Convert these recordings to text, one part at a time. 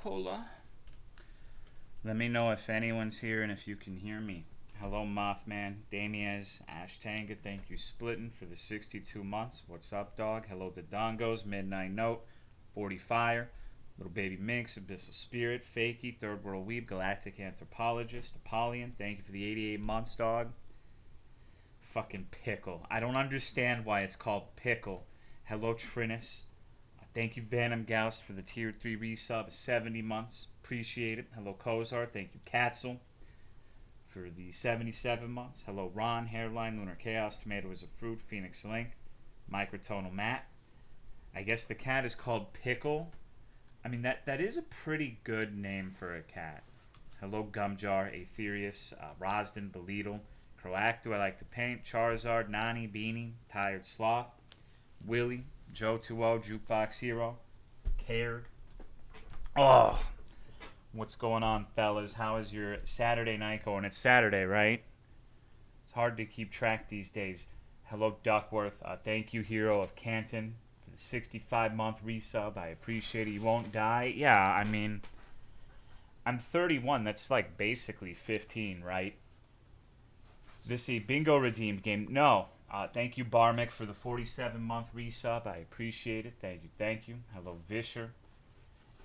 Coca-Cola. Let me know if anyone's here and if you can hear me. Hello, Mothman, Damiez, Ashtanga, thank you, Splitting, for the 62 months. What's up, dog? Hello, the Dongos, Midnight Note, 40 Fire, Little Baby Minx, Abyssal Spirit, Fakey, Third World Weeb, Galactic Anthropologist, Apollyon, thank you for the 88 months, dog. Fucking Pickle. I don't understand why it's called Pickle. Hello, Trinus. Thank you, Venom Goust, for the Tier 3 resub, 70 months. Appreciate it. Hello, Kozar. Thank you, Katzel, for the 77 months. Hello, Ron, Hairline, Lunar Chaos, Tomato is a Fruit, Phoenix Link, Microtonal Matt. I guess the cat is called Pickle. I mean, that is a pretty good name for a cat. Hello, Gumjar, Aetherius, Rosden, Beleedle, Croactu, I Like to Paint, Charizard, Nani, Beanie, Tired Sloth, Willie, Joe 2O, Jukebox Hero, Cared. Oh, what's going on, fellas? How is your Saturday night going? It's Saturday, right? It's hard to keep track these days. Hello, Duckworth. Thank you, Hero of Canton, for the 65-month resub. I appreciate it. You won't die? Yeah, I mean, I'm 31. That's like basically 15, right? This is a bingo redeemed game. No. Thank you, Barmick, for the 47-month resub. I appreciate it. Thank you. Thank you. Hello, Vischer.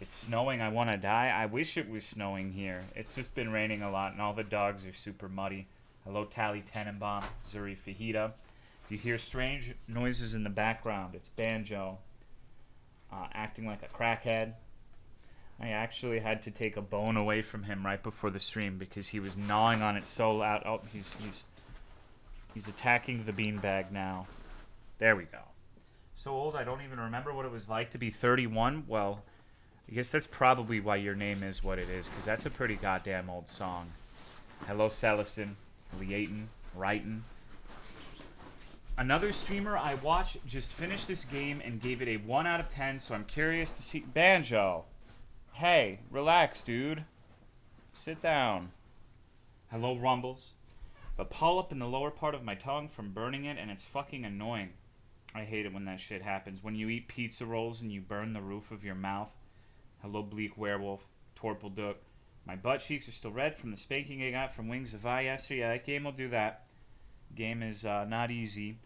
It's snowing. I want to die. I wish it was snowing here. It's just been raining a lot, and all the dogs are super muddy. Hello, Tally Tenenbaum, Zuri Fajita. If you hear strange noises in the background, it's Banjo acting like a crackhead. I actually had to take a bone away from him right before the stream because he was gnawing on it so loud. Oh, he's attacking the beanbag now. There we go. So old, I don't even remember what it was like to be 31. Well, I guess that's probably why your name is what it is, because that's a pretty goddamn old song. Hello, Celestin, Leaton, Wrighton. Another streamer I watched just finished this game and gave it a 1 out of 10, so I'm curious to see... Banjo! Hey, relax, dude. Sit down. Hello, Rumbles. A polyp in the lower part of my tongue from burning it, and it's fucking annoying. I hate it when that shit happens. When you eat pizza rolls and you burn the roof of your mouth. Hello, Bleak Werewolf, Torpleduck. My butt cheeks are still red from the spanking I got from Wings of I yesterday. Yeah, that game will do that. Game is not easy.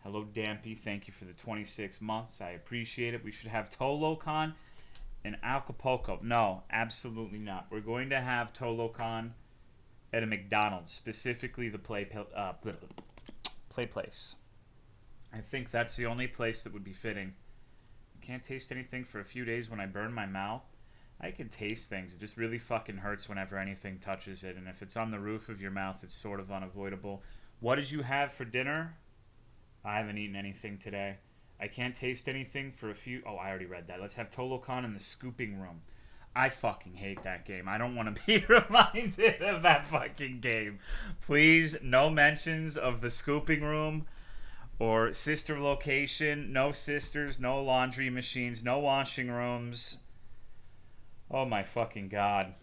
Hello, Dampy. Thank you for the 26 months. I appreciate it. We should have Tolocon and Acapulco. No, absolutely not. We're going to have Tolocon at a McDonald's, specifically the play place. I think that's the only place that would be fitting. I can't taste anything for a few days when I burn my mouth. I can taste things. It just really fucking hurts whenever anything touches it. And if it's on the roof of your mouth, it's sort of unavoidable. What did you have for dinner? I haven't eaten anything today. I can't taste anything for a few... Oh, I already read that. Let's have Tolocon in the scooping room. I fucking hate that game. I don't want to be reminded of that fucking game. Please, no mentions of the scooping room or sister location. No sisters, no laundry machines, no washing rooms. Oh my fucking god.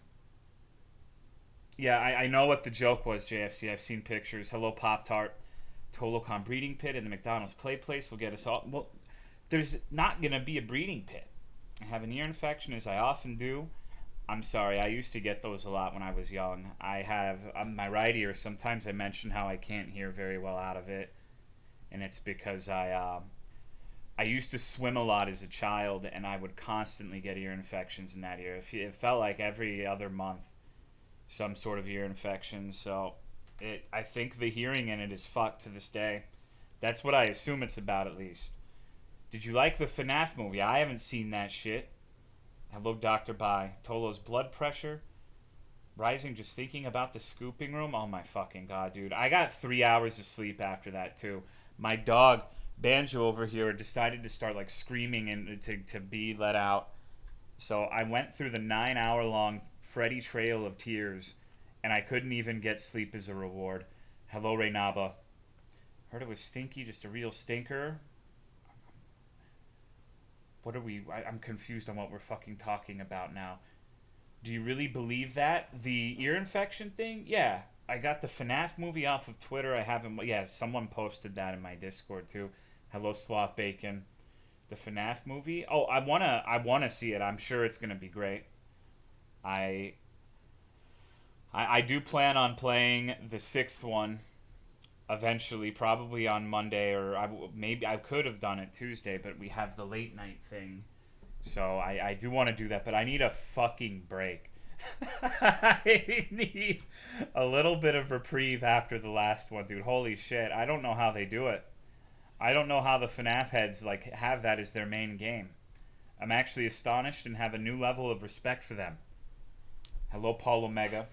Yeah, I know what the joke was, JFC. I've seen pictures. Hello, Pop-Tart. Tolocon breeding pit and the McDonald's play place will get us all... Well, there's not going to be a breeding pit. I have an ear infection, as I often do. I'm sorry, I used to get those a lot when I was young. I have my right ear. Sometimes I mention how I can't hear very well out of it, and it's because I used to swim a lot as a child, and I would constantly get ear infections in that ear. It felt like every other month, some sort of ear infection. So I think the hearing in it is fucked to this day. That's what I assume it's about, at least. Did you like the FNAF movie? I haven't seen that shit. Hello, Dr. Bai. Tolo's blood pressure rising just thinking about the scooping room. Oh my fucking god, dude. I got 3 hours of sleep after that, too. My dog, Banjo over here, decided to start like screaming and to be let out. So I went through the 9-hour-long Freddy Trail of Tears, and I couldn't even get sleep as a reward. Hello, Reynaba. Heard it was stinky, just a real stinker. What are we... I'm confused on what we're fucking talking about now. Do you really believe that? The ear infection thing? Yeah. I got the FNAF movie off of Twitter. I haven't... Yeah, someone posted that in my Discord, too. Hello, Sloth Bacon. The FNAF movie? Oh, I wanna see it. I'm sure it's gonna be great. I I do plan on playing the sixth one eventually, probably on Monday, or maybe I could have done it Tuesday, but we have the late night thing. So I do want to do that, but I need a fucking break. I need a little bit of reprieve after the last one, dude. Holy shit. I don't know how they do it. I don't know how the FNAF heads like have that as their main game. I'm actually astonished and have a new level of respect for them. Hello, Paul Omega.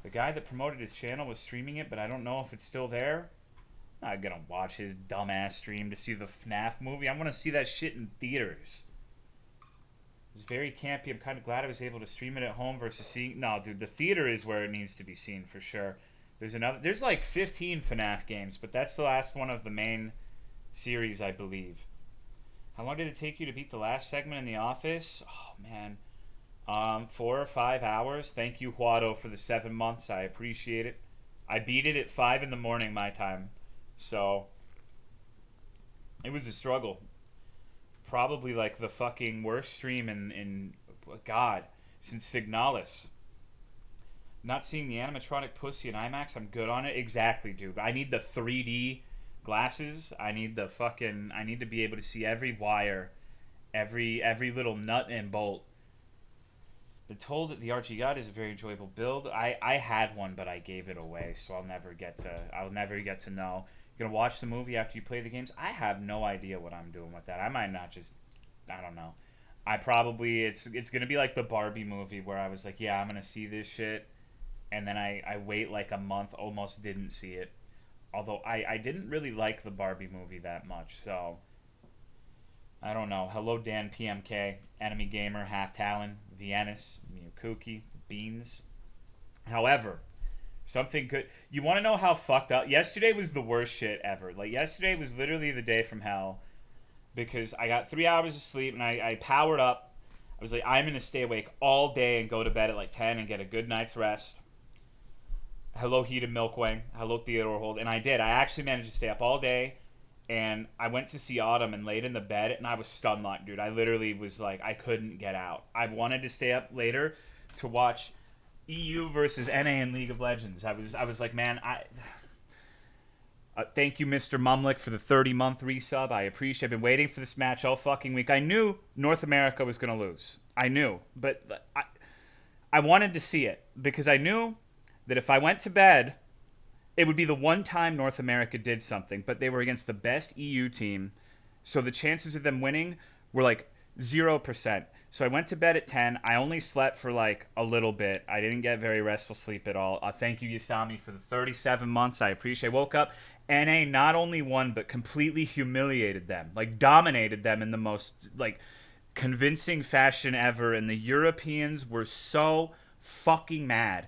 The guy that promoted his channel was streaming it, but I don't know if it's still there. I'm not gonna watch his dumbass stream to see the FNAF movie. I want to see that shit in theaters. It's very campy. I'm kind of glad I was able to stream it at home versus seeing. No, dude, the theater is where it needs to be seen for sure. There's like 15 FNAF games, but that's the last one of the main series, I believe. How long did it take you to beat the last segment in The Office? Oh man, 4 or 5 hours. Thank you, Huado, for the 7 months. I appreciate it. I beat it at 5 in the morning my time, so it was a struggle. Probably like the fucking worst stream in God since Signalis. Not seeing the animatronic pussy in IMAX. I'm good on it. Exactly, dude. I need the 3D glasses. I need to be able to see every wire, every little nut and bolt. Been told that the Archie God is a very enjoyable build. I had one, but I gave it away, so I'll never get to know. You're gonna watch the movie after you play the games? I have no idea what I'm doing with that. I might not just, I don't know. It's gonna be like the Barbie movie where I was like, yeah, I'm gonna see this shit, and then I wait like a month, almost didn't see it. Although I didn't really like the Barbie movie that much, so I don't know. Hello, Dan PMK, Enemy Gamer, Half Talon, Viennis, Miyakuki, Beans. However, something good. You want to know how fucked up? Yesterday was the worst shit ever. Like, yesterday was literally the day from hell because I got 3 hours of sleep and I powered up. I was like, I'm going to stay awake all day and go to bed at like 10 and get a good night's rest. Hello, Heated Milkway. Hello, Theodore Hold. And I did. I actually managed to stay up all day. And I went to see Autumn and laid in the bed, and I was stun locked, dude. I literally was like, I couldn't get out. I wanted to stay up later to watch EU versus NA in League of Legends. I was like, man, thank you, Mr. Mumlik, for the 30-month resub. I appreciate it. I've been waiting for this match all fucking week. I knew North America was going to lose. I knew. But I wanted to see it because I knew that if I went to bed, it would be the one time North America did something, but they were against the best EU team, so the chances of them winning were like 0%. So I went to bed at 10. I only slept for like a little bit. I didn't get very restful sleep at all. Thank you, Yasami, for the 37 months. I appreciate it. Woke up. NA not only won, but completely humiliated them, like dominated them in the most like convincing fashion ever, and the Europeans were so fucking mad.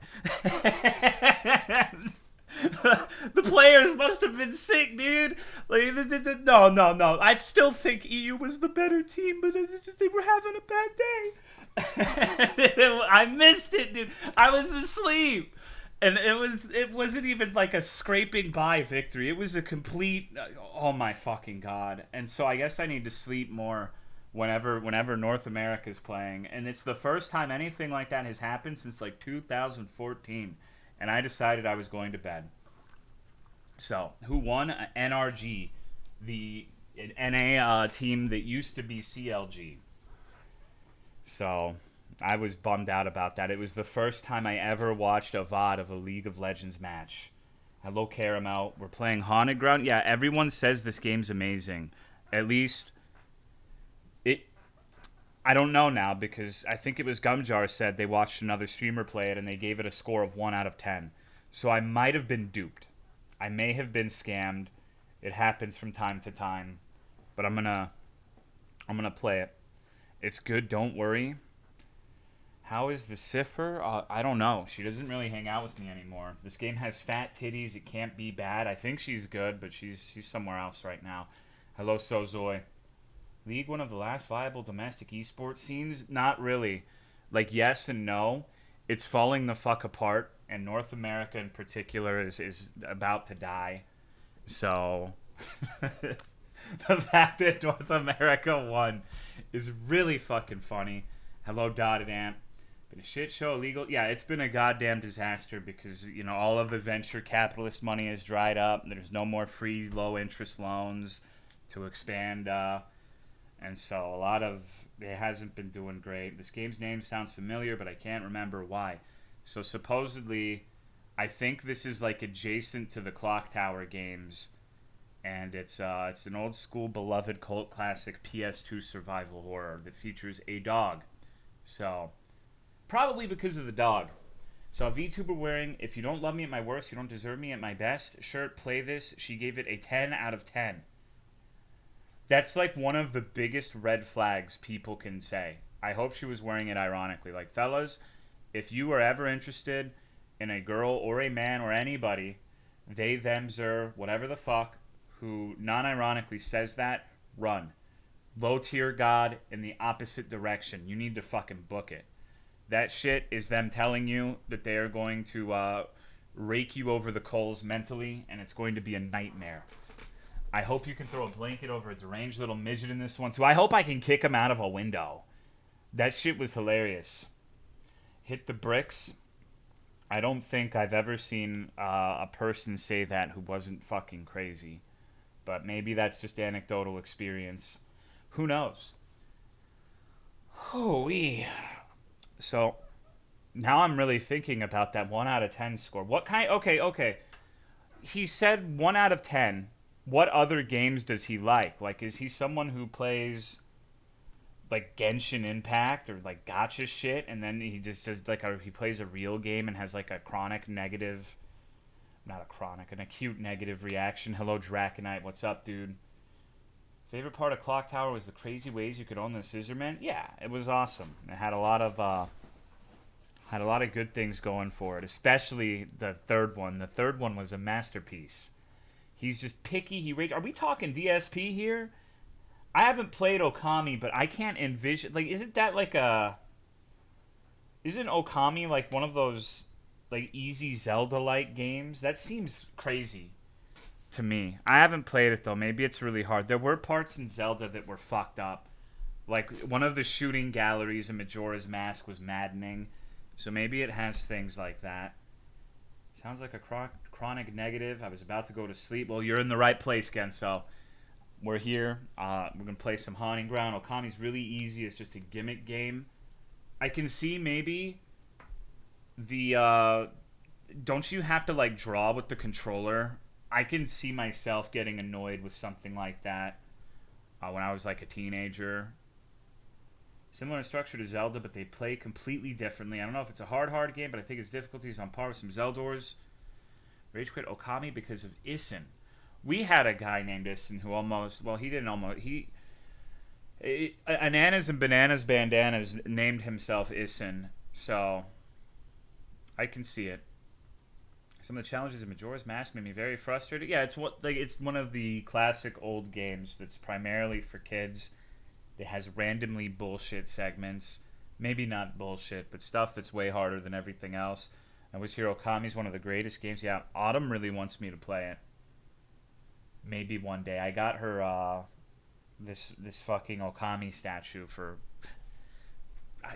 The players must have been sick, dude. Like, no. I still think EU was the better team, but it's just they were having a bad day. I missed it, dude. I was asleep, and it wasn't even like a scraping by victory. It was a complete, oh my fucking god. And so I guess I need to sleep more whenever North America's playing, and it's the first time anything like that has happened since like 2014. And I decided I was going to bed. So, who won? NRG, the NA team that used to be CLG. So, I was bummed out about that. It was the first time I ever watched a VOD of a League of Legends match. Hello, Caramel. We're playing Haunted Ground. Yeah, everyone says this game's amazing. At least, I don't know now because I think it was Gumjar said they watched another streamer play it and they gave it a score of 1 out of 10. So I might have been duped. I may have been scammed. It happens from time to time, but I'm gonna play it. It's good. Don't worry. How is the Cipher? I don't know. She doesn't really hang out with me anymore. This game has fat titties. It can't be bad. I think she's good, but she's somewhere else right now. Hello, Sozoy. League one of the last viable domestic esports scenes? Not really. Like, yes and no. It's falling the fuck apart, and North America in particular is about to die. So, the fact that North America won is really fucking funny. Hello, Dotted Ant. Been a shit show, illegal. Yeah, it's been a goddamn disaster because, you know, all of the venture capitalist money has dried up. There's no more free low interest loans to expand. And so a lot of it hasn't been doing great. This game's name sounds familiar, but I can't remember why. So supposedly, I think this is like adjacent to the Clock Tower games, and it's an old school beloved cult classic PS2 survival horror that features a dog. So probably because of the dog. So a VTuber wearing "If you don't love me at my worst, you don't deserve me at my best" shirt. Play this. She gave it a 10 out of 10. That's like one of the biggest red flags people can say. I hope she was wearing it ironically. Like, fellas, if you are ever interested in a girl or a man or anybody, they, them, zer, whatever the fuck, who non-ironically says that, run. Low tier God in the opposite direction. You need to fucking book it. That shit is them telling you that they are going to rake you over the coals mentally, and it's going to be a nightmare. I hope you can throw a blanket over a deranged little midget in this one, too. I hope I can kick him out of a window. That shit was hilarious. Hit the bricks. I don't think I've ever seen a person say that who wasn't fucking crazy. But maybe that's just anecdotal experience. Who knows? Hoo-wee. So, now I'm really thinking about that 1 out of 10 score. What kind... Okay. He said 1 out of 10. What other games does he like? Like, is he someone who plays, like, Genshin Impact or, like, gacha shit, and then he just does, like, he plays a real game and has, like, a chronic negative... Not a chronic, an acute negative reaction. Hello, Draconite. What's up, dude? Favorite part of Clock Tower was the crazy ways you could own the Scissorman? Yeah, it was awesome. It had a lot of good things going for it, especially the third one. The third one was a masterpiece. He's just picky. Are we talking DSP here? I haven't played Okami, but I can't envision... Like, isn't Okami like one of those, like, easy Zelda-like games? That seems crazy to me. I haven't played it, though. Maybe it's really hard. There were parts in Zelda that were fucked up. Like, one of the shooting galleries in Majora's Mask was maddening. So maybe it has things like that. Sounds like a chronic negative. I was about to go to sleep. Well, you're in the right place, Genso. We're here. We're going to play some Haunting Ground. Okami's really easy. It's just a gimmick game. I can see maybe the... don't you have to, like, draw with the controller? I can see myself getting annoyed with something like that when I was, like, a teenager. Similar in structure to Zelda, but they play completely differently. I don't know if it's a hard game, but I think its difficulty is on par with some Zeldors. Rage quit Okami because of Issen. We had a guy named Issen who almost... Well, he didn't almost... Ananas and Bananas Bandanas named himself Issen, so I can see it. Some of the challenges of Majora's Mask made me very frustrated. Yeah, it's one of the classic old games that's primarily for kids. It has randomly bullshit segments. Maybe not bullshit, but stuff that's way harder than everything else. I was here. Okami's one of the greatest games. Yeah, Autumn really wants me to play it. Maybe one day. I got her this fucking Okami statue for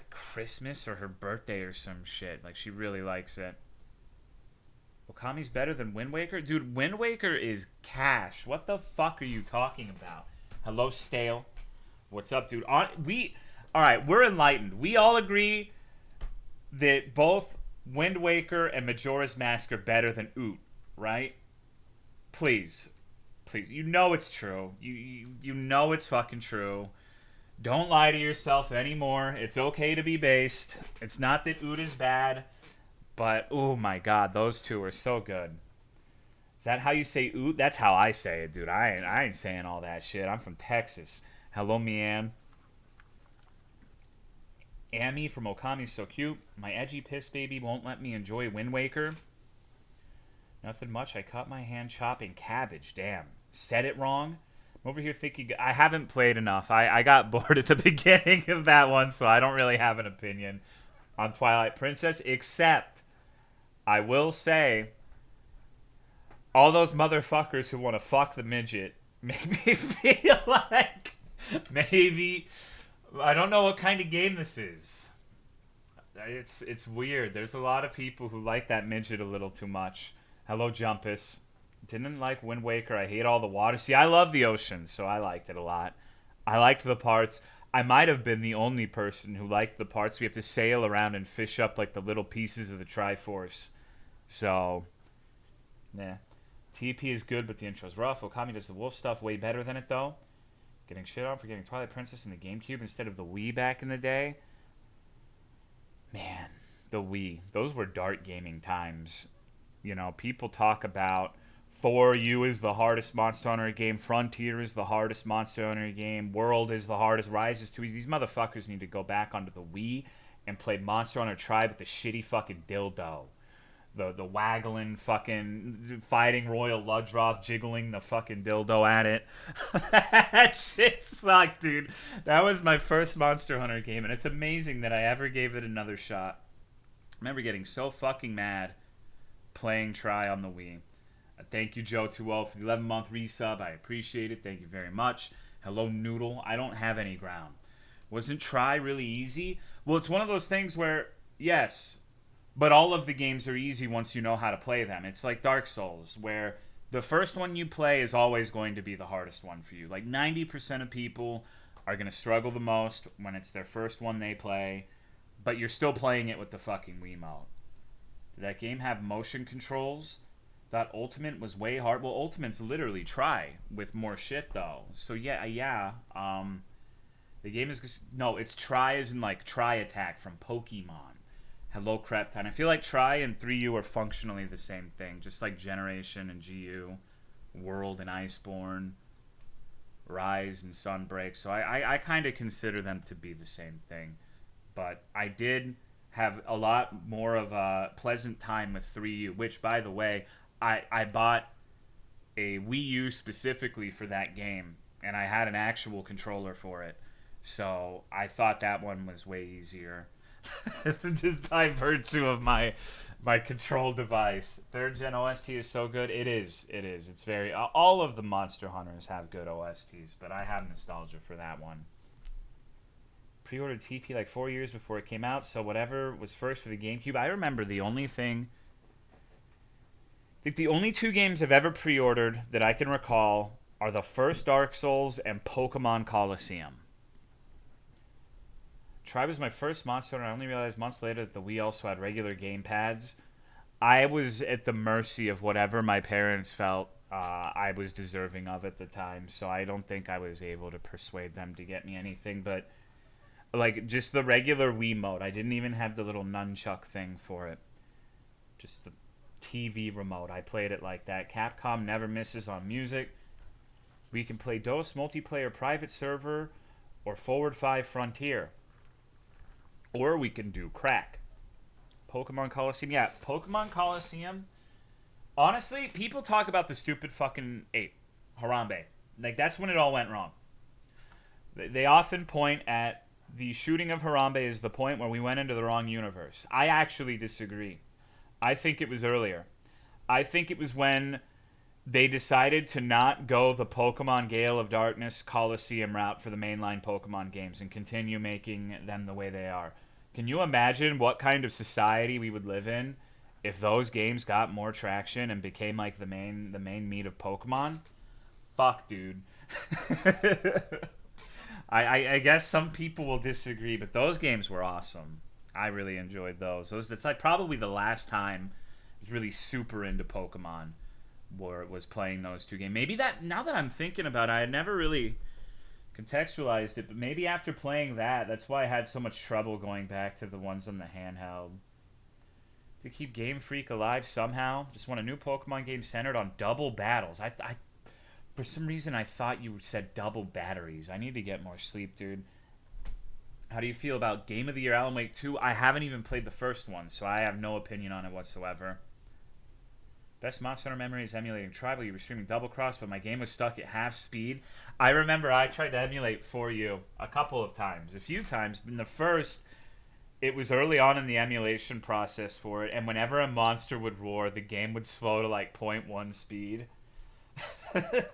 Christmas or her birthday or some shit. Like, she really likes it. Okami's better than Wind Waker? Dude, Wind Waker is cash. What the fuck are you talking about? Hello, Stale. What's up, dude? Alright, we're enlightened. We all agree that both Wind Waker and Majora's Mask are better than Oot, right? Please. You know it's true. You know it's fucking true. Don't lie to yourself anymore. It's okay to be based. It's not that Oot is bad, but oh my god, those two are so good. Is that how you say Oot? That's how I say it, dude. I ain't saying all that shit. I'm from Texas. Hello, Mian. Amy from Okami's so cute. My edgy piss baby won't let me enjoy Wind Waker. Nothing much. I cut my hand chopping cabbage. Damn. Said it wrong. I'm over here thinking... I haven't played enough. I got bored at the beginning of that one, so I don't really have an opinion on Twilight Princess, except I will say all those motherfuckers who want to fuck the midget make me feel like maybe... I don't know what kind of game this is. It's weird. There's a lot of people who like that midget a little too much. Hello, Jumpus. Didn't like Wind Waker. I hate all the water. See, I love the ocean, so I liked it a lot. I liked the parts. I might have been the only person who liked the parts we have to sail around and fish up like the little pieces of the Triforce. So, yeah. TP is good, but the intro's rough. Okami does the wolf stuff way better than it, though. Getting shit on for getting Twilight Princess in the GameCube instead of the Wii back in the day. Man, the Wii. Those were dark gaming times. You know, people talk about For You is the hardest Monster Hunter game, Frontier is the hardest Monster Hunter game, World is the hardest, Rise is too easy. These motherfuckers need to go back onto the Wii and play Monster Hunter Tribe with the shitty fucking dildo. The waggling fucking fighting Royal Ludroth, jiggling the fucking dildo at it. That shit sucked, dude. That was my first Monster Hunter game, and it's amazing that I ever gave it another shot. I remember getting so fucking mad playing Try on the Wii. Thank you, Joe20, for the 11-month resub. I appreciate it. Thank you very much. Hello, Noodle. I don't have any ground. Wasn't Try really easy? Well, it's one of those things where, yes, but all of the games are easy once you know how to play them. It's like Dark Souls, where the first one you play is always going to be the hardest one for you. Like 90% of people are going to struggle the most when it's their first one they play, but you're still playing it with the fucking Wiimote. Did that game have motion controls? Thought Ultimate was way hard. Well, Ultimate's literally Try with more shit, though. So, yeah. The game is... No, it's Try as in, like, Try Attack from Pokemon. Hello, Creptine. I feel like Try and 3U are functionally the same thing. Just like Generation and GU, World and Iceborne, Rise and Sunbreak. So I kind of consider them to be the same thing. But I did have a lot more of a pleasant time with 3U, which, by the way, I bought a Wii U specifically for that game, and I had an actual controller for it. So I thought that one was way easier. Just by virtue of my control device. 3rd gen OST is so good. It is. It's very... all of the Monster Hunters have good OSTs, but I have nostalgia for that one. Pre-ordered TP like 4 years before it came out, so whatever was first for the GameCube. I remember the only thing... I think the only 2 games I've ever pre-ordered that I can recall are the first Dark Souls and Pokemon Coliseum. Tribe was my first Monster Hunter. I only realized months later that the Wii also had regular game pads. I was at the mercy of whatever my parents felt I was deserving of at the time, so I don't think I was able to persuade them to get me anything, but like just the regular Wii mode. I didn't even have the little nunchuck thing for it. Just the TV remote. I played it like that. Capcom never misses on music. We can play DOS, multiplayer, private server, or Forward 5 Frontier. Or we can do crack. Pokemon Coliseum. Yeah, Pokemon Coliseum. Honestly, people talk about the stupid fucking ape. Harambe. Like, that's when it all went wrong. They often point at the shooting of Harambe as the point where we went into the wrong universe. I actually disagree. I think it was earlier. I think it was when they decided to not go the Pokemon Gale of Darkness Coliseum route for the mainline Pokemon games and continue making them the way they are. Can you imagine what kind of society we would live in if those games got more traction and became like the main meat of Pokemon? Fuck, dude. I guess some people will disagree, but those games were awesome. I really enjoyed those. It's like probably the last time I was really super into Pokemon where it was playing those 2 games. Maybe that, now that I'm thinking about it, I had never really contextualized it, but maybe after playing that, that's why I had so much trouble going back to the ones on the handheld. To keep Game Freak alive somehow, just want a new Pokemon game centered on double battles. I for some reason, I thought you said double batteries. I need to get more sleep, dude. How do you feel about Game of the Year Alan Wake 2? I haven't even played the first one, so I have no opinion on it whatsoever. Best Monster Hunter memory is emulating Tribal. You were streaming Double Cross, but my game was stuck at half speed. I remember I tried to emulate For You a couple of times. A few times. But in the first, it was early on in the emulation process for it, and whenever a monster would roar, the game would slow to like 0.1 speed.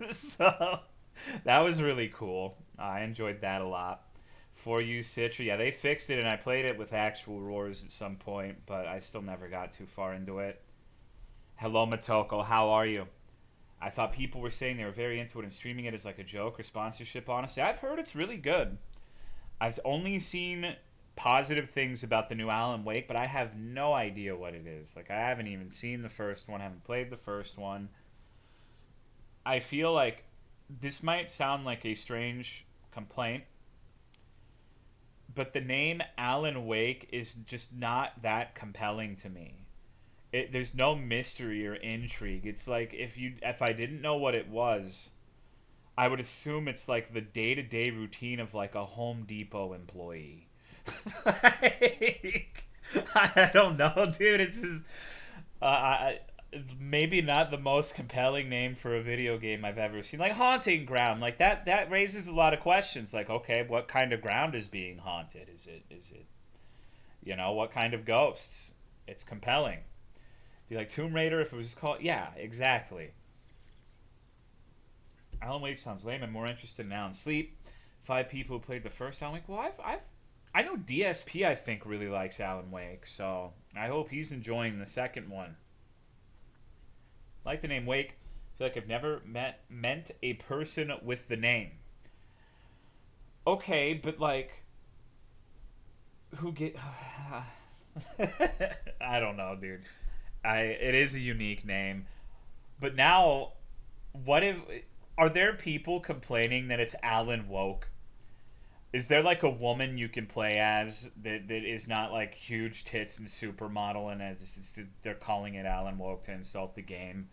So, that was really cool. I enjoyed that a lot. For you, Citra. Yeah, they fixed it, and I played it with actual roars at some point, but I still never got too far into it. Hello, Matoko. How are you? I thought people were saying they were very into it and streaming it as like a joke or sponsorship. Honestly, I've heard it's really good. I've only seen positive things about the new Alan Wake, but I have no idea what it is. Like, I haven't even seen the first one, haven't played the first one. I feel like this might sound like a strange complaint, but the name Alan Wake is just not that compelling to me. There's no mystery or intrigue. It's like if I didn't know what it was, I would assume it's like the day-to-day routine of like a Home Depot employee. Like, I don't know, dude. It's just, maybe not the most compelling name for a video game I've ever seen. Like Haunting Ground, like that raises a lot of questions. Like, okay, what kind of ground is being haunted? Is it what kind of ghosts? It's compelling. Be like Tomb Raider if it was called. Yeah, exactly. Alan Wake sounds lame. I'm more interested now in Sleep. 5 people who played the first Alan Wake. Well, I know DSP. I think really likes Alan Wake, so I hope he's enjoying the second one. Like the name Wake. I feel like I've never meant a person with the name. Okay, but like, who get? I don't know, dude. It is a unique name, but now, what if? Are there people complaining that it's Alan Woke? Is there like a woman you can play as that is not like huge tits and supermodel, and they're calling it Alan Woke to insult the game?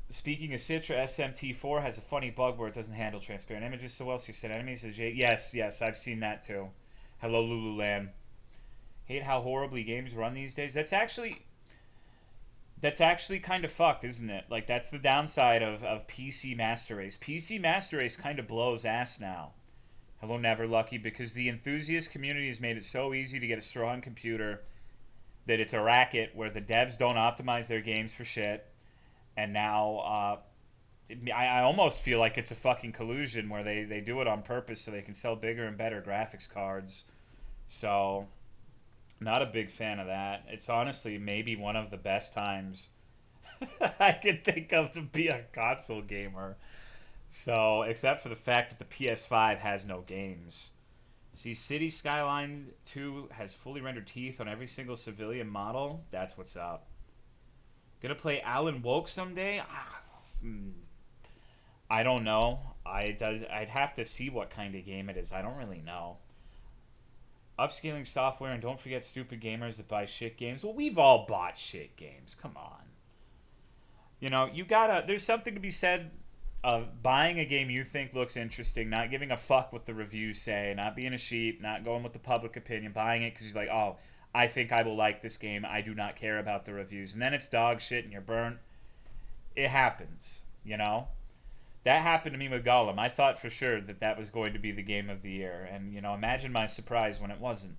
Speaking of Citra, SMT4 has a funny bug where it doesn't handle transparent images so well, so you set enemies as yes, I've seen that too. Hello, Lululand. Hate how horribly games run these days. That's actually kind of fucked, isn't it? Like, that's the downside of PC Master Race. PC Master Race kind of blows ass now. Hello, Never Lucky, because the enthusiast community has made it so easy to get a strong computer that it's a racket where the devs don't optimize their games for shit. And now, I almost feel like it's a fucking collusion where they do it on purpose so they can sell bigger and better graphics cards. So, not a big fan of that. It's honestly maybe one of the best times I could think of to be a console gamer. So, except for the fact that the PS5 has no games. See, City Skyline 2 has fully rendered teeth on every single civilian model. That's what's up. Gonna play Alan Woke someday? I don't know. I'd have to see what kind of game it is. I don't really know. Upscaling software, and don't forget stupid gamers that buy shit games. Well, we've all bought shit games. Come on. There's something to be said of buying a game you think looks interesting, not giving a fuck what the reviews say, not being a sheep, not going with the public opinion, buying it because you're like, oh, I think I will like this game. I do not care about the reviews. And then it's dog shit and you're burnt. It happens, That happened to me with Gollum. I thought for sure that was going to be the game of the year. And, imagine my surprise when it wasn't.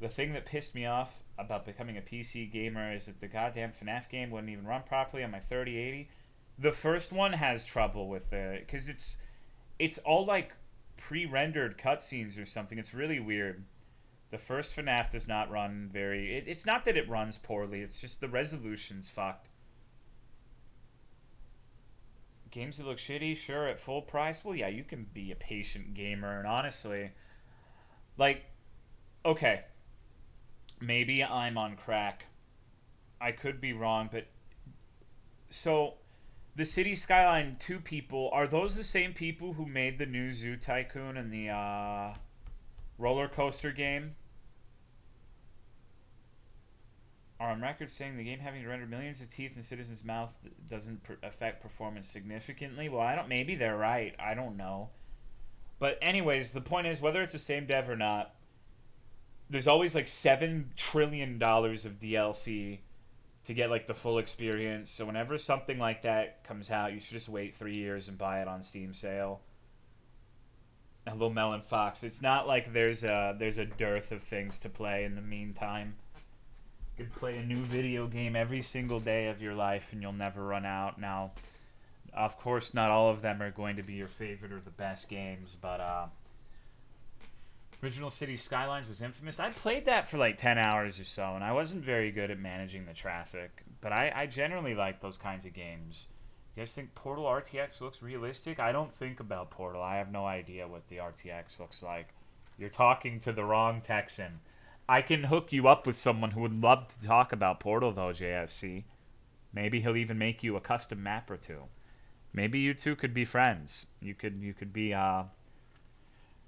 The thing that pissed me off about becoming a PC gamer is that the goddamn FNAF game wouldn't even run properly on my 3080. The first one has trouble with it because it's all like pre-rendered cutscenes or something. It's really weird. The first FNAF does not run very... It's not that it runs poorly. It's just the resolution's fucked. Games that look shitty, sure, at full price. Well, yeah, you can be a patient gamer. And honestly, like, okay, maybe I'm on crack. I could be wrong, but... So, the City Skyline 2 people, are those the same people who made the new Zoo Tycoon and the roller coaster game? Are on record saying the game having to render millions of teeth in citizens' mouth doesn't affect performance significantly. Well, maybe they're right. I don't know. But anyways, the point is, whether it's the same dev or not, there's always like $7 trillion of DLC to get like the full experience. So whenever something like that comes out, you should just wait 3 years and buy it on Steam sale. Hello, Melon Fox. It's not like there's a dearth of things to play in the meantime. You could play a new video game every single day of your life and you'll never run out. Now, of course, not all of them are going to be your favorite or the best games, but Original City Skylines was infamous. I played that for like 10 hours or so, and I wasn't very good at managing the traffic. But I generally like those kinds of games. You guys think Portal RTX looks realistic? I don't think about Portal. I have no idea what the RTX looks like. You're talking to the wrong Texan. I can hook you up with someone who would love to talk about Portal, though, JFC. Maybe he'll even make you a custom map or two. Maybe you two could be friends. You could be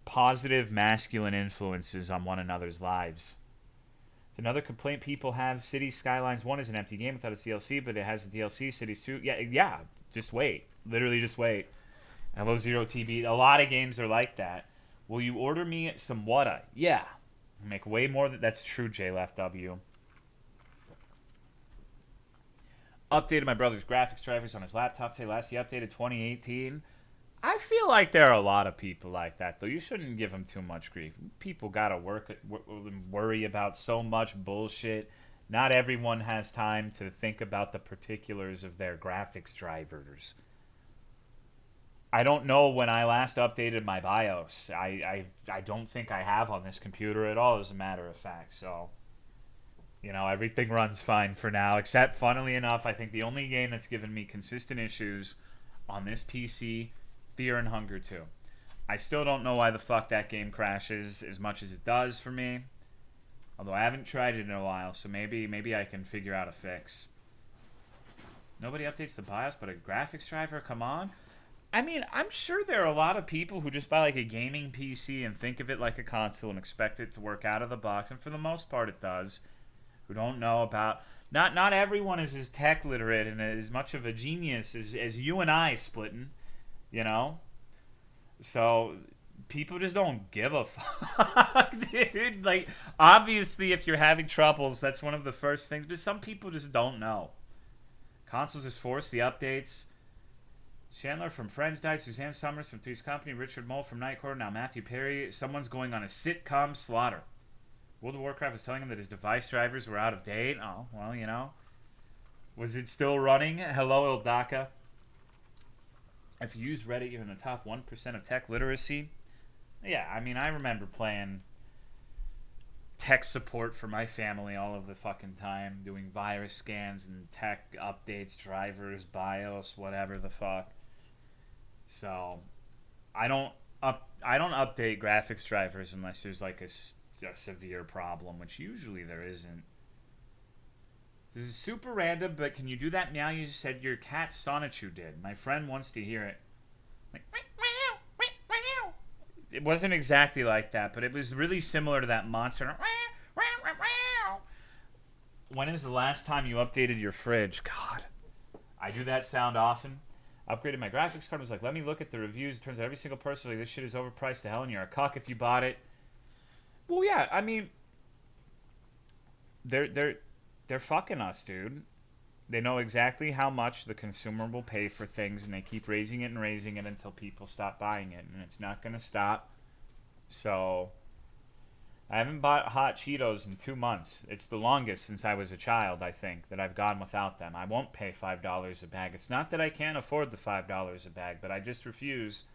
positive masculine influences on one another's lives. It's another complaint people have. Cities Skylines 1 is an empty game without a DLC, but it has the DLC. Cities 2, yeah. Just wait. Literally just wait. Hello Zero TB. A lot of games are like that. Will you order me some Wada? Yeah. Make way more than that's true, JLFW. Updated my brother's graphics drivers on his laptop today. Last he updated 2018. I feel like there are a lot of people like that, though. You shouldn't give them too much grief. People gotta worry about so much bullshit. Not everyone has time to think about the particulars of their graphics drivers. I don't know when I last updated my BIOS. I don't think I have on this computer at all, as a matter of fact. So, you know, everything runs fine for now. Except, funnily enough, I think the only game that's given me consistent issues on this PC, Fear and Hunger 2. I still don't know why the fuck that game crashes as much as it does for me. Although I haven't tried it in a while, so maybe I can figure out a fix. Nobody updates the BIOS but a graphics driver? Come on. I mean, I'm sure there are a lot of people who just buy like a gaming PC and think of it like a console and expect it to work out of the box, and for the most part it does. Who don't know about... Not everyone is as tech literate and as much of a genius as you and I, Splitting. You know? So, people just don't give a fuck, dude. Like, obviously, if you're having troubles, that's one of the first things, but some people just don't know. Consoles is forced, the updates... Chandler from Friends died. Suzanne Summers from Three's Company. Richard Mole from Night Court. Now Matthew Perry. Someone's going on a sitcom slaughter. World of Warcraft was telling him that his device drivers were out of date. Oh, well, you know. Was it still running? Hello, Ildaka. If you use Reddit, you're in the top 1% of tech literacy. Yeah, I mean, I remember playing tech support for my family all of the fucking time. Doing virus scans and tech updates, drivers, BIOS, whatever the fuck. So, I don't update graphics drivers unless there's like a severe problem, which usually there isn't. This is super random, but can you do that meow you said your cat Sonichu did? My friend wants to hear it. Like, it wasn't exactly like that, but it was really similar to that monster. When is the last time you updated your fridge? God, I do that sound often. Upgraded my graphics card. Was like, let me look at the reviews. It turns out every single person like, this shit is overpriced to hell, and you're a cuck if you bought it. Well, yeah, I mean, they're fucking us, dude. They know exactly how much the consumer will pay for things, and they keep raising it until people stop buying it, and it's not gonna stop. So, I haven't bought hot Cheetos in 2 months. It's the longest since I was a child, I think, that I've gone without them. I won't pay $5 a bag. It's not that I can't afford the $5 a bag, but I just refuse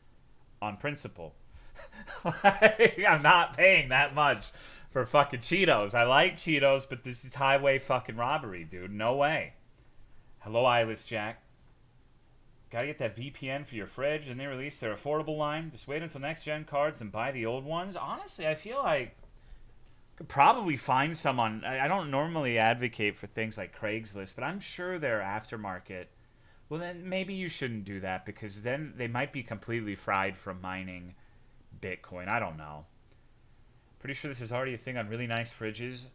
on principle. I'm not paying that much for fucking Cheetos. I like Cheetos, but this is highway fucking robbery, dude. No way. Hello, Eyeless Jack. Gotta get that VPN for your fridge, and they release their affordable line. Just wait until next-gen cards and buy the old ones. Honestly, I feel like could probably find some on... I don't normally advocate for things like Craigslist, but I'm sure they're aftermarket. Well, then maybe you shouldn't do that, because then they might be completely fried from mining Bitcoin. I don't know. Pretty sure this is already a thing on really nice fridges.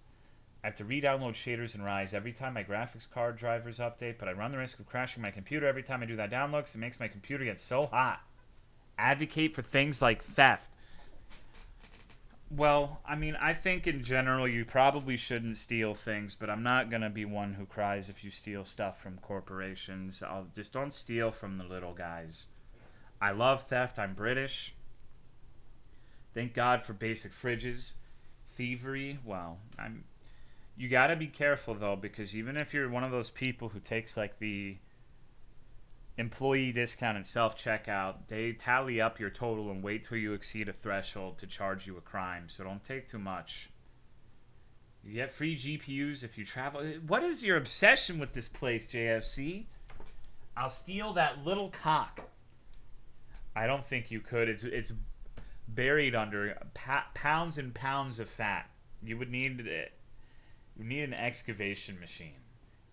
I have to re-download shaders and Rise every time my graphics card drivers update, but I run the risk of crashing my computer every time I do that download because it makes my computer get so hot. Advocate for things like theft. Well, I mean, I think in general you probably shouldn't steal things, but I'm not going to be one who cries if you steal stuff from corporations. Just don't steal from the little guys. I love theft. I'm British. Thank God for basic fridges. Thievery, well, you got to be careful, though, because even if you're one of those people who takes, like, the employee discount and self-checkout, they tally up your total and wait till you exceed a threshold to charge you a crime. So don't take too much. You get free GPUs if you travel. What is your obsession with this place, JFC? I'll steal that little cock. I don't think you could. It's buried under pounds and pounds of fat. You would need it. You need an excavation machine.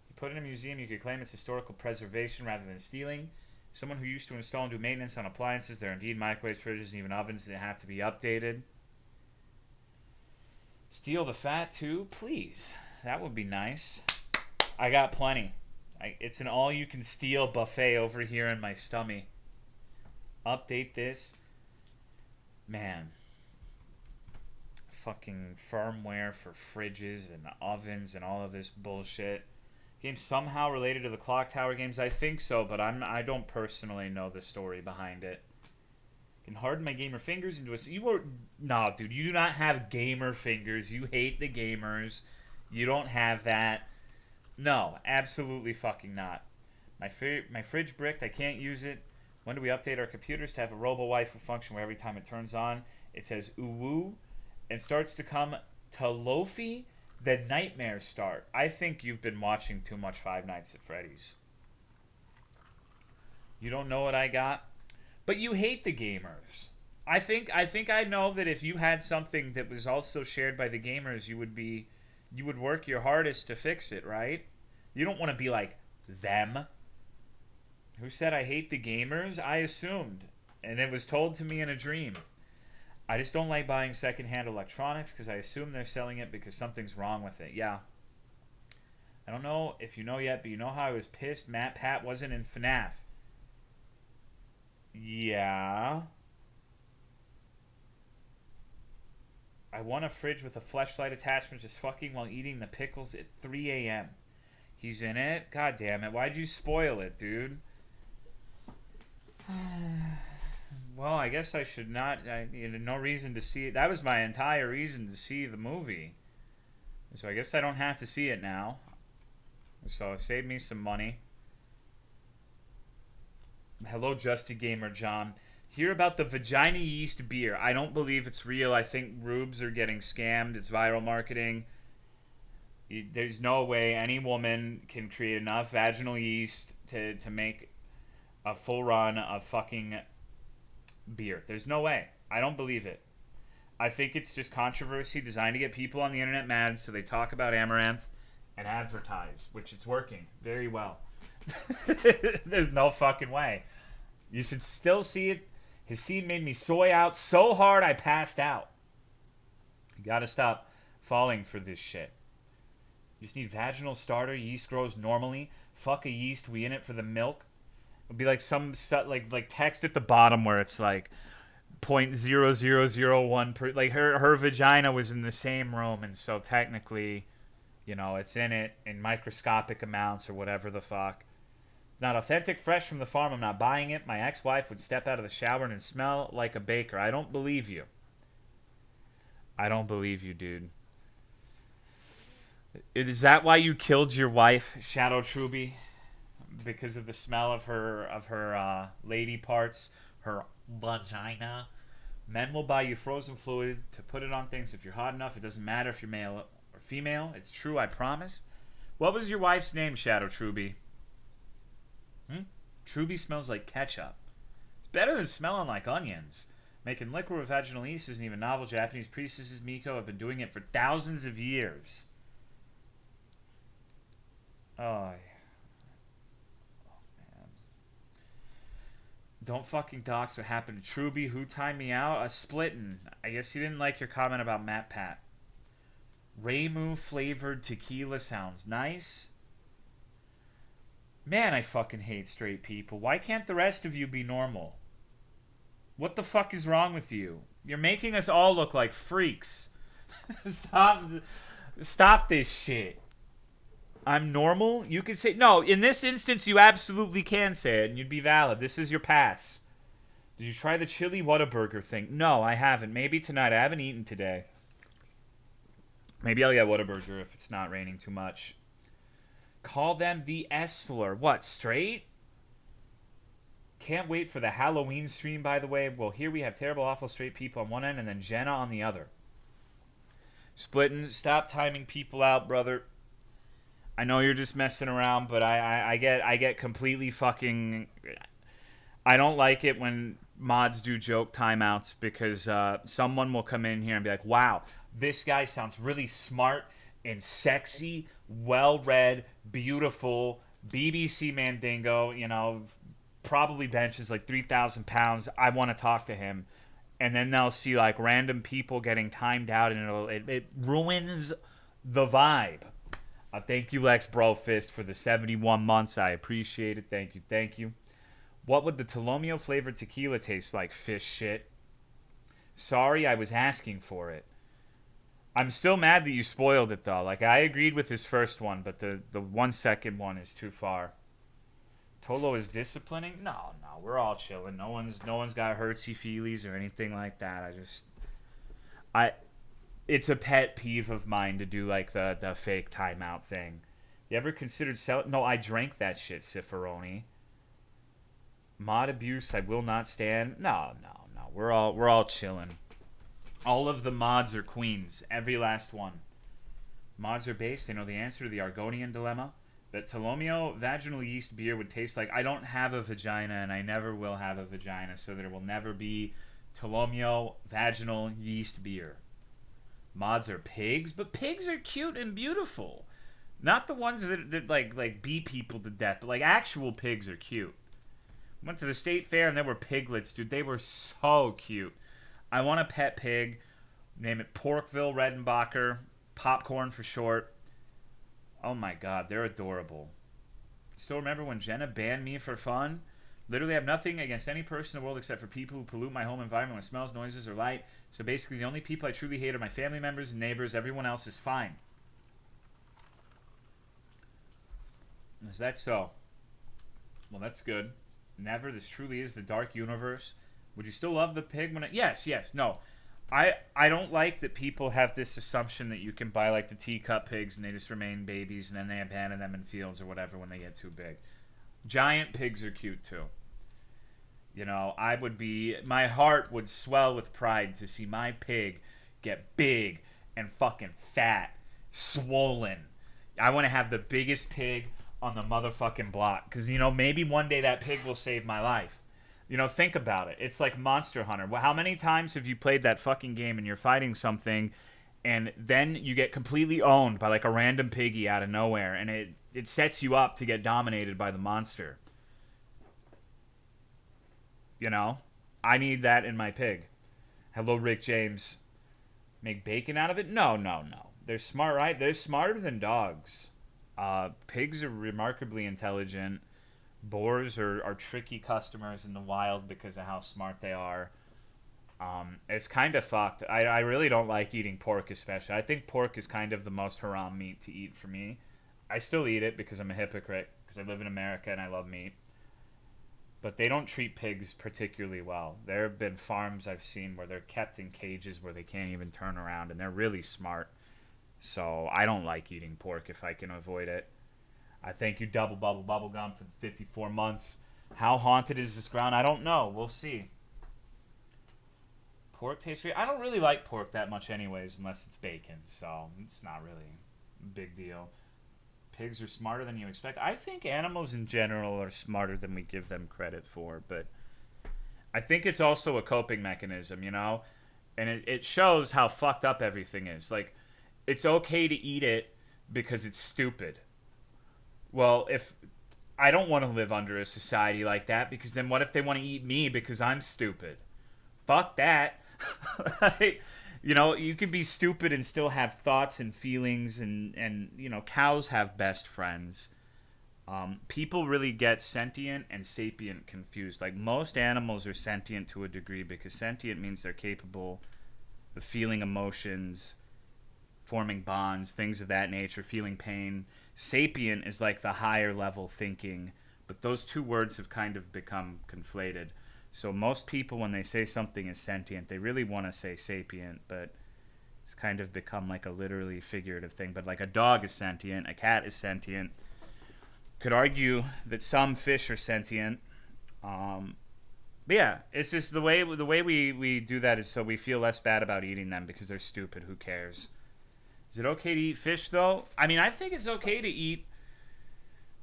You put it in a museum, you could claim it's historical preservation rather than stealing. Someone who used to install and do maintenance on appliances, there are indeed microwaves, fridges, and even ovens that have to be updated. Steal the fat too, please. That would be nice. I got plenty. It's an all-you-can-steal buffet over here in my stomach. Update this. Man. Fucking firmware for fridges and ovens and all of this bullshit. Games somehow related to the Clock Tower games? I think so, but I don't personally know the story behind it. Can harden my gamer fingers into a... No, dude, you do not have gamer fingers. You hate the gamers. You don't have that. No, absolutely fucking not. My fridge bricked. I can't use it. When do we update our computers to have a robo-waifu function where every time it turns on, it says uwu and starts to come to Lofi? Then nightmares start. I think you've been watching too much Five Nights at Freddy's. You don't know what I got? But you hate the gamers. I think I know that if you had something that was also shared by the gamers, you would work your hardest to fix it, right? You don't want to be like them. Who said I hate the gamers? I assumed. And it was told to me in a dream. I just don't like buying secondhand electronics because I assume they're selling it because something's wrong with it. Yeah. I don't know if you know yet, but you know how I was pissed Matt Pat wasn't in FNAF. Yeah. I want a fridge with a fleshlight attachment just fucking while eating the pickles at 3 a.m. He's in it? God damn it. Why'd you spoil it, dude? Well, I guess I should not. No reason to see it. That was my entire reason to see the movie. So I guess I don't have to see it now. So it saved me some money. Hello, Justy Gamer John. Hear about the vagina yeast beer. I don't believe it's real. I think rubes are getting scammed. It's viral marketing. There's no way any woman can create enough vaginal yeast to make a full run of fucking beer. There's no way. I don't believe it. I think it's just controversy designed to get people on the internet mad so they talk about Amaranth and advertise, which it's working very well. There's no fucking way. You should still see it. His seed made me soy out so hard I passed out. You gotta stop falling for this shit. You just need vaginal starter. Yeast grows normally. Fuck a yeast. We in it for the milk. It'll be like some like text at the bottom where it's like 0.0001 per, like her vagina was in the same room, and so technically, you know, it's in it in microscopic amounts or whatever the fuck. It's not authentic, fresh from the farm. I'm not buying it. My ex-wife would step out of the shower and smell like a baker. I don't believe you. I don't believe you, dude. Is that why you killed your wife, Shadow Truby? Because of the smell of her lady parts, her vagina. Men will buy you frozen fluid to put it on things if you're hot enough. It doesn't matter if you're male or female. It's true, I promise. What was your wife's name, Shadow Truby? Truby smells like ketchup. It's better than smelling like onions. Making liquid with vaginal yeast isn't even novel. Japanese priestesses, Miko, have been doing it for thousands of years. Oh, man. Don't fucking dox what happened to Truby. Who timed me out? A splittin'. I guess you didn't like your comment about Matt Pat. Raymu flavored tequila sounds nice. Man, I fucking hate straight people. Why can't the rest of you be normal? What the fuck is wrong with you? You're making us all look like freaks. Stop this shit. I'm normal? You can say... No, in this instance, you absolutely can say it, and you'd be valid. This is your pass. Did you try the chili Whataburger thing? No, I haven't. Maybe tonight. I haven't eaten today. Maybe I'll get Whataburger if it's not raining too much. Call them the Essler. What, straight? Can't wait for the Halloween stream, by the way. Well, here we have terrible, awful straight people on one end and then Jenna on the other. Splitting, stop timing people out, brother. I know you're just messing around, but I get completely fucking. I don't like it when mods do joke timeouts because someone will come in here and be like, "Wow, this guy sounds really smart and sexy, well-read, beautiful, BBC Mandingo. You know, probably benches like 3,000 pounds. I want to talk to him." And then they'll see like random people getting timed out, and it ruins the vibe. Thank you, Lex Brofist, for the 71 months. I appreciate it. Thank you, thank you. What would the Tolomeo flavored tequila taste like? Fish shit. Sorry, I was asking for it. I'm still mad that you spoiled it though. Like I agreed with his first one, but the 1 second one is too far. Tolo is disciplining? No, we're all chilling. No one's got hurtsy feelies or anything like that. It's a pet peeve of mine to do like the fake timeout thing. You ever considered selling? No, I drank that shit, Ciferoni. Mod abuse, I will not stand. No. We're all chilling. All of the mods are queens, every last one. Mods are based. They know the answer to the Argonian dilemma. That Tolomeo vaginal yeast beer would taste like. I don't have a vagina and I never will have a vagina, so there will never be Tolomeo vaginal yeast beer. Mods are pigs, but pigs are cute and beautiful. Not the ones that like beat people to death, but like actual pigs are cute. Went to the state fair and there were piglets, dude. They were so cute. I want a pet pig. Name it Porkville Redenbacher. Popcorn for short. Oh my god, they're adorable. Still remember when Jenna banned me for fun? Literally have nothing against any person in the world except for people who pollute my home environment with smells, noises, or light. So basically the only people I truly hate are my family members and neighbors. Everyone else is fine. Is that so? Well, that's good. Never. This truly is the dark universe. Would you still love the pig when it... Yes. No. I don't like that people have this assumption that you can buy like the teacup pigs and they just remain babies and then they abandon them in fields or whatever when they get too big. Giant pigs are cute too. You know, my heart would swell with pride to see my pig get big and fucking fat, swollen. I want to have the biggest pig on the motherfucking block because, you know, maybe one day that pig will save my life. You know, think about it. It's like Monster Hunter. How many times have you played that fucking game and you're fighting something and then you get completely owned by like a random piggy out of nowhere and it sets you up to get dominated by the monster? You know? I need that in my pig. Hello, Rick James. Make bacon out of it? No. They're smart, right? They're smarter than dogs. Pigs are remarkably intelligent. Boars are tricky customers in the wild because of how smart they are. It's kind of fucked. I really don't like eating pork especially. I think pork is kind of the most haram meat to eat for me. I still eat it because I'm a hypocrite, because I live in America and I love meat. But they don't treat pigs particularly well. There have been farms I've seen where they're kept in cages where they can't even turn around, and they're really smart. So I don't like eating pork if I can avoid it. I thank you, Double Bubble Bubblegum, for the 54 months. How haunted is this ground? I don't know. We'll see. Pork tastes great. I don't really like pork that much anyways, unless it's bacon. So it's not really a big deal. Pigs are smarter than you expect. I think animals in general are smarter than we give them credit for. But I think it's also a coping mechanism, you know? And it shows how fucked up everything is. Like, it's okay to eat it because it's stupid. Well, if I don't want to live under a society like that, because then what if they want to eat me because I'm stupid? Fuck that. Right? You know, you can be stupid and still have thoughts and feelings, and you know, cows have best friends. People really get sentient and sapient confused. Like, most animals are sentient to a degree because sentient means they're capable of feeling emotions, forming bonds, things of that nature, feeling pain. Sapient is like the higher level thinking, but those two words have kind of become conflated. So most people, when they say something is sentient, they really want to say sapient, but it's kind of become like a literally figurative thing. But like a dog is sentient, a cat is sentient. Could argue that some fish are sentient. But yeah, it's just the way we do that is so we feel less bad about eating them because they're stupid. Who cares? Is it okay to eat fish though? I mean, I think it's okay to eat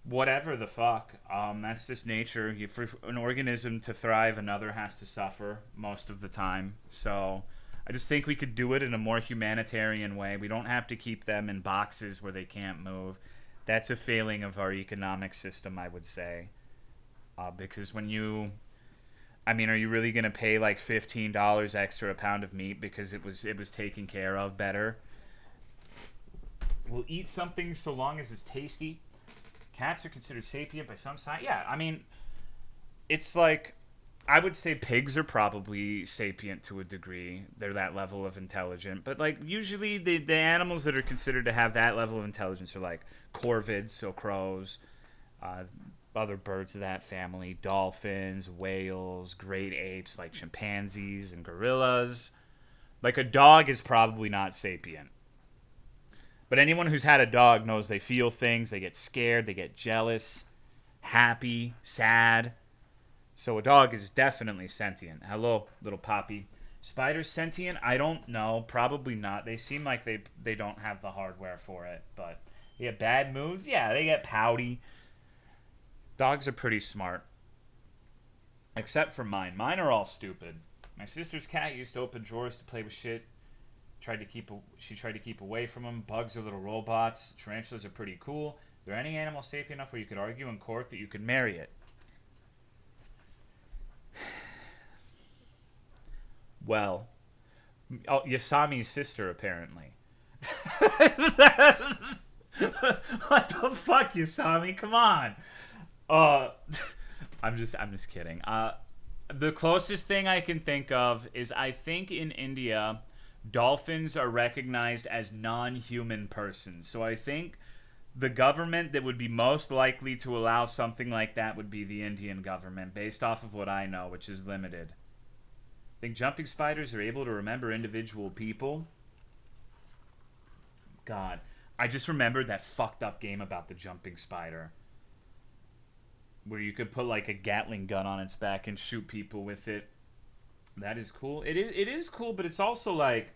whatever the fuck. That's just nature. For an organism to thrive, another has to suffer most of the time. So I just think we could do it in a more humanitarian way. We don't have to keep them in boxes where they can't move. That's a failing of our economic system, I would say. Because when you, I mean, are you really gonna pay like $15 extra a pound of meat because it was taken care of better? We'll eat something so long as it's tasty. Cats are considered sapient by some science. Yeah, I mean, it's like I would say pigs are probably sapient to a degree. They're that level of intelligent. But like usually the animals that are considered to have that level of intelligence are like corvids, so crows, uh, other birds of that family, dolphins, whales, great apes like chimpanzees and gorillas. Like a dog is probably not sapient. But anyone who's had a dog knows they feel things, they get scared, they get jealous, happy, sad. So a dog is definitely sentient. Hello, little Poppy. Spiders sentient? I don't know. Probably not. They seem like they don't have the hardware for it. But they get bad moods? Yeah, they get pouty. Dogs are pretty smart. Except for mine. Mine are all stupid. My sister's cat used to open drawers to play with shit. She tried to keep away from them. Bugs are little robots. Tarantulas are pretty cool. Is there any animal sapient enough where you could argue in court that you could marry it? Well, Yasami's sister apparently. What the fuck, Yasami? Come on. Uh, I'm just kidding. The closest thing I can think of is I think in India, dolphins are recognized as non-human persons. So I think the government that would be most likely to allow something like that would be the Indian government, based off of what I know, which is limited. I think jumping spiders are able to remember individual people. God, I just remembered that fucked up game about the jumping spider, where you could put like a Gatling gun on its back and shoot people with it. That is cool. It is cool, but it's also like,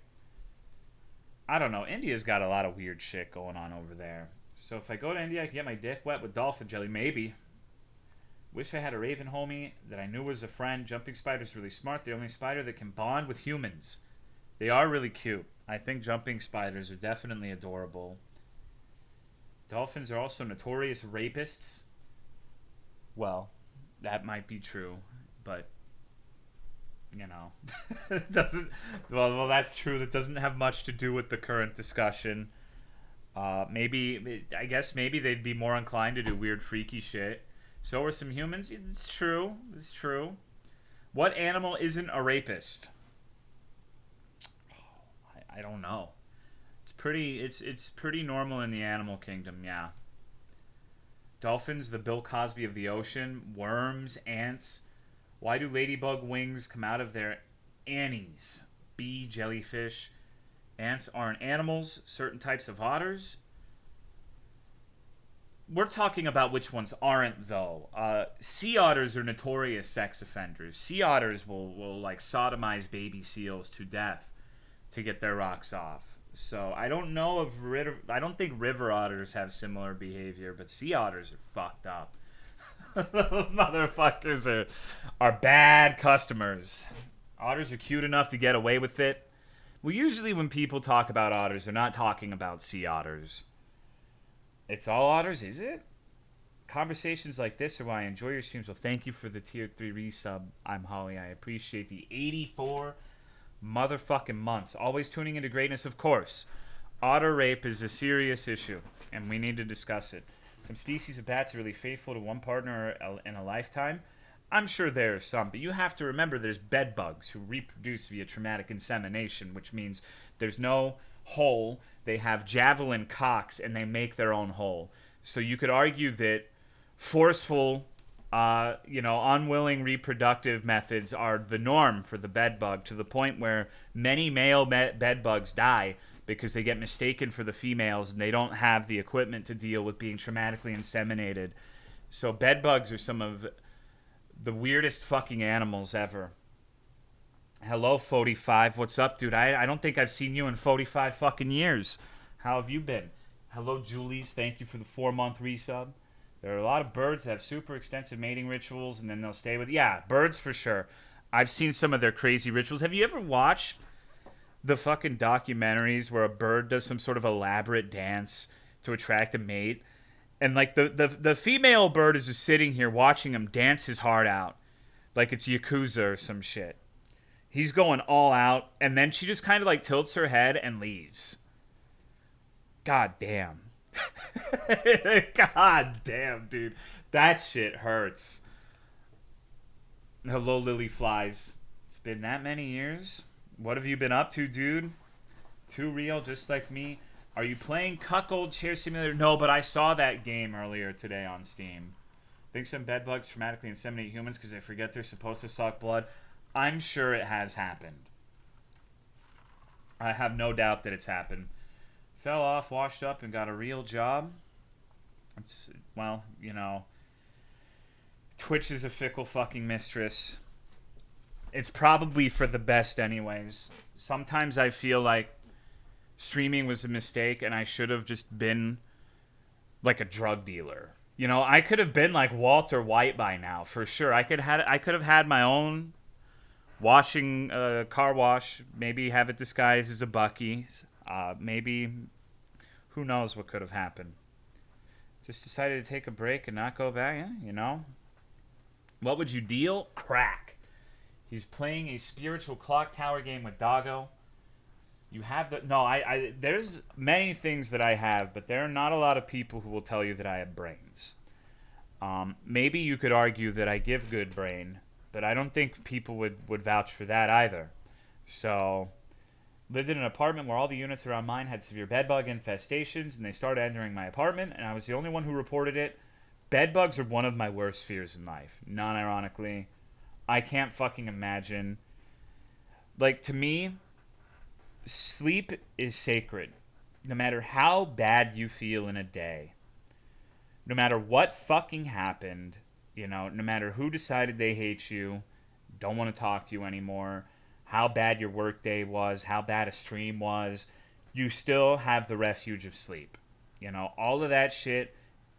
I don't know. India's got a lot of weird shit going on over there. So if I go to India, I can get my dick wet with dolphin jelly, maybe. Wish I had a raven homie that I knew was a friend. Jumping spider's really smart. The only spider that can bond with humans. They are really cute. I think jumping spiders are definitely adorable. Dolphins are also notorious rapists. Well, that might be true, but you know, it doesn't. Well, that's true. That doesn't have much to do with the current discussion. I guess maybe they'd be more inclined to do weird, freaky shit. So are some humans. It's true. It's true. What animal isn't a rapist? I don't know. It's pretty normal in the animal kingdom. Yeah. Dolphins, the Bill Cosby of the ocean. Worms, ants. Why do ladybug wings come out of their annies? Bee, jellyfish. Ants aren't animals. Certain types of otters. We're talking about which ones aren't, though. Sea otters are notorious sex offenders. Sea otters will like sodomize baby seals to death to get their rocks off. So I don't know if I don't think river otters have similar behavior, but sea otters are fucked up. Motherfuckers are bad customers. Otters are cute enough to get away with it. Well, usually when people talk about otters, they're not talking about sea otters. It's all otters, is it? Conversations like this are why I enjoy your streams. Well, thank you for the tier 3 resub. I'm Holly. I appreciate the 84 motherfucking months. Always tuning into greatness, of course. Otter rape is a serious issue, and we need to discuss it. Some species of bats are really faithful to one partner in a lifetime. I'm sure there are some, but you have to remember there's bed bugs who reproduce via traumatic insemination, which means there's no hole. They have javelin cocks, and they make their own hole. So you could argue that forceful, unwilling reproductive methods are the norm for the bed bug, to the point where many male bed bugs die because they get mistaken for the females and they don't have the equipment to deal with being traumatically inseminated. So bed bugs are some of The weirdest fucking animals ever. Hello, 45. What's up, dude? I don't think I've seen you in 45 fucking years. How have you been? Hello, Julies. Thank you for the 4-month resub. There are a lot of birds that have super extensive mating rituals, and then they'll stay with... Yeah, birds for sure. I've seen some of their crazy rituals. Have you ever watched the fucking documentaries where a bird does some sort of elaborate dance to attract a mate? And, like, the female bird is just sitting here watching him dance his heart out. Like it's Yakuza or some shit. He's going all out, and then she just kind of, like, tilts her head and leaves. God damn. God damn, dude. That shit hurts. Hello, Lily Flies. It's been that many years. What have you been up to, dude? Too real, just like me. Are you playing Cuckold Chair Simulator? No, but I saw that game earlier today on Steam. Think some bedbugs traumatically inseminate humans because they forget they're supposed to suck blood. I'm sure it has happened. I have no doubt that it's happened. Fell off, washed up, and got a real job. It's, well, you know, Twitch is a fickle fucking mistress. It's probably for the best anyways. Sometimes I feel like streaming was a mistake and I should have just been like a drug dealer. You know, I could have been like Walter White by now, for sure. I could have had my own washing car wash, maybe have it disguised as a Buc-ee's. Maybe, who knows what could have happened. Just decided to take a break and not go back, yeah, you know. What would you deal? Crack. He's playing a spiritual clock tower game with Doggo. You have the... No, there's many things that I have, but there are not a lot of people who will tell you that I have brains. Maybe you could argue that I give good brain, but I don't think people would vouch for that either. So, lived in an apartment where all the units around mine had severe bedbug infestations, and they started entering my apartment, and I was the only one who reported it. Bedbugs are one of my worst fears in life, non-ironically. I can't fucking imagine. Like, to me, sleep is sacred. No matter how bad you feel in a day, no matter what fucking happened, you know, no matter who decided they hate you, don't want to talk to you anymore, how bad your workday was, how bad a stream was, you still have the refuge of sleep. You know, all of that shit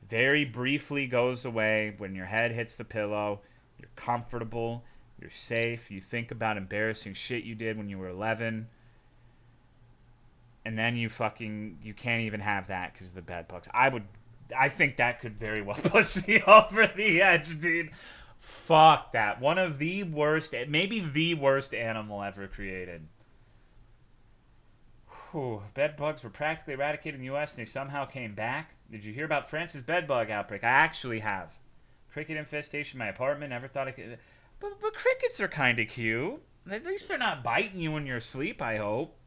very briefly goes away when your head hits the pillow. You're comfortable, you're safe, you think about embarrassing shit you did when you were 11, and then you can't even have that because of the bed bugs. I think that could very well push me over the edge, dude. Fuck that. One of the worst, maybe the worst animal ever created. Whew. Bed bugs were practically eradicated in the U.S. and they somehow came back. Did you hear about France's bed bug outbreak? I actually have. Cricket infestation in my apartment. Never thought I could... But crickets are kind of cute. At least they're not biting you in your sleep, I hope.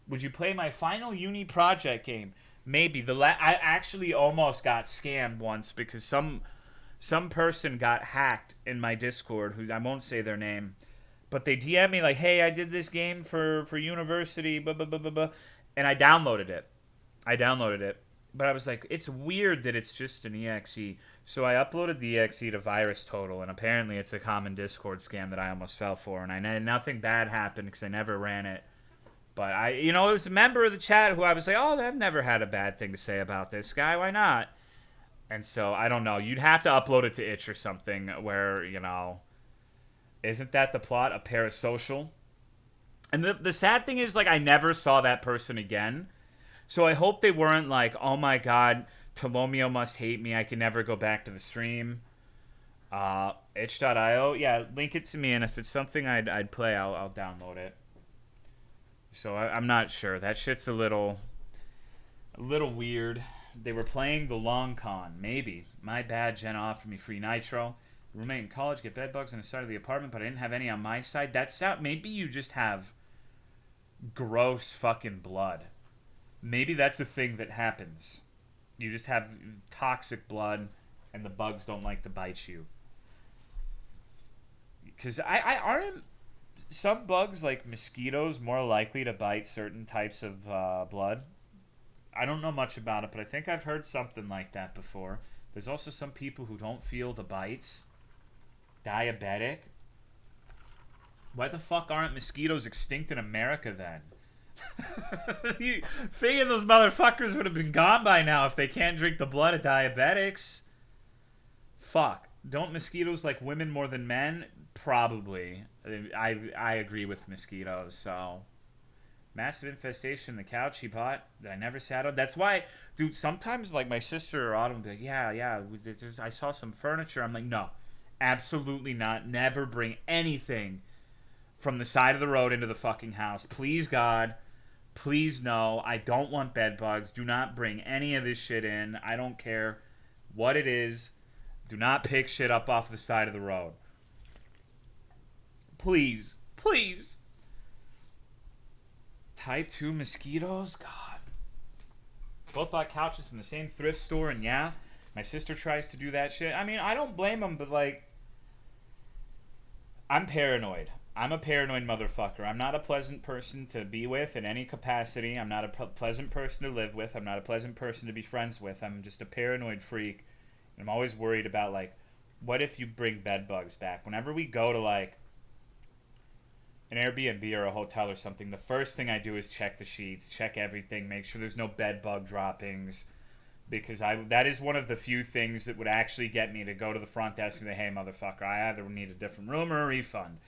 Would you play my final uni project game? Maybe. I actually almost got scammed once because some person got hacked in my Discord, who I won't say their name, but they DM me like, hey, I did this game for university, blah, blah, blah, blah, blah, and I downloaded it. But I was like, it's weird that it's just an EXE. So I uploaded the EXE to Virus Total, and apparently it's a common Discord scam that I almost fell for, and nothing bad happened because I never ran it. But it was a member of the chat who I was like, oh, I've never had a bad thing to say about this guy. Why not? And so, I don't know. You'd have to upload it to itch or something where, isn't that the plot? A parasocial? And the sad thing is, like, I never saw that person again. So I hope they weren't like, oh my god, Tolomeo must hate me. I can never go back to the stream. Itch.io? Yeah, link it to me, and if it's something I'd play, I'll download it. So I'm not sure. That shit's a little weird. They were playing the long con. Maybe. My bad, Jen offered me free nitro. Roommate in college, get bed bugs on the side of the apartment, but I didn't have any on my side. Maybe you just have gross fucking blood. Maybe that's a thing that happens. You just have toxic blood, and the bugs don't like to bite you. Because aren't some bugs, like mosquitoes, more likely to bite certain types of blood? I don't know much about it, but I think I've heard something like that before. There's also some people who don't feel the bites. Diabetic? Why the fuck aren't mosquitoes extinct in America then? You figure those motherfuckers would have been gone by now if they can't drink the blood of diabetics. Fuck. Don't mosquitoes like women more than men? Probably. I agree with mosquitoes, so. Massive infestation in the couch he bought that I never sat on. That's why, dude, sometimes, like, my sister or Autumn will be like, yeah, I saw some furniture. I'm like, no, absolutely not. Never bring anything from the side of the road into the fucking house. Please, God. Please, no. I don't want bed bugs. Do not bring any of this shit in. I don't care what it is. Do not pick shit up off the side of the road. Please. Please. Type 2 mosquitoes? God. Both bought couches from the same thrift store, and yeah, my sister tries to do that shit. I mean, I don't blame them, but, like, I'm paranoid. I'm a paranoid motherfucker. I'm not a pleasant person to be with in any capacity. I'm not a pleasant person to live with. I'm not a pleasant person to be friends with. I'm just a paranoid freak. And I'm always worried about, like, what if you bring bed bugs back? Whenever we go to, like, an Airbnb or a hotel or something, the first thing I do is check the sheets, check everything, make sure there's no bed bug droppings, because that is one of the few things that would actually get me to go to the front desk and say, hey, motherfucker, I either need a different room or a refund,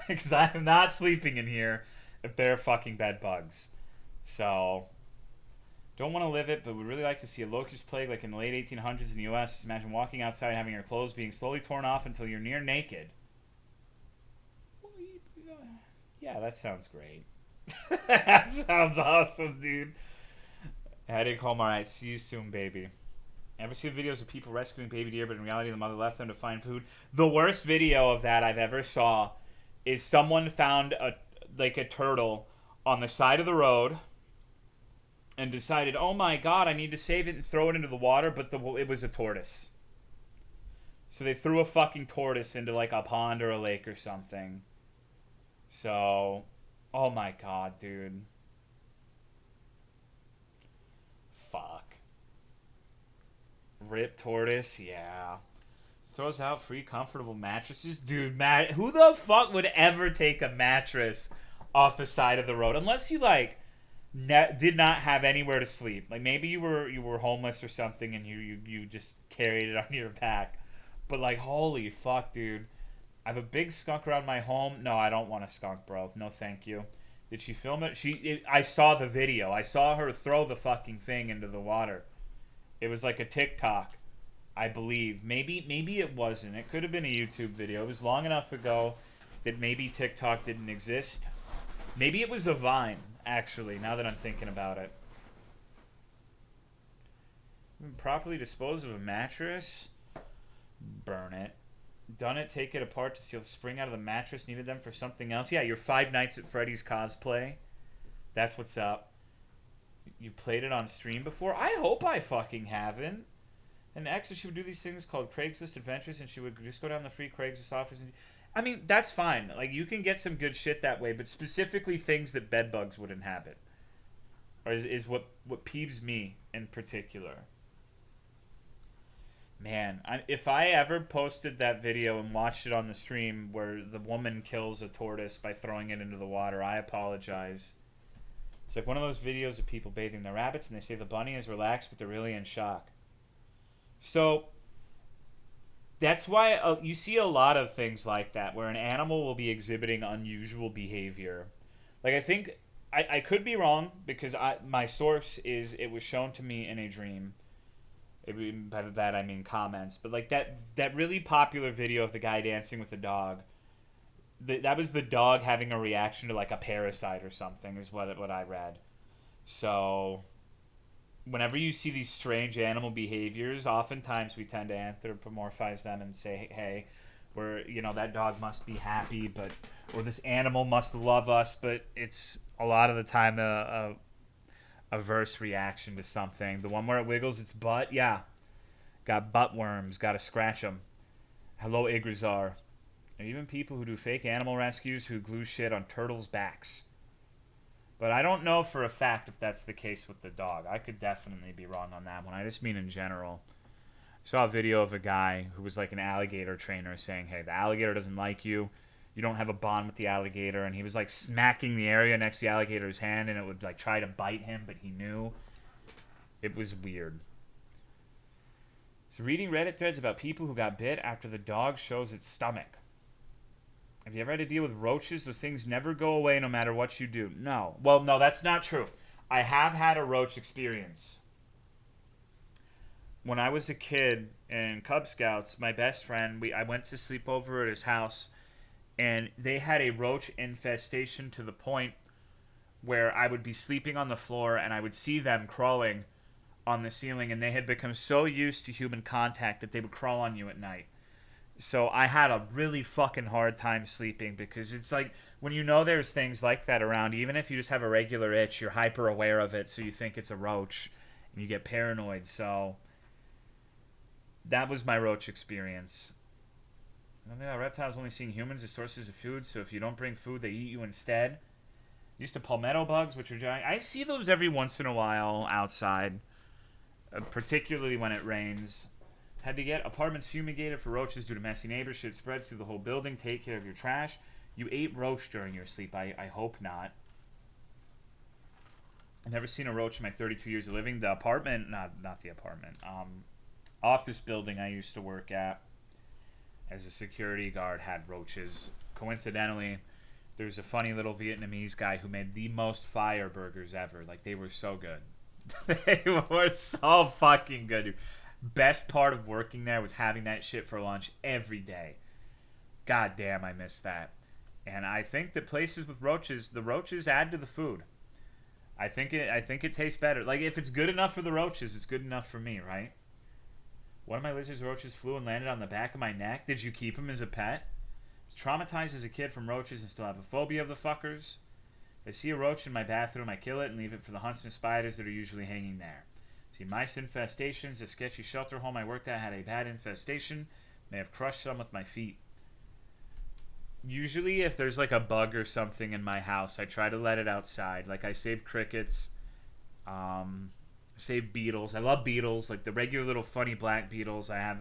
because I am not sleeping in here if there are fucking bed bugs. So, don't want to live it, but would really like to see a locust plague like in the late 1800s in the U.S. Just imagine walking outside and having your clothes being slowly torn off until you're near naked. Yeah, that sounds great. That sounds awesome, dude. Headache home. Alright, see you soon, baby. Ever see videos of people rescuing baby deer, but in reality the mother left them to find food? The worst video of that I've ever saw is someone found a turtle on the side of the road and decided, oh my god, I need to save it and throw it into the water, but it was a tortoise. So they threw a fucking tortoise into, like, a pond or a lake or something. So, oh my god, dude. Fuck. Rip tortoise, yeah. Throws out free comfortable mattresses. Dude, who the fuck would ever take a mattress off the side of the road? Unless you, like, did not have anywhere to sleep. Like, maybe you were homeless or something and you just carried it on your back. But, like, holy fuck, dude. I have a big skunk around my home. No, I don't want a skunk, bro. No, thank you. Did she film it? I saw the video. I saw her throw the fucking thing into the water. It was like a TikTok, I believe. Maybe it wasn't. It could have been a YouTube video. It was long enough ago that maybe TikTok didn't exist. Maybe it was a Vine, actually, now that I'm thinking about it. Properly dispose of a mattress? Burn it. Done it, take it apart to steal the spring out of the mattress, needed them for something else. Yeah, your Five Nights at Freddy's cosplay. That's what's up. You played it on stream before? I hope I fucking haven't. And X, she would do these things called Craigslist Adventures, and she would just go down the free Craigslist offers. I mean, that's fine. Like, you can get some good shit that way, but specifically things that bedbugs would inhabit is what peeves me in particular. Man, if I ever posted that video and watched it on the stream where the woman kills a tortoise by throwing it into the water, I apologize. It's like one of those videos of people bathing their rabbits and they say the bunny is relaxed but they're really in shock. So, that's why you see a lot of things like that where an animal will be exhibiting unusual behavior. Like, I think, I could be wrong because my source is it was shown to me in a dream. By that I mean comments, but like that really popular video of the guy dancing with the dog, that was the dog having a reaction to like a parasite or something is what I read. So whenever you see these strange animal behaviors, oftentimes we tend to anthropomorphize them and say, hey, that dog must be happy, or this animal must love us, but it's a lot of the time a averse reaction to something. The one where it wiggles its butt, yeah. Got butt worms, gotta scratch them. Hello, Igrazar. And even people who do fake animal rescues who glue shit on turtles' backs. But I don't know for a fact if that's the case with the dog. I could definitely be wrong on that one. I just mean in general. Saw a video of a guy who was like an alligator trainer saying, hey, the alligator doesn't like you. You don't have a bond with the alligator. And he was like smacking the area next to the alligator's hand, and it would like try to bite him, but he knew. It was weird. So reading Reddit threads about people who got bit after the dog shows its stomach. Have you ever had to deal with roaches? Those things never go away no matter what you do. No. Well, no, that's not true. I have had a roach experience. When I was a kid in Cub Scouts, my best friend, I went to sleep over at his house, and they had a roach infestation to the point where I would be sleeping on the floor and I would see them crawling on the ceiling, and they had become so used to human contact that they would crawl on you at night. So I had a really fucking hard time sleeping, because it's like when you know there's things like that around, even if you just have a regular itch, you're hyper aware of it, so you think it's a roach and you get paranoid. So that was my roach experience. Reptiles only seeing humans as sources of food, so if you don't bring food, they eat you instead. Used to palmetto bugs, which are giant. I see those every once in a while outside, particularly when it rains. Had to get apartments fumigated for roaches due to messy neighbors. Shit spreads through the whole building. Take care of your trash. You ate roach during your sleep. I hope not. I've never seen a roach in my 32 years of living. The apartment, not the apartment, office building I used to work at as a security guard had roaches. Coincidentally, there's a funny little Vietnamese guy who made the most fire burgers ever. Like, they were so good. They were so fucking good, dude. Best part of working there was having that shit for lunch every day. God damn, I miss that. And I think that places with roaches, the roaches add to the food. I think it tastes better. Like, if it's good enough for the roaches, it's good enough for me, right? One of my lizard's roaches flew and landed on the back of my neck. Did you keep him as a pet? I was traumatized as a kid from roaches and still have a phobia of the fuckers. If I see a roach in my bathroom, I kill it and leave it for the huntsman spiders that are usually hanging there. See mice infestations. A sketchy shelter home I worked at had a bad infestation. May have crushed some with my feet. Usually if there's like a bug or something in my house, I try to let it outside. Like, I save crickets, save beetles. I love beetles, like the regular little funny black beetles. I have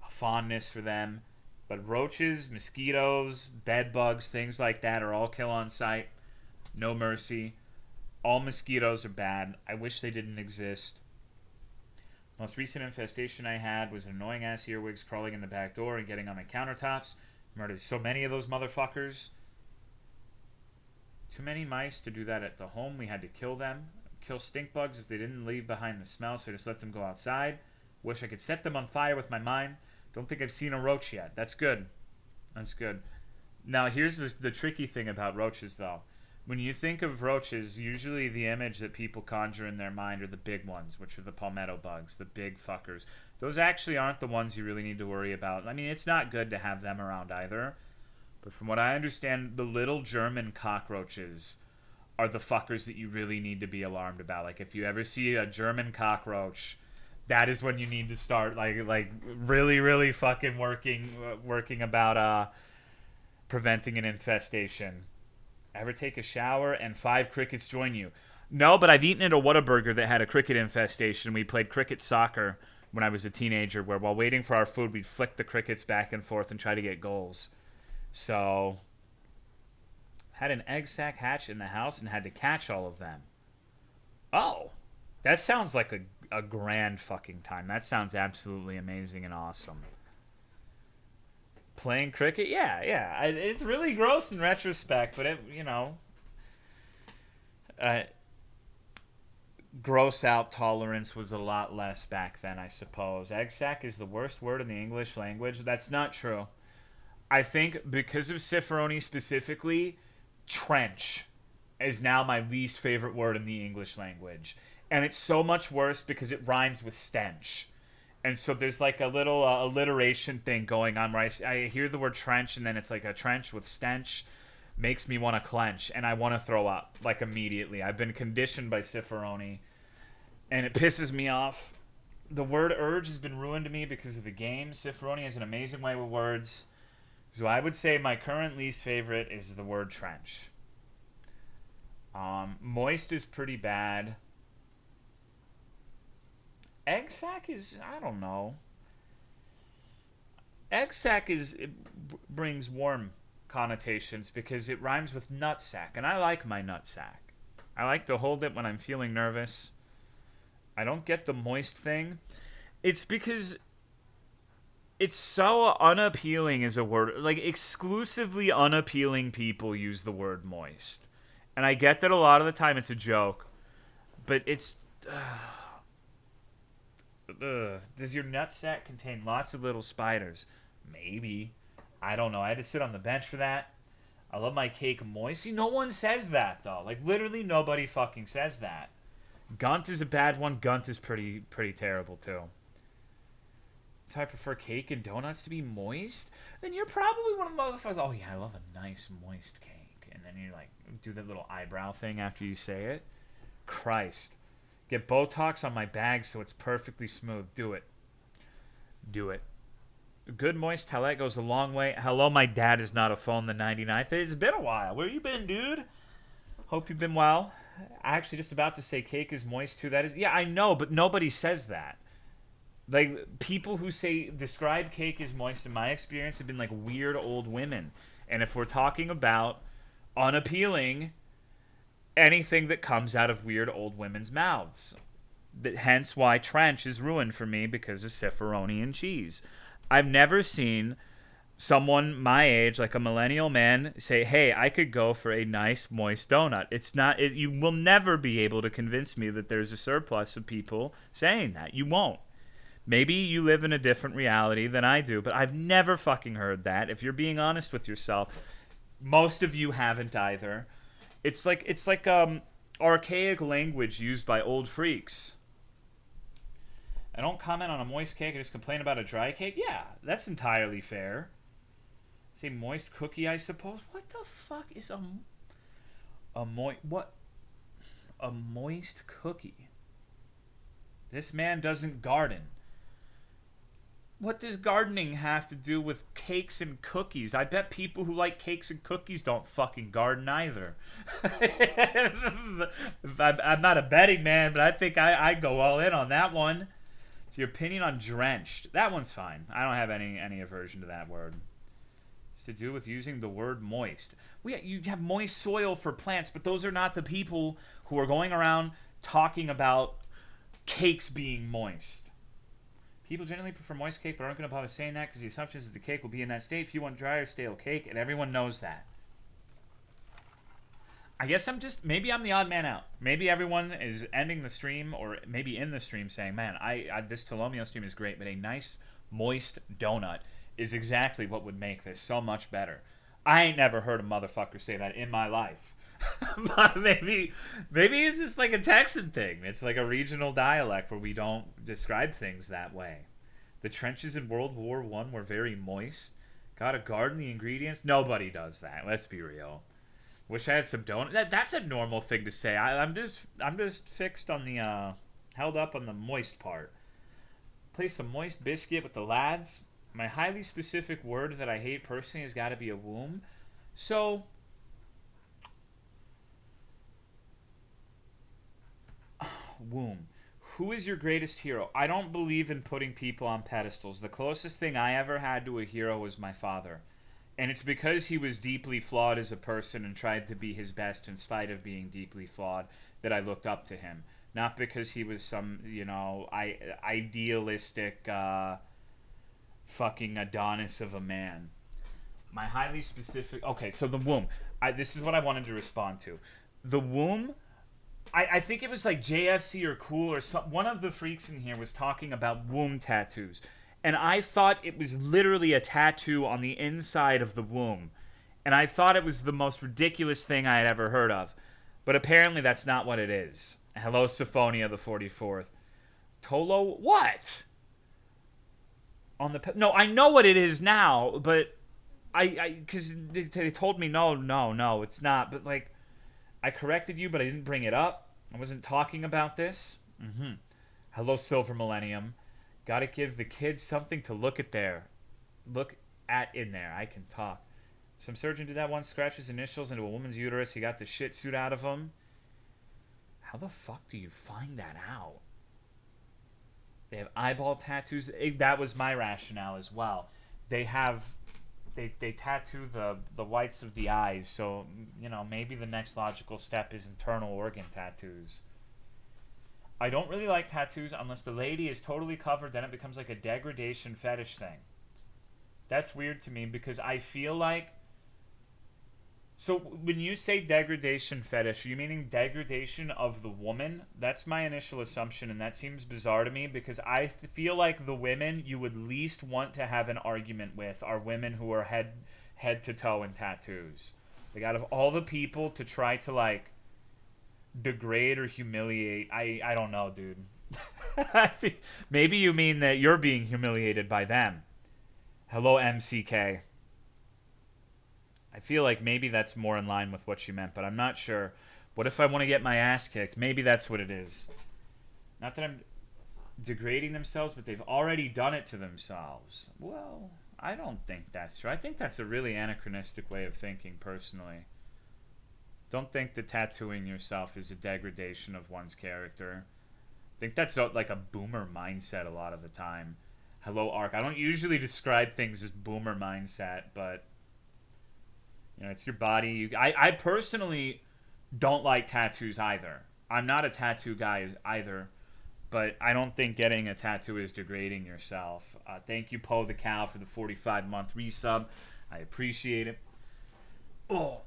a fondness for them. But roaches, mosquitoes, bed bugs, things like that are all kill on sight. No mercy. All mosquitoes are bad. I wish they didn't exist. Most recent infestation I had was annoying ass earwigs crawling in the back door and getting on my countertops. Murdered so many of those motherfuckers. Too many mice to do that at the home. We had to kill them. Kill stink bugs if they didn't leave behind the smell, so I just let them go outside. Wish I could set them on fire with my mind. Don't think I've seen a roach yet. That's good. That's good. Now, here's the tricky thing about roaches, though. When you think of roaches, usually the image that people conjure in their mind are the big ones, which are the palmetto bugs, the big fuckers. Those actually aren't the ones you really need to worry about. I mean, it's not good to have them around either. But from what I understand, the little German cockroaches are the fuckers that you really need to be alarmed about. Like, if you ever see a German cockroach, that is when you need to start like really fucking working about preventing an infestation. Ever take a shower and 5 crickets join you? No, but I've eaten at a Whataburger that had a cricket infestation. We played cricket soccer when I was a teenager, where while waiting for our food, we'd flick the crickets back and forth and try to get goals. So, had an egg sac hatch in the house and had to catch all of them. Oh, that sounds like a grand fucking time. That sounds absolutely amazing and awesome. Playing cricket? Yeah. It's really gross in retrospect, but gross out tolerance was a lot less back then, I suppose. Egg sac is the worst word in the English language. That's not true. I think because of Cicerone specifically, trench is now my least favorite word in the English language. And it's so much worse because it rhymes with stench. And so there's like a little alliteration thing going on where I hear the word trench and then it's like a trench with stench. Makes me want to clench and I want to throw up like immediately. I've been conditioned by Cicerone and it pisses me off. The word urge has been ruined to me because of the game. Cicerone has an amazing way with words. So I would say my current least favorite is the word trench. Moist is pretty bad. Egg sac is, I don't know. egg sack brings warm connotations because it rhymes with nut sack, and I like my nut sack. I like to hold it when I'm feeling nervous. I don't get the moist thing. It's because it's so unappealing as a word. Like, exclusively unappealing people use the word moist. And I get that a lot of the time it's a joke, but it's... Does your nutsack contain lots of little spiders? Maybe. I don't know. I had to sit on the bench for that. I love my cake moist. See, no one says that, though. Like, literally nobody fucking says that. Gunt is a bad one. Gunt is pretty terrible, too. So I prefer cake and donuts to be moist? Then you're probably one of the motherfuckers. Oh, yeah, I love a nice moist cake. And then you, like, do that little eyebrow thing after you say it. Christ. Get Botox on my bag so it's perfectly smooth. Do it. Do it. Good moist towelette goes a long way. Hello, my dad is not a phone the 99th. It's been a while. Where you been, dude? Hope you've been well. Actually, just about to say cake is moist too. That is, yeah, I know, but nobody says that. Like, people who describe cake as moist, in my experience, have been like weird old women. And if we're talking about unappealing, anything that comes out of weird old women's mouths. Hence why Trench is ruined for me because of Ciffaroni and cheese. I've never seen someone my age, like a millennial man, say, hey, I could go for a nice moist donut. You will never be able to convince me that there's a surplus of people saying that. You won't. Maybe you live in a different reality than I do, but I've never fucking heard that. If you're being honest with yourself, most of you haven't either. It's like archaic language used by old freaks. I don't comment on a moist cake. I just complain about a dry cake. Yeah, that's entirely fair. Say moist cookie, I suppose. What the fuck is a moist cookie? This man doesn't garden. What does gardening have to do with cakes and cookies? I bet people who like cakes and cookies don't fucking garden either. I'm not a betting man, but I think I'd go all in on that one. So your opinion on drenched. That one's fine. I don't have any aversion to that word. It's to do with using the word moist. You have moist soil for plants, but those are not the people who are going around talking about cakes being moist. People generally prefer moist cake, but aren't going to bother saying that because the assumption is that the cake will be in that state. If you want dry or stale cake, and everyone knows that. I guess maybe I'm the odd man out. Maybe everyone is ending the stream, or maybe in the stream saying, man, this Tolomeo stream is great, but a nice, moist donut is exactly what would make this so much better. I ain't never heard a motherfucker say that in my life. But maybe it's just like a Texan thing. It's like a regional dialect where we don't describe things that way. The trenches in World War I were very moist. Gotta garden the ingredients. Nobody does that. Let's be real. Wish I had some donut. That's a normal thing to say. I'm just fixed on the held up on the moist part. Play some moist biscuit with the lads. My highly specific word that I hate personally has got to be a womb. So. Womb. Who is your greatest hero? I don't believe in putting people on pedestals. The closest thing I ever had to a hero was my father. And it's because he was deeply flawed as a person and tried to be his best in spite of being deeply flawed that I looked up to him. Not because he was some, idealistic fucking Adonis of a man. My highly specific... Okay, so the womb. This is what I wanted to respond to. The womb... I think it was like JFC or Cool or one of the freaks in here was talking about womb tattoos. And I thought it was literally a tattoo on the inside of the womb. And I thought it was the most ridiculous thing I had ever heard of. But apparently that's not what it is. Hello, Syphonia the 44th. Tolo, what? No, I know what it is now, but because they told me no, it's not. But like, I corrected you, but I didn't bring it up. I wasn't talking about this. Hello, Silver Millennium. Gotta give the kids something to look at in there. I can talk. Some surgeon did that once, scratched his initials into a woman's uterus. He got the shit suit out of him. How the fuck do you find that out? They have eyeball tattoos. That was my rationale as well. they have they tattoo the whites of the eyes. So maybe the next logical step is internal organ tattoos. I don't really like tattoos unless the lady is totally covered. Then it becomes like a degradation fetish thing. That's weird to me because I feel like. So when you say degradation fetish, are you meaning degradation of the woman? That's my initial assumption, and that seems bizarre to me because I feel like the women you would least want to have an argument with are women who are head to toe in tattoos. Like out of all the people to try to like degrade or humiliate, I don't know, dude. Maybe you mean that you're being humiliated by them. Hello, MCK. I feel like maybe that's more in line with what you meant, but I'm not sure. What if I want to get my ass kicked? Maybe that's what it is. Not that I'm degrading themselves, but they've already done it to themselves. Well, I don't think that's true. I think that's a really anachronistic way of thinking, personally. Don't think that tattooing yourself is a degradation of one's character. I think that's like a boomer mindset a lot of the time. Hello, Ark. I don't usually describe things as boomer mindset, but it's your body. I personally don't like tattoos either. I'm not a tattoo guy either, but I don't think getting a tattoo is degrading yourself. Thank you, Poe the Cow, for the 45-month resub. I appreciate it. Oh,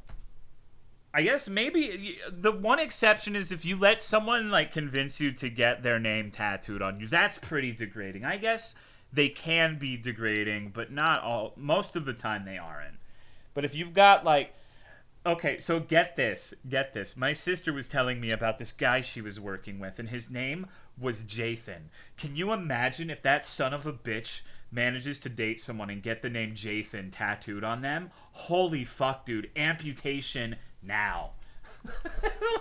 I guess maybe the one exception is if you let someone like convince you to get their name tattooed on you. That's pretty degrading. I guess they can be degrading, but not all. Most of the time they aren't. But if you've got like, okay, so get this. My sister was telling me about this guy she was working with, and his name was Jathan. Can you imagine if that son of a bitch manages to date someone and get the name Jathan tattooed on them? Holy fuck, dude. Amputation now.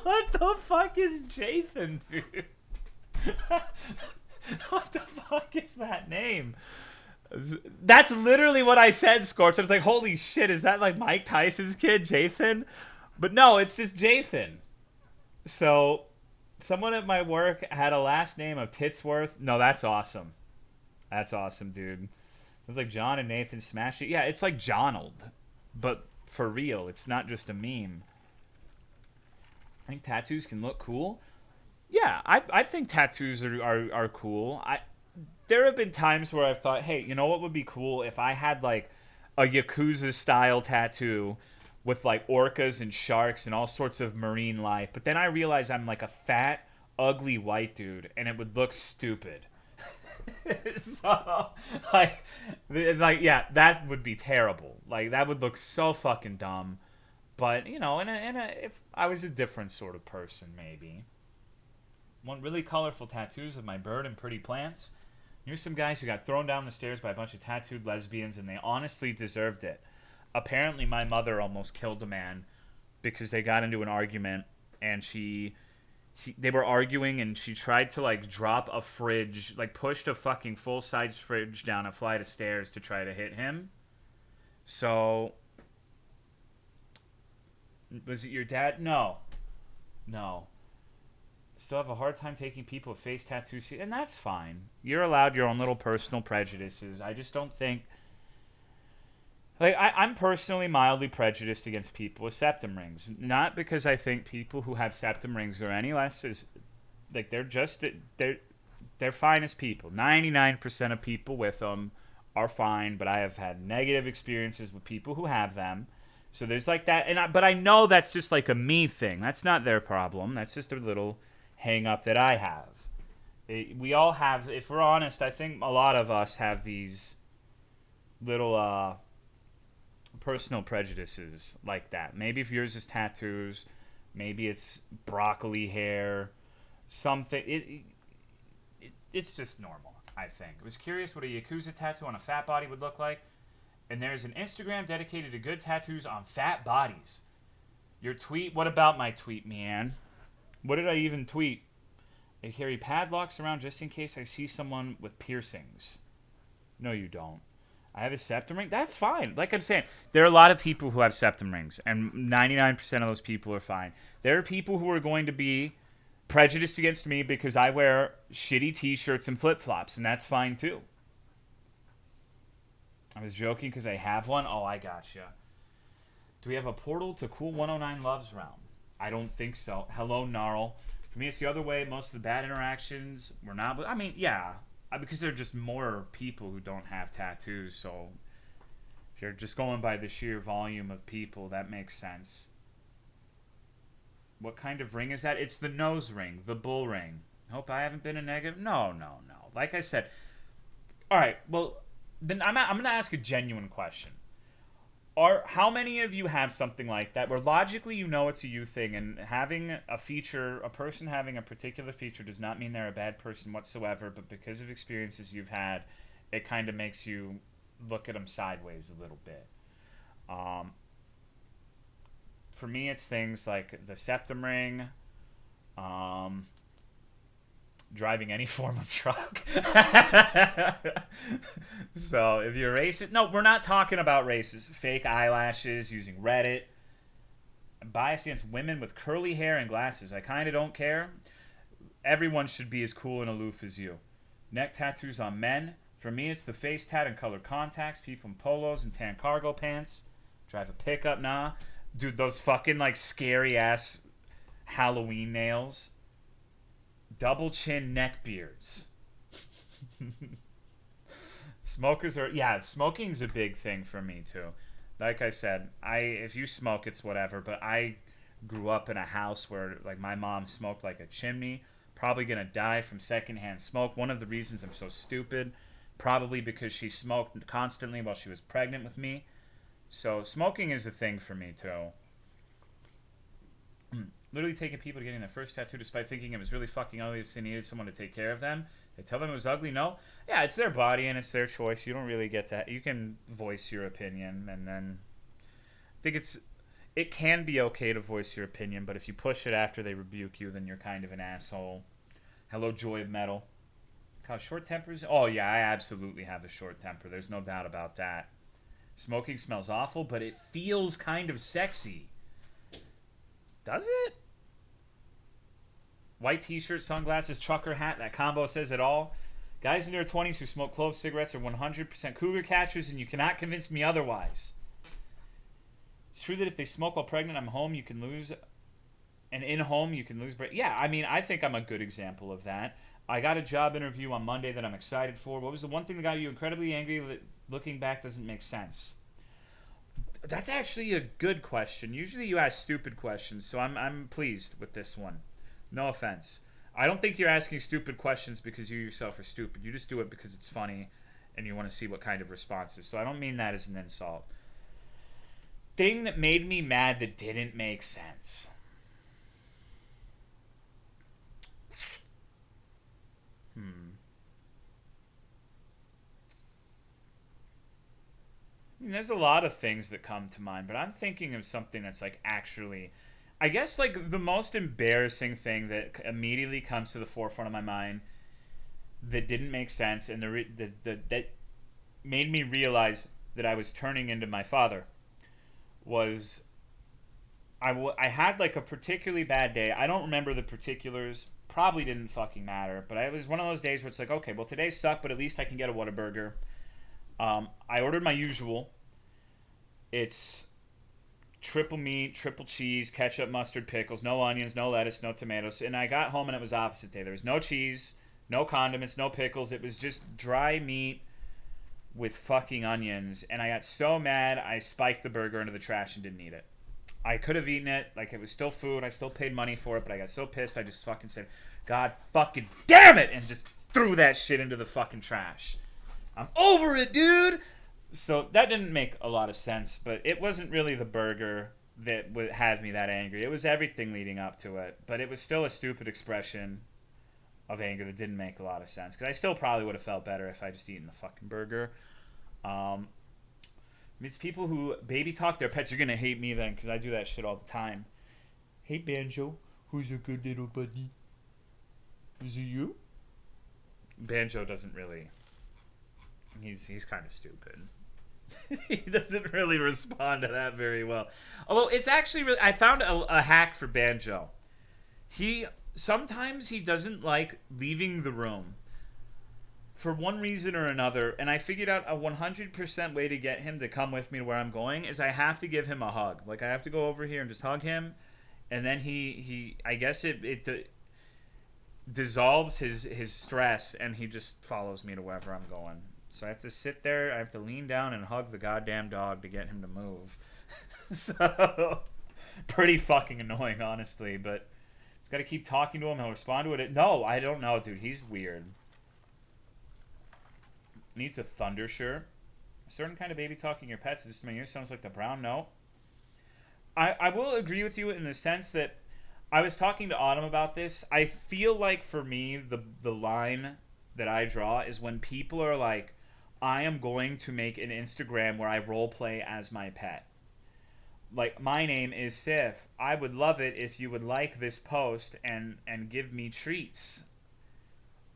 What the fuck is Jathan, dude? What the fuck is that name? That's literally what I said, Scorch. I was like, holy shit, is that like Mike Tyson's kid, Jathan? But no, it's just Jathan. So, someone at my work had a last name of Titsworth. No, that's awesome. That's awesome, dude. Sounds like John and Nathan smashed it. Yeah, it's like Jonald. But for real, it's not just a meme. I think tattoos can look cool. Yeah, I think tattoos are cool. There have been times where I've thought, hey, you know what would be cool if I had like a Yakuza-style tattoo with like orcas and sharks and all sorts of marine life. But then I realize I'm like a fat, ugly white dude, and it would look stupid. So, yeah, that would be terrible. Like, that would look so fucking dumb. But, if I was a different sort of person, maybe. Want really colorful tattoos of my bird and pretty plants? Here's some guys who got thrown down the stairs by a bunch of tattooed lesbians, and they honestly deserved it. Apparently, my mother almost killed a man because they got into an argument, and they were arguing, and she tried to, like, drop a fridge, like, pushed a fucking full-size fridge down a flight of stairs to try to hit him. So, was it your dad? No. Still have a hard time taking people with face tattoos, and that's fine. You're allowed your own little personal prejudices. I just don't think... Like, I'm personally mildly prejudiced against people with septum rings. Not because I think people who have septum rings are any less as... Like, they're fine as people. 99% of people with them are fine, but I have had negative experiences with people who have them. So there's like that. But I know that's just like a me thing. That's not their problem. That's just a little hang up that I have. We all have, if we're honest, I think a lot of us have these little personal prejudices like that. Maybe if yours is tattoos, maybe it's broccoli hair, something. It's just normal, I think. I was curious what a Yakuza tattoo on a fat body would look like. And there's an Instagram dedicated to good tattoos on fat bodies. Your tweet? What about my tweet, Meanne? What did I even tweet? I carry padlocks around just in case I see someone with piercings. No, you don't. I have a septum ring? That's fine. Like I'm saying, there are a lot of people who have septum rings, and 99% of those people are fine. There are people who are going to be prejudiced against me because I wear shitty t-shirts and flip-flops, and that's fine too. I was joking because I have one. Oh, I gotcha. Do we have a portal to Cool 109 Love's realm? I don't think so. Hello, Gnarl. For me, it's the other way. Most of the bad interactions were not. But I mean, yeah, because there are just more people who don't have tattoos. So if you're just going by the sheer volume of people, that makes sense. What kind of ring is that? It's the nose ring, the bull ring. Hope I haven't been a negative. No. Like I said. All right. Well, then I'm going to ask a genuine question. How many of you have something like that where logically you know it's a you thing, and having a feature, a person having a particular feature does not mean they're a bad person whatsoever, but because of experiences you've had, it kind of makes you look at them sideways a little bit. For me, it's things like the septum ring, driving any form of truck. So if you're racist, no, we're not talking about races. Fake eyelashes, using Reddit, bias against women with curly hair and glasses. I kind of don't care. Everyone should be as cool and aloof as you. Neck tattoos on men. For me, it's the face tat and colored contacts. People in polos and tan cargo pants. Drive a pickup, nah. Dude, those fucking like scary ass Halloween nails. Double chin neck beards. Smokers are, yeah, smoking's a big thing for me too. Like I said, if you smoke, it's whatever, but I grew up in a house where like my mom smoked like a chimney. Probably gonna die from secondhand smoke. One of the reasons I'm so stupid, probably because she smoked constantly while she was pregnant with me. So smoking is a thing for me too. Literally taking people to getting their first tattoo despite thinking it was really fucking ugly, so they needed someone to take care of them. They tell them it was ugly. No, yeah, it's their body and it's their choice. You don't really get to. You can voice your opinion, and then I think it can be okay to voice your opinion, but if you push it after they rebuke you, then you're kind of an asshole. Hello, Joy of Metal. How short tempers? Oh yeah, I absolutely have a short temper. There's no doubt about that. Smoking smells awful, but it feels kind of sexy. Does it? White t-shirt, sunglasses, trucker hat. That combo says it all. Guys in their 20s who smoke clove cigarettes are 100% cougar catchers, and you cannot convince me otherwise. It's true that if they smoke while pregnant, I'm home, you can lose. And in home, you can lose. Yeah, I mean, I think I'm a good example of that. I got a job interview on Monday that I'm excited for. What was the one thing that got you incredibly angry that looking back doesn't make sense? That's actually a good question. Usually you ask stupid questions, so I'm pleased with this one. No offense. I don't think you're asking stupid questions because you yourself are stupid. You just do it because it's funny and you want to see what kind of responses. So I don't mean that as an insult. Thing that made me mad that didn't make sense. I mean, there's a lot of things that come to mind, but I'm thinking of something that's like actually, I guess like the most embarrassing thing that immediately comes to the forefront of my mind that didn't make sense and that made me realize that I was turning into my father was I had like a particularly bad day. I don't remember the particulars. Probably didn't fucking matter, but it was one of those days where it's like, okay, well today sucked, but at least I can get a Whataburger. I ordered my usual. It's triple meat, triple cheese, ketchup, mustard, pickles, no onions, no lettuce, no tomatoes. And I got home and it was opposite day. There was no cheese, no condiments, no pickles. It was just dry meat with fucking onions. And I got so mad, I spiked the burger into the trash and didn't eat it. I could have eaten it. Like, it was still food. I still paid money for it, but I got so pissed, I just fucking said, God fucking damn it! And just threw that shit into the fucking trash. I'm over it, dude! So that didn't make a lot of sense, but it wasn't really the burger that had me that angry. It was everything leading up to it, but it was still a stupid expression of anger that didn't make a lot of sense, because I still probably would have felt better if I just eaten the fucking burger. It's people who baby talk their pets. You're going to hate me then, because I do that shit all the time. Hey, Banjo, who's a good little buddy? Is it you? Banjo doesn't really... He's kind of stupid. He doesn't really respond to that very well. Although it's actually really... I found a hack for Banjo. Sometimes he doesn't like leaving the room for one reason or another, and I figured out a 100% way to get him to come with me to where I'm going is I have to give him a hug. Like, I have to go over here and just hug him, and then he I guess it dissolves his stress, and he just follows me to wherever I'm going. So I have to sit there, I have to lean down and hug the goddamn dog to get him to move. So, pretty fucking annoying, honestly, but it's got to keep talking to him. He'll respond to it. No, I don't know, dude. He's weird. Needs a thundersure. A certain kind of baby talking your pets just to my ears sounds like the brown note. I will agree with you in the sense that I was talking to Autumn about this. I feel like for me, the line that I draw is when people are like, I am going to make an Instagram where I role play as my pet. Like, my name is Sif. I would love it if you would like this post and give me treats.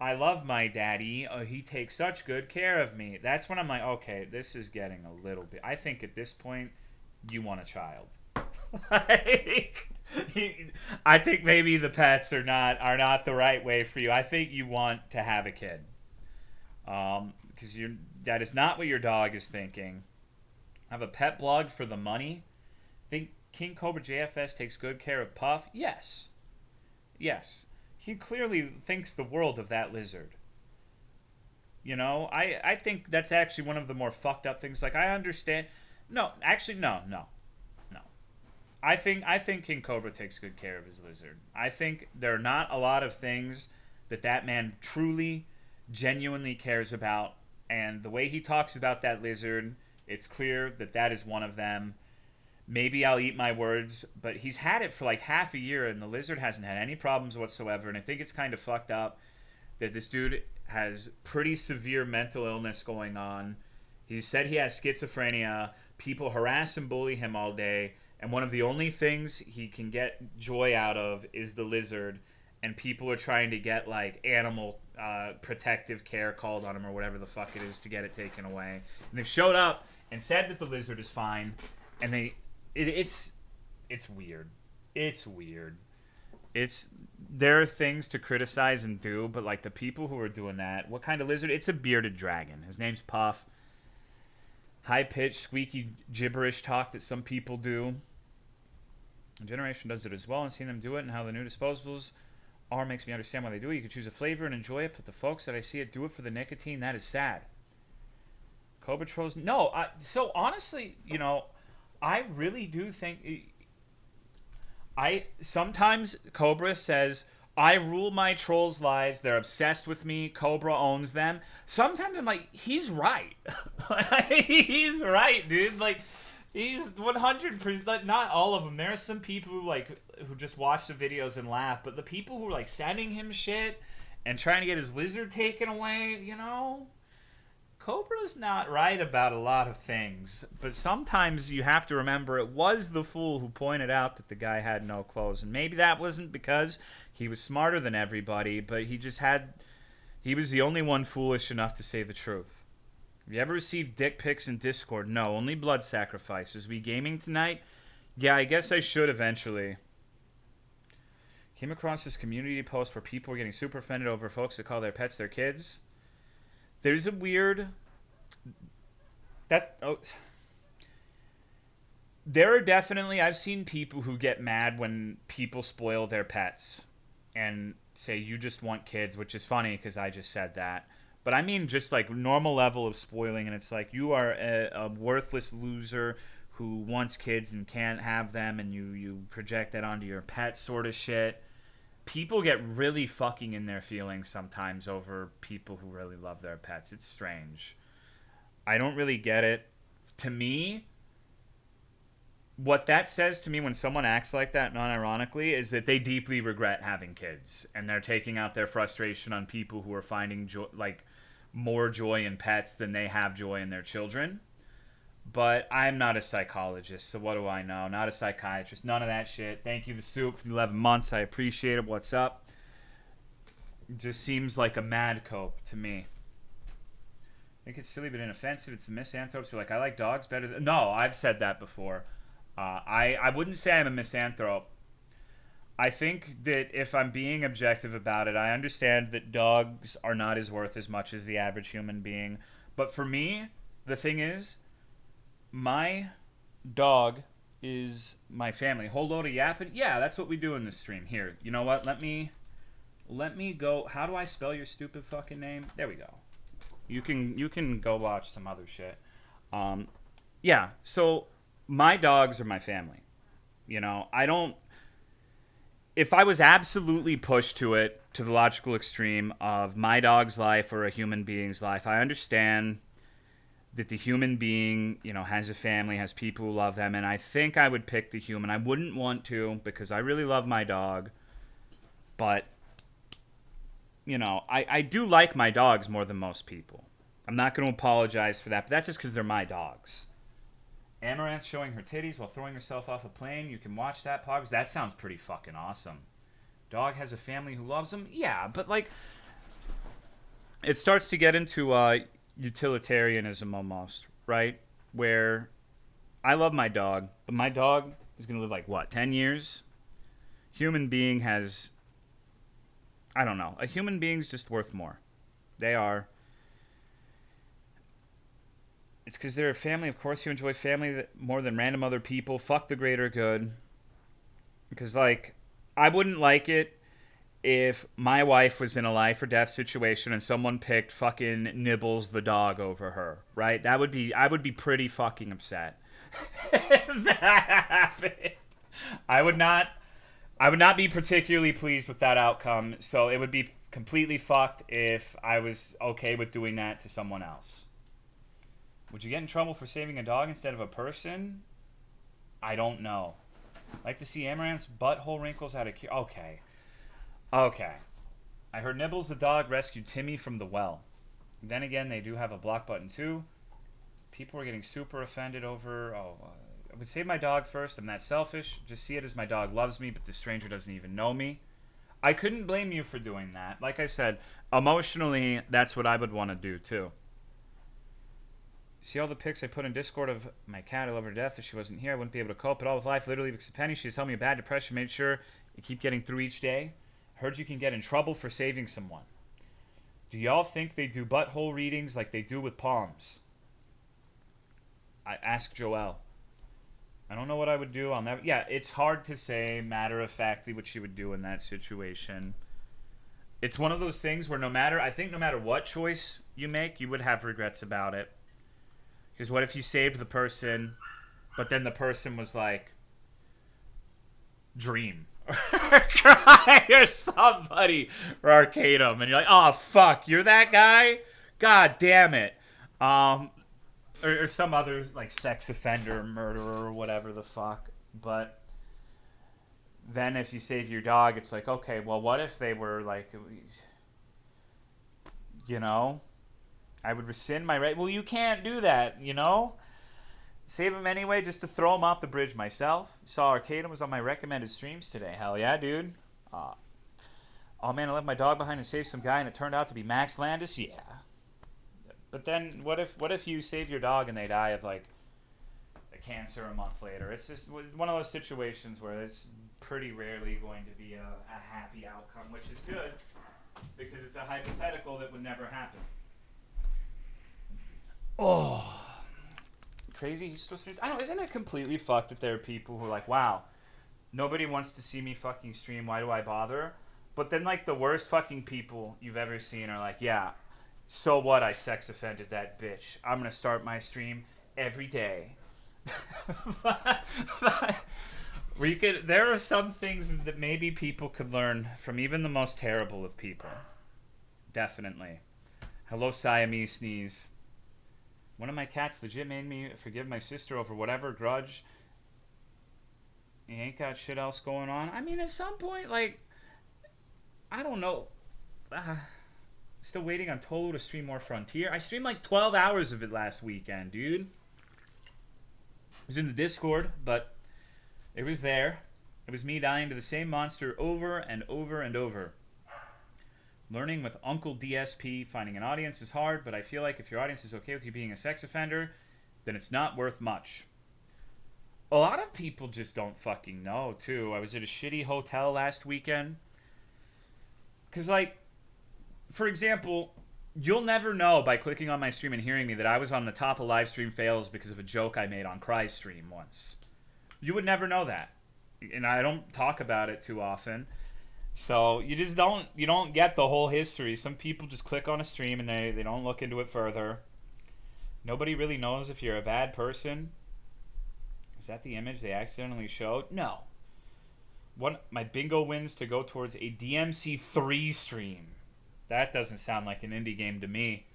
I love my daddy. He takes such good care of me. That's when I'm like, okay, this is getting a little bit. I think at this point, you want a child. I think maybe the pets are not the right way for you. I think you want to have a kid. Because that is not what your dog is thinking. I have a pet blog for the money. Think King Cobra JFS takes good care of Puff? Yes. Yes. He clearly thinks the world of that lizard. You know, I think that's actually one of the more fucked up things. Like, I understand. No, actually, no. I think King Cobra takes good care of his lizard. I think there are not a lot of things that man truly, genuinely cares about. And the way he talks about that lizard, it's clear that is one of them. Maybe I'll eat my words, but he's had it for like half a year, and the lizard hasn't had any problems whatsoever. And I think it's kind of fucked up that this dude has pretty severe mental illness going on. He said he has schizophrenia. People harass and bully him all day. And one of the only things he can get joy out of is the lizard. And people are trying to get, like, animal protective care called on him or whatever the fuck it is to get it taken away. And they've showed up and said that the lizard is fine. And it's weird. It's weird. There are things to criticize and do, but, like, the people who are doing that, what kind of lizard? It's a bearded dragon. His name's Puff. High-pitched, squeaky gibberish talk that some people do. A generation does it as well, and seeing them do it and how the new disposables are makes me understand why they do it. You can choose a flavor and enjoy it, but the folks that I see it do it for the nicotine, that is sad. Cobra Trolls, no. So honestly, you know, I really do think sometimes Cobra says, I rule my trolls' lives. They're obsessed with me. Cobra owns them. Sometimes I'm like, he's right. He's right, dude. Like, he's 100%. Not all of them. There are some people who just watch the videos and laugh, but the people who are like sending him shit and trying to get his lizard taken away, you know, Cobra's not right about a lot of things. But sometimes you have to remember it was the fool who pointed out that the guy had no clothes, and maybe that wasn't because he was smarter than everybody, but he was the only one foolish enough to say the truth. Have you ever received dick pics in Discord? No, only blood sacrifices. We gaming tonight? Yeah, I guess I should eventually. Came across this community post where people were getting super offended over folks that call their pets their kids. There's a weird... There are definitely... I've seen people who get mad when people spoil their pets and say, you just want kids, which is funny because I just said that. But I mean just like normal level of spoiling, and it's like you are a worthless loser who wants kids and can't have them, and you project that onto your pet sort of shit. People get really fucking in their feelings sometimes over people who really love their pets. It's strange. I don't really get it. To me, what that says to me when someone acts like that, non-ironically, is that they deeply regret having kids, and they're taking out their frustration on people who are finding more joy in pets than they have joy in their children. But I'm not a psychologist, so what do I know? Not a psychiatrist. None of that shit. Thank you, The Soup, for the 11 months. I appreciate it. What's up? It just seems like a mad cope to me. I think it's silly but inoffensive. It's the misanthropes who are like, I like dogs better than... No, I've said that before. I wouldn't say I'm a misanthrope. I think that if I'm being objective about it, I understand that dogs are not as worth as much as the average human being. But for me, the thing is, my dog is my family. Whole load of yapping? Yeah, that's what we do in this stream. Here, you know what? Let me go. How do I spell your stupid fucking name? There we go. You can go watch some other shit. Um, yeah. So my dogs are my family. I don't. If I was absolutely pushed to it to the logical extreme of my dog's life or a human being's life, I understand that the human being, has a family, has people who love them, and I think I would pick the human. I wouldn't want to because I really love my dog, but I do like my dogs more than most people. I'm not going to apologize for that, but that's just because they're my dogs. Amaranth showing her titties while throwing herself off a plane. You can watch that, Pogs. That sounds pretty fucking awesome. Dog has a family who loves him? Yeah, but it starts to get into utilitarianism almost, right? Where I love my dog, but my dog is going to live 10 years? Human being has, I don't know. A human being's just worth more. They are. It's because they're a family. Of course you enjoy family more than random other people. Fuck the greater good. Because, I wouldn't like it if my wife was in a life or death situation and someone picked fucking Nibbles the dog over her, right? I would be pretty fucking upset if that happened. I would not be particularly pleased with that outcome. So it would be completely fucked if I was okay with doing that to someone else. Would you get in trouble for saving a dog instead of a person? I don't know. Like to see Amaranth's butthole wrinkles out of... Okay. I heard Nibbles the dog rescued Timmy from the well. Then again, they do have a block button too. People are getting super offended over... I would save my dog first. I'm that selfish. Just see it as my dog loves me, but the stranger doesn't even know me. I couldn't blame you for doing that. Like I said, emotionally, that's what I would want to do too. See all the pics I put in Discord of my cat? I love her to death. If she wasn't here, I wouldn't be able to cope at all with life. Literally, because of Penny, she's helped me with bad depression, made sure you keep getting through each day. Heard you can get in trouble for saving someone. Do y'all think they do butthole readings like they do with palms? I ask Joelle. I don't know what I would do. I'll never... Yeah, it's hard to say matter-of-factly what she would do in that situation. It's one of those things where no matter what choice you make, you would have regrets about it. Because what if you saved the person, but then the person was like, Dream. or somebody, or Arcadum, and you're like, oh, fuck, you're that guy? God damn it. Or some other, sex offender, murderer, or whatever the fuck. But then if you save your dog, it's like, okay, well, what if they were, I would rescind my right. Well, you can't do that, Save him anyway just to throw him off the bridge myself. Saw Arcadum was on my recommended streams today. Hell yeah, dude. Oh, man, I left my dog behind and saved some guy, and it turned out to be Max Landis? Yeah. But then what if you save your dog and they die of, a cancer a month later? It's just one of those situations where it's pretty rarely going to be a happy outcome, which is good because it's a hypothetical that would never happen. Oh, crazy. He's still streams. I don't know. Isn't it completely fucked that there are people who are like, wow, nobody wants to see me fucking stream. Why do I bother? But then, the worst fucking people you've ever seen are like, yeah, so what? I sex offended that bitch. I'm gonna start my stream every day. There are some things that maybe people could learn from even the most terrible of people. Definitely. Hello, Siamese sneeze. One of my cats legit made me forgive my sister over whatever grudge. He ain't got shit else going on. I mean, at some point, I don't know. Still waiting on Tolo to stream more Frontier. I streamed 12 hours of it last weekend, dude. It was in the Discord, but it was there. It was me dying to the same monster over and over and over. Learning with Uncle DSP, finding an audience is hard, but I feel like if your audience is okay with you being a sex offender, then it's not worth much. A lot of people just don't fucking know, too. I was at a shitty hotel last weekend. Because, like, for example, you'll never know by clicking on my stream and hearing me that I was on the top of live stream fails because of a joke I made on Cry's stream once. You would never know that. And I don't talk about it too often. So you don't get the whole history. Some people just click on a stream and they don't look into it further. Nobody really knows if you're a bad person. Is that the image they accidentally showed? No. My bingo wins to go towards a DMC3 stream. That doesn't sound like an indie game to me.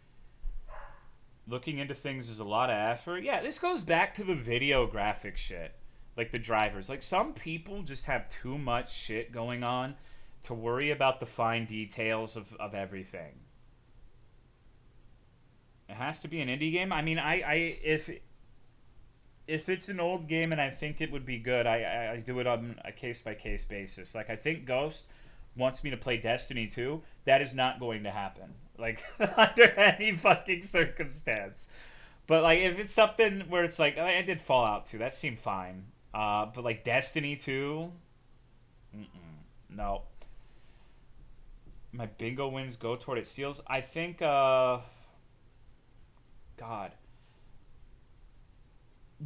Looking into things is a lot of effort. Yeah, this goes back to the video graphic shit. Like the drivers. Like some people just have too much shit going on to worry about the fine details of everything. It has to be an indie game. I mean, if it's an old game and I think it would be good, I do it on a case by case basis. Like I think Ghost wants me to play Destiny 2. That is not going to happen. Like under any fucking circumstance. But like if it's something where it's like I did Fallout 2, that seemed fine. But like Destiny 2, no. My bingo wins go toward it steals. I think God.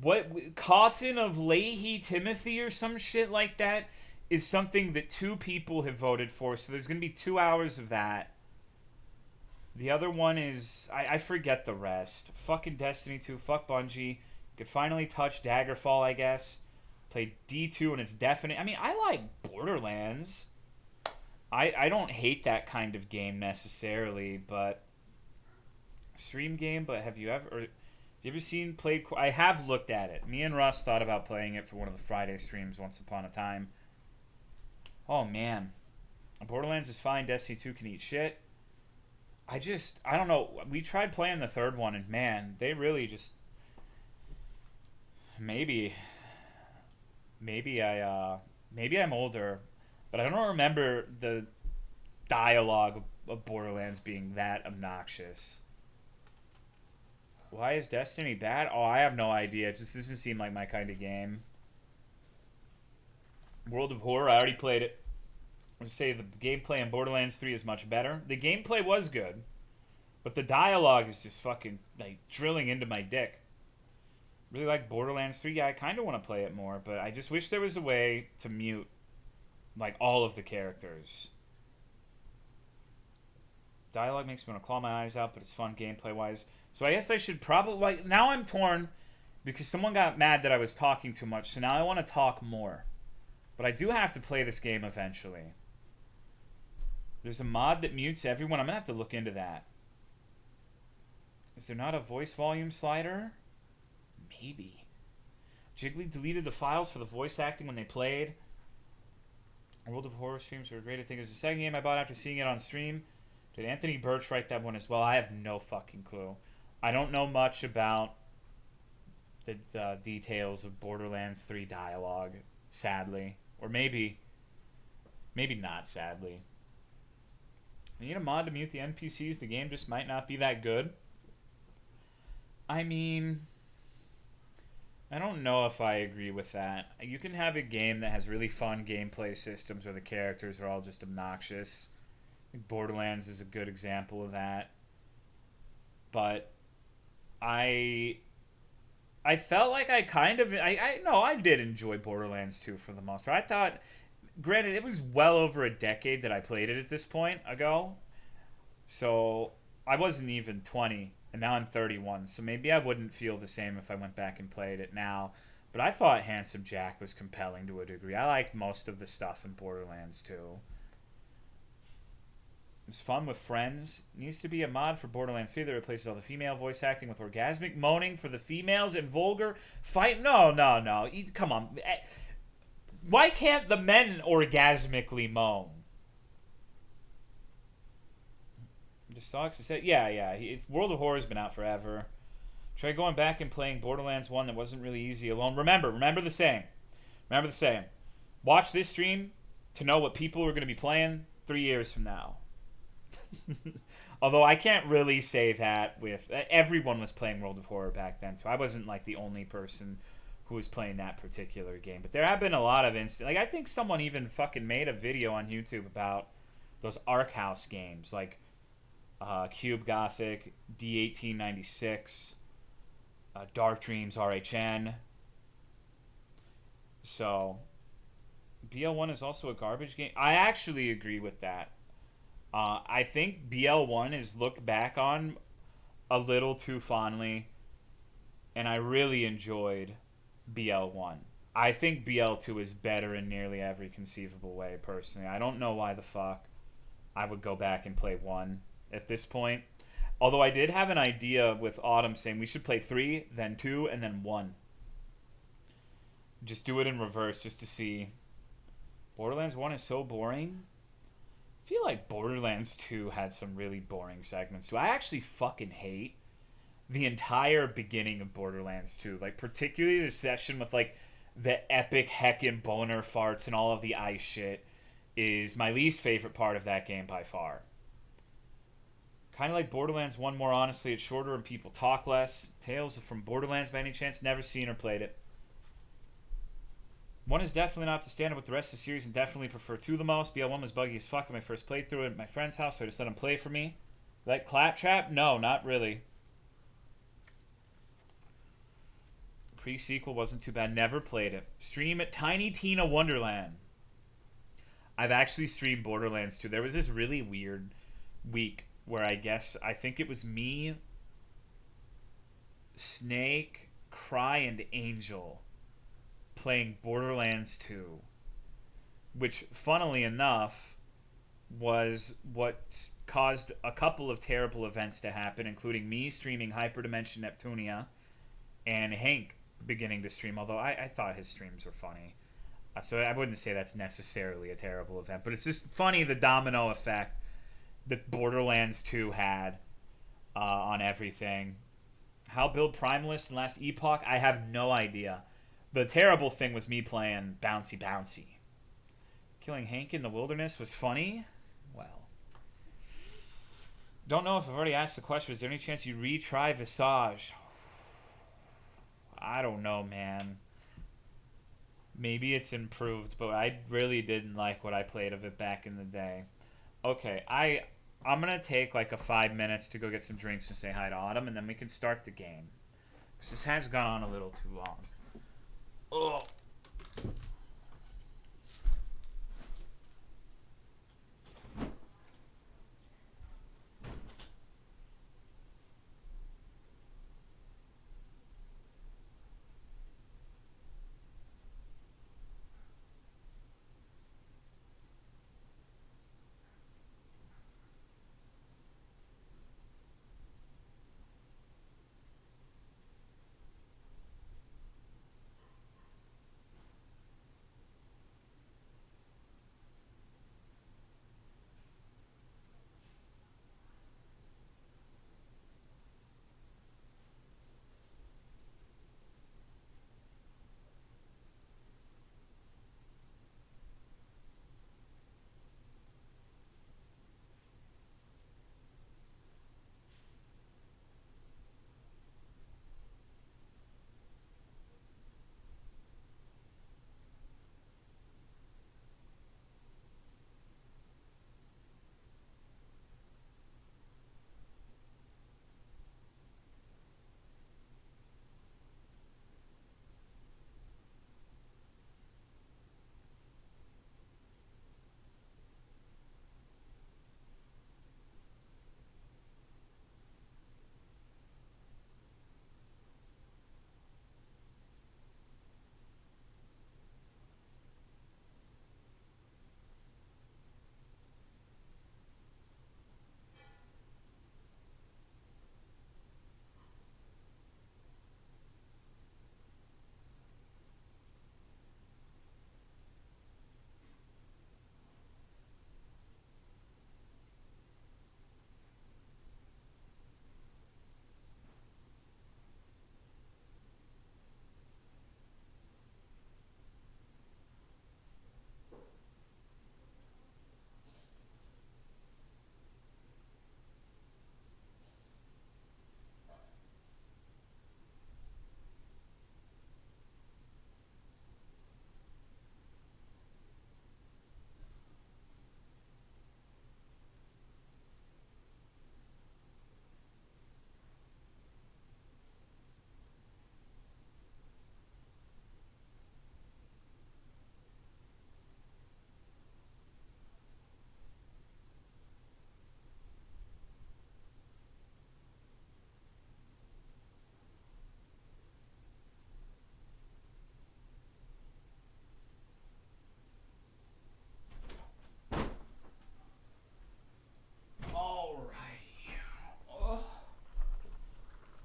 What Coffin of Leahy Timothy or some shit like that is something that 2 people have voted for, so there's gonna be 2 hours of that. The other one is I forget the rest. Fucking Destiny 2, fuck Bungie. Could finally touch Daggerfall, I guess. Played D2 and it's definite. I mean, I like Borderlands. I don't hate that kind of game necessarily, but stream game. But have you ever played? I have looked at it. Me and Russ thought about playing it for one of the Friday streams once upon a time. Oh man, Borderlands is fine. Destiny 2 can eat shit. I don't know. We tried playing the third one, and man, they really just maybe I'm older, but I don't remember the dialogue of Borderlands being that obnoxious. Why is Destiny bad? Oh, I have no idea. It just doesn't seem like my kind of game. World of Horror, I already played it. Let's say the gameplay in Borderlands 3 is much better. The gameplay was good, but the dialogue is just fucking like drilling into my dick. Really like Borderlands 3. Yeah, I kind of want to play it more, but I just wish there was a way to mute like all of the characters. Dialogue makes me want to claw my eyes out, but it's fun gameplay-wise. So I guess I should probably... Like, now I'm torn because someone got mad that I was talking too much, so now I want to talk more. But I do have to play this game eventually. There's a mod that mutes everyone. I'm going to have to look into that. Is there not a voice volume slider? Maybe. Jiggly deleted the files for the voice acting when they played. World of Horror streams were great. I think it was the second game I bought after seeing it on stream. Did Anthony Birch write that one as well? I have no fucking clue. I don't know much about the details of Borderlands 3 dialogue, sadly. Or maybe not, sadly. I need a mod to mute the NPCs. The game just might not be that good. I mean, I don't know if I agree with that. You can have a game that has really fun gameplay systems where the characters are all just obnoxious. Borderlands is a good example of that. But I felt like I did enjoy Borderlands 2 for the most part. I thought, granted, it was well over a decade that I played it at this point ago. So I wasn't even 20, and now I'm 31. So maybe I wouldn't feel the same if I went back and played it now. But I thought Handsome Jack was compelling to a degree. I liked most of the stuff in Borderlands 2. It was fun with friends. Needs to be a mod for Borderlands 3 that replaces all the female voice acting with orgasmic moaning for the females and vulgar fight. No. Come on. Why can't the men orgasmically moan? Just sucks. Yeah. World of Horror has been out forever. Try going back and playing Borderlands 1 that wasn't really easy alone. Remember the saying. Watch this stream to know what people are going to be playing 3 years from now. Although I can't really say that with... Everyone was playing World of Horror back then, too. I wasn't like the only person who who was playing that particular game. But there have been a lot of instances. Like, I think someone even fucking made a video on YouTube about those Ark House games, like Cube Gothic, D1896, Dark Dreams RHN. So, BL1 is also a garbage game. I actually agree with that. I think BL1 is looked back on a little too fondly, and I really enjoyed BL1. I think BL2 is better in nearly every conceivable way, personally. I don't know why the fuck I would go back and play 1 at this point. Although I did have an idea with Autumn saying we should play 3, then 2, and then 1. Just do it in reverse just to see. Borderlands 1 is so boring. I feel like Borderlands 2 had some really boring segments too. I actually fucking hate the entire beginning of Borderlands 2. Like, particularly the session with, like, the epic heckin' boner farts and all of the ice shit is my least favorite part of that game by far. Kind of like Borderlands 1, more honestly. It's shorter and people talk less. Tales from Borderlands, by any chance? Never seen or played it. 1 is definitely not up to standard with the rest of the series and definitely prefer 2 the most. BL1 was buggy as fuck in my first playthrough at my friend's house, so I just let him play for me. Like Claptrap? No, not really. Pre-sequel wasn't too bad. Never played it. Stream at Tiny Tina Wonderland. I've actually streamed Borderlands 2. There was this really weird week where I think it was me, Snake, Cry, and Angel playing Borderlands 2, which, funnily enough, was what caused a couple of terrible events to happen, including me streaming Hyperdimension Neptunia and Hank beginning to stream, although I thought his streams were funny. So I wouldn't say that's necessarily a terrible event, but it's just funny the domino effect that Borderlands 2 had on everything. How build Primalist in Last Epoch? I have no idea. The terrible thing was me playing Bouncy Bouncy. Killing Hank in the wilderness was funny? Well. Don't know if I've already asked the question. Is there any chance you retry Visage? I don't know, man. Maybe it's improved, but I really didn't like what I played of it back in the day. Okay, I'm going to take like a 5 minutes to go get some drinks and say hi to Autumn, and then we can start the game. Because this has gone on a little too long. Ugh.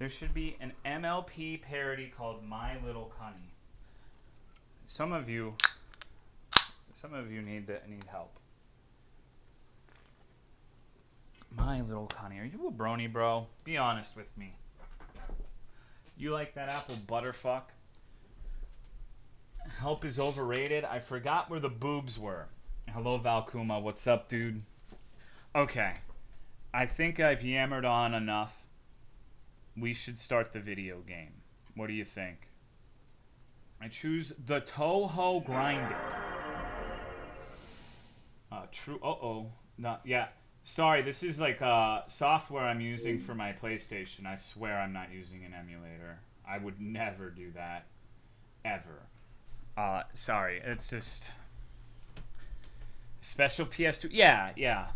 There should be an MLP parody called My Little Cunny. Some of you need help. My Little Cunny. Are you a brony, bro? Be honest with me. You like that apple butterfuck? Help is overrated. I forgot where the boobs were. Hello, Valkuma. What's up, dude? Okay. I think I've yammered on enough. We should start the video game. What do you think? I choose the Toho Grind It. True. Not. Yeah. Sorry, this is like software I'm using for my PlayStation. I swear I'm not using an emulator. I would never do that. Ever. Sorry. It's just... Special PS2. Yeah.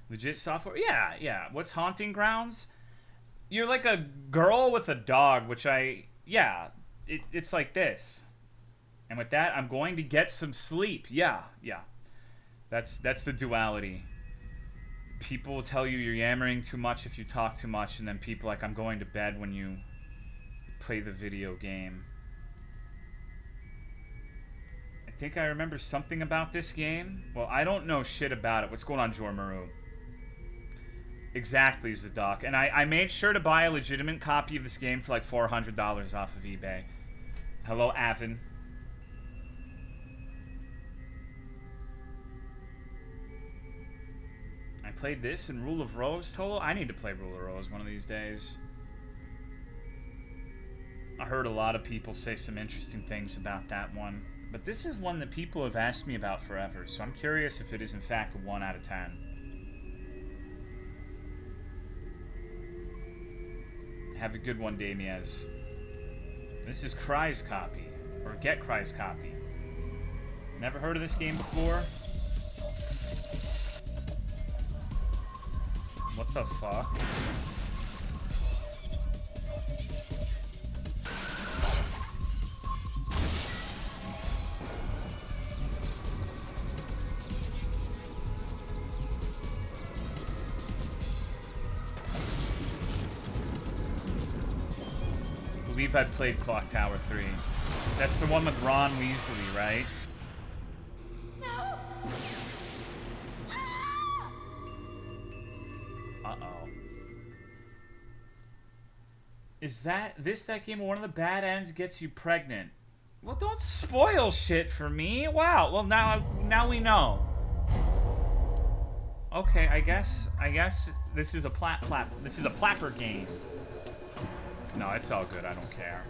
Legit software. Yeah. What's Haunting Grounds? You're like a girl with a dog, which it's like this. And with that, I'm going to get some sleep. Yeah. That's the duality. People will tell you you're yammering too much if you talk too much, and then people like, I'm going to bed when you play the video game. I think I remember something about this game. Well, I don't know shit about it. What's going on, Jormaru? Exactly, Zadok. And I made sure to buy a legitimate copy of this game for like $400 off of eBay. Hello, Avin. I played this in Rule of Rose, Tolo. I need to play Rule of Rose one of these days. I heard a lot of people say some interesting things about that one. But this is one that people have asked me about forever, so I'm curious if it is in fact a 1 out of 10. Have a good one, Damiez. This is Cry's copy. Or Get Cry's copy. Never heard of this game before? What the fuck? I believe I played Clock Tower 3. That's the one with Ron Weasley, right? No. Uh-oh. Is that game where one of the bad ends gets you pregnant? Well, don't spoil shit for me. Wow. Well, now we know. Okay, I guess this is a this is a plapper game. No, it's all good. I don't care.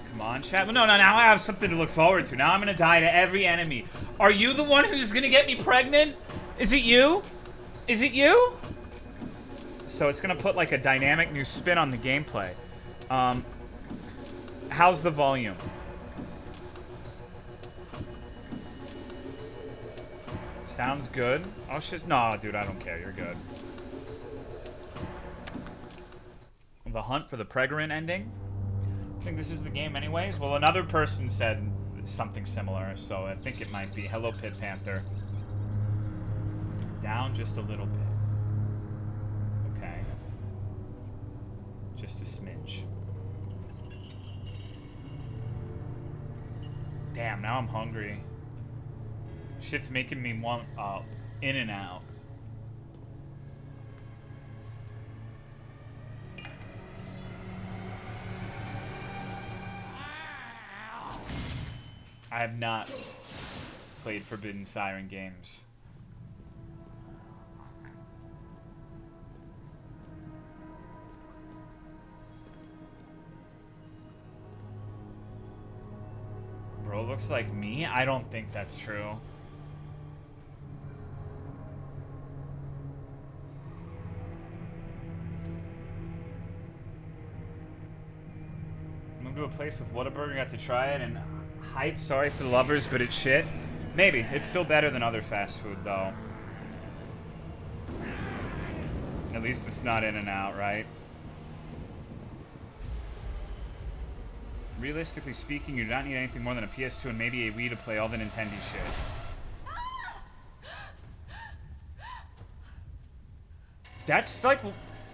Come on, chat. No, now I have something to look forward to. Now I'm gonna die to every enemy. Are you the one who's gonna get me pregnant? Is it you? Is it you? So it's gonna put like a dynamic new spin on the gameplay. How's the volume? Sounds good. Oh shit. No, dude, I don't care. You're good. The hunt for the Pregarin ending? I think this is the game anyways. Well, another person said something similar, so I think it might be. Hello, Pit Panther. Down just a little bit. Okay. Just a smidge. Damn, now I'm hungry. Shit's making me want in and out. I have not played Forbidden Siren games. Bro looks like me? I don't think that's true. Moved to a place with Whataburger, got to try it, and hype, sorry for the lovers, but it's shit. Maybe. It's still better than other fast food, though. At least it's not in and out, right? Realistically speaking, you do not need anything more than a PS2 and maybe a Wii to play all the Nintendo shit.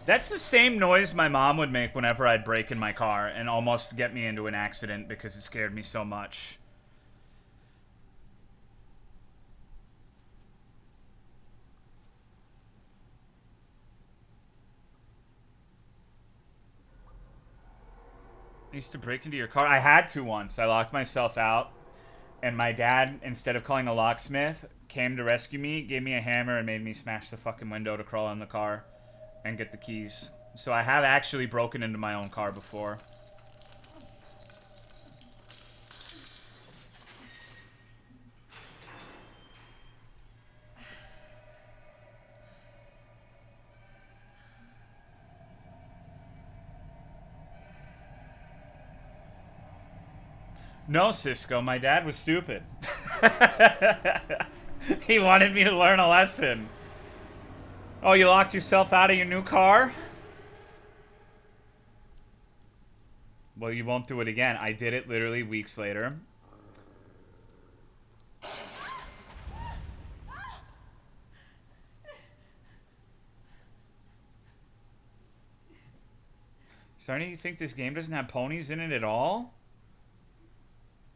That's the same noise my mom would make whenever I'd break in my car and almost get me into an accident because it scared me so much. I used to break into your car. I had to once. I locked myself out. And my dad, instead of calling a locksmith, came to rescue me, gave me a hammer, and made me smash the fucking window to crawl in the car and get the keys. So I have actually broken into my own car before. No, Cisco, my dad was stupid. He wanted me to learn a lesson. Oh, you locked yourself out of your new car? Well, you won't do it again. I did it literally weeks later. Starting to think this game doesn't have ponies in it at all?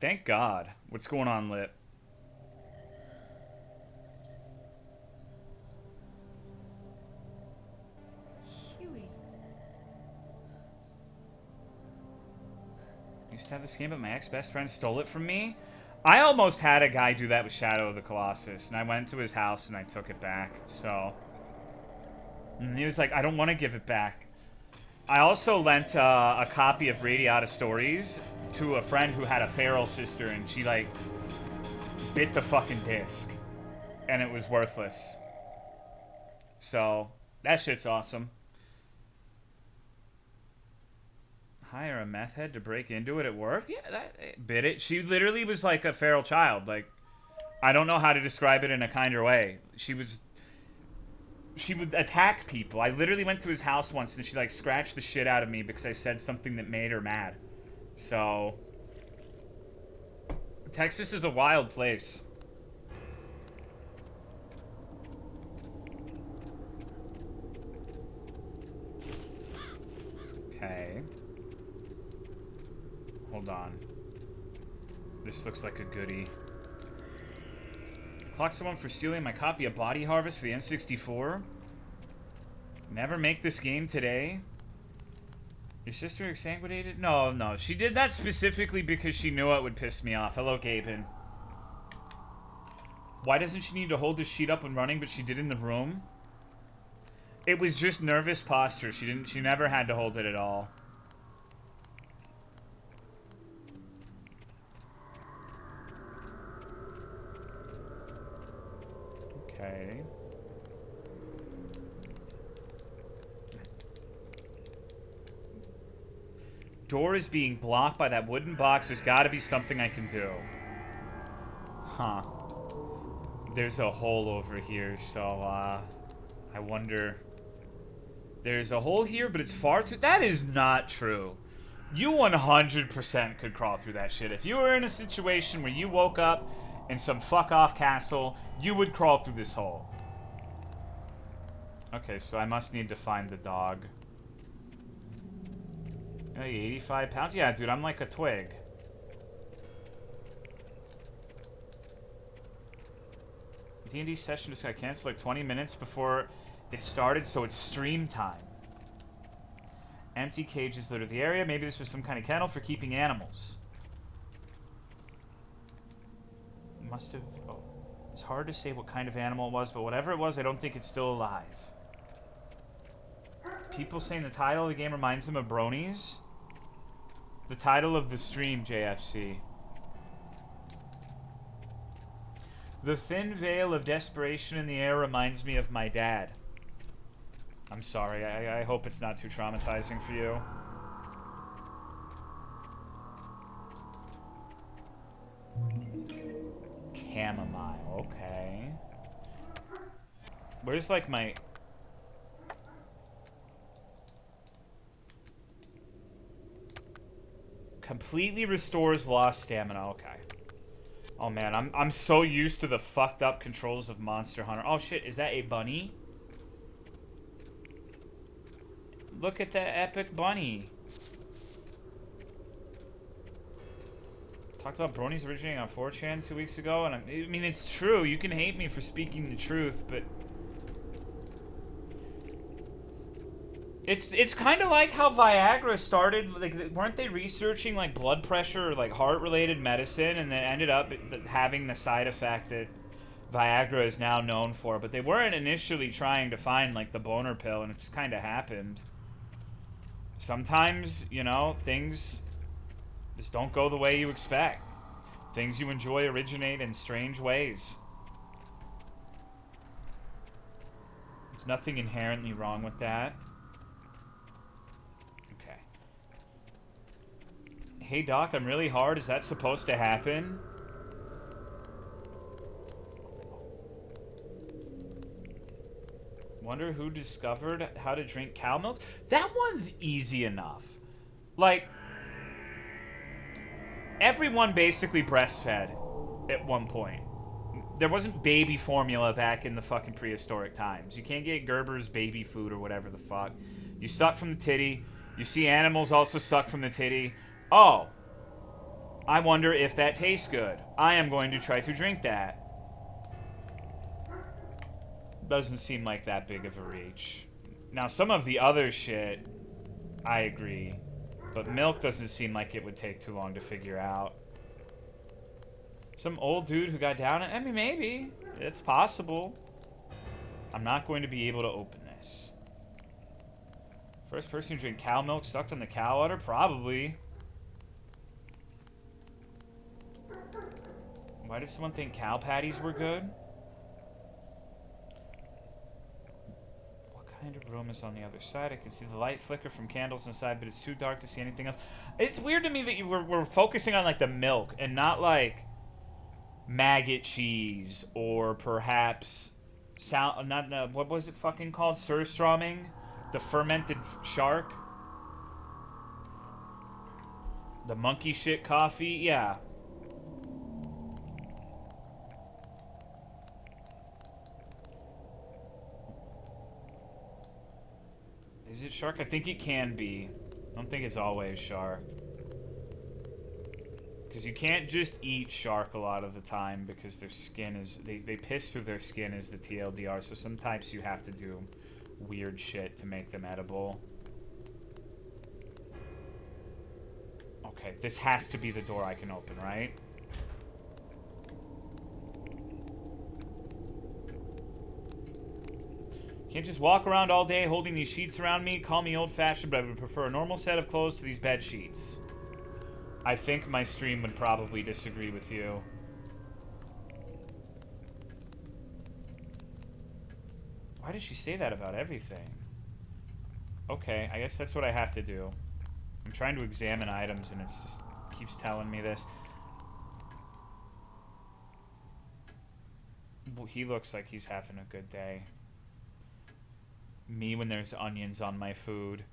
Thank God. What's going on, Lit? Huey. I used to have this game, but my ex-best friend stole it from me. I almost had a guy do that with Shadow of the Colossus, and I went to his house and I took it back, so... And he was like, I don't want to give it back. I also lent a copy of Radiata Stories to a friend who had a feral sister, and she, like, bit the fucking disc. And it was worthless. So, that shit's awesome. Hire a meth head to break into it at work? Yeah, that bit it. She literally was like a feral child. Like, I don't know how to describe it in a kinder way. She would attack people. I literally went to his house once and she like scratched the shit out of me because I said something that made her mad. So, Texas is a wild place. Okay. Hold on. This looks like a goodie. Clock someone for stealing my copy of Body Harvest for the N64. Never make this game today. Your sister exsanguinated? No. She did that specifically because she knew it would piss me off. Hello, Gaben. Why doesn't she need to hold the sheet up when running, but she did in the room? It was just nervous posture. She never had to hold it at all. Okay. Door is being blocked by that wooden box. There's got to be something I can do. Huh. There's a hole over here, so, I wonder... There's a hole here, but it's far too... That is not true. You 100% could crawl through that shit. If you were in a situation where you woke up in some fuck-off castle, you would crawl through this hole. Okay, so I must need to find the dog. Hey, 85 pounds? Yeah, dude, I'm like a twig. D&D session just got canceled like 20 minutes before it started, so it's stream time. Empty cages litter the area. Maybe this was some kind of kennel for keeping animals. Must have... Oh. It's hard to say what kind of animal it was, but whatever it was, I don't think it's still alive. People saying the title of the game reminds them of bronies. The title of the stream, JFC. The thin veil of desperation in the air reminds me of my dad. I'm sorry. I hope it's not too traumatizing for you. Chamomile. Okay. Where's, like, my... Completely restores lost stamina. Okay. Oh, man. I'm so used to the fucked up controls of Monster Hunter. Oh, shit. Is that a bunny? Look at that epic bunny. Talked about bronies originating on 4chan 2 weeks ago, and I mean, it's true. You can hate me for speaking the truth, but it's kind of like how Viagra started. Like, weren't they researching like blood pressure or like heart-related medicine, and then ended up having the side effect that Viagra is now known for? But they weren't initially trying to find like the boner pill, and it just kind of happened. Sometimes, you know, things just don't go the way you expect. Things you enjoy originate in strange ways. There's nothing inherently wrong with that. Okay. Hey Doc, I'm really hard. Is that supposed to happen? Wonder who discovered how to drink cow milk? That one's easy enough. Like, everyone basically breastfed at one point. There wasn't baby formula back in the fucking prehistoric times. You can't get Gerber's baby food or whatever the fuck. You suck from the titty. You see animals also suck from the titty. Oh, I wonder if that tastes good. I am going to try to drink that. Doesn't seem like that big of a reach. Now, some of the other shit, I agree. But milk doesn't seem like it would take too long to figure out. Some old dude who got down. I mean, maybe. It's possible. I'm not going to be able to open this. First person to drink cow milk sucked on the cow udder? Probably. Why did someone think cow patties were good? What kind of room is on the other side? I can see the light flicker from candles inside, but it's too dark to see anything else. It's weird to me that we're focusing on, like, the milk and not, like, maggot cheese or perhaps what was it fucking called? Surströmming? The fermented shark? The monkey shit coffee? Yeah. Is it shark? I think it can be. I don't think it's always shark. Because you can't just eat shark a lot of the time because their skin is... They piss through their skin as the TLDR, so sometimes you have to do weird shit to make them edible. Okay, this has to be the door I can open, right? Can't just walk around all day holding these sheets around me. Call me old-fashioned, but I would prefer a normal set of clothes to these bed sheets. I think my stream would probably disagree with you. Why does she say that about everything? Okay, I guess that's what I have to do. I'm trying to examine items and it's just keeps telling me this. Well, he looks like he's having a good day. Me when there's onions on my food.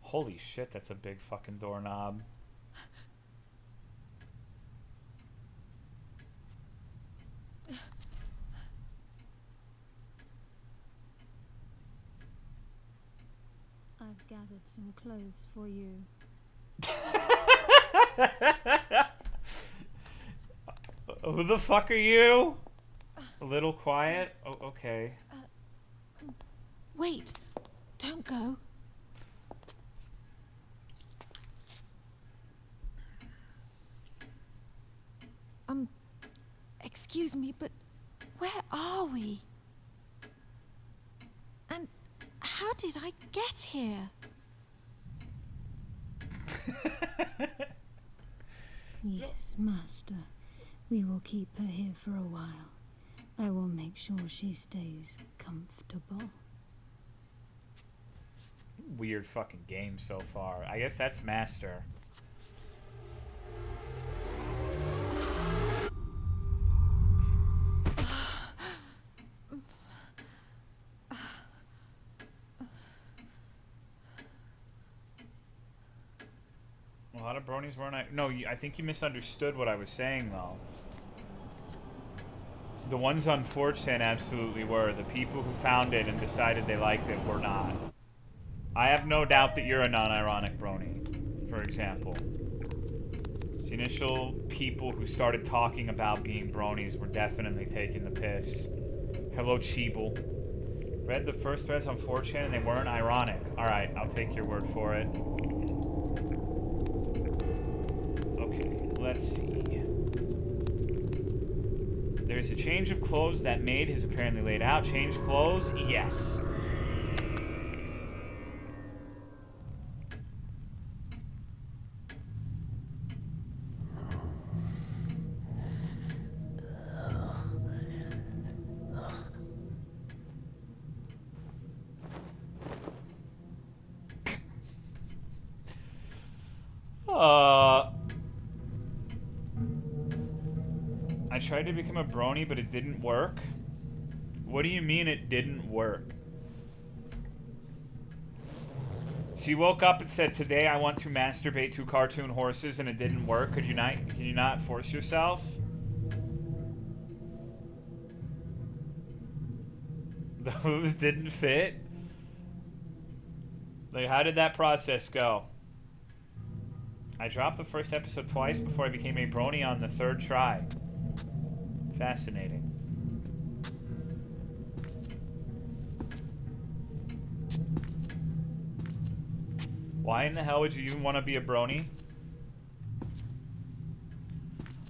Holy shit, that's a big fucking doorknob. I've gathered some clothes for you. Who the fuck are you? A little quiet? Oh, okay. Wait! Don't go. Excuse me, but where are we? And how did I get here? Yes, Master. We will keep her here for a while. I will make sure she stays comfortable. Weird fucking game so far. I guess that's Master. A lot of bronies weren't. No, I think you misunderstood what I was saying, though. The ones on 4chan absolutely were. The people who found it and decided they liked it were not. I have no doubt that you're a non-ironic brony, for example. The initial people who started talking about being bronies were definitely taking the piss. Hello, Cheeble. Read the first threads on 4chan and they weren't ironic. Alright, I'll take your word for it. Okay, let's see. There's a change of clothes that maid has apparently laid out. Change clothes? Yes. I tried to become a brony, but it didn't work. What do you mean it didn't work? So you woke up and said, today I want to masturbate to cartoon horses, and it didn't work. Can you not force yourself? The hooves didn't fit? Like, how did that process go? I dropped the first episode twice before I became a brony on the third try. Fascinating. Why in the hell would you even want to be a brony?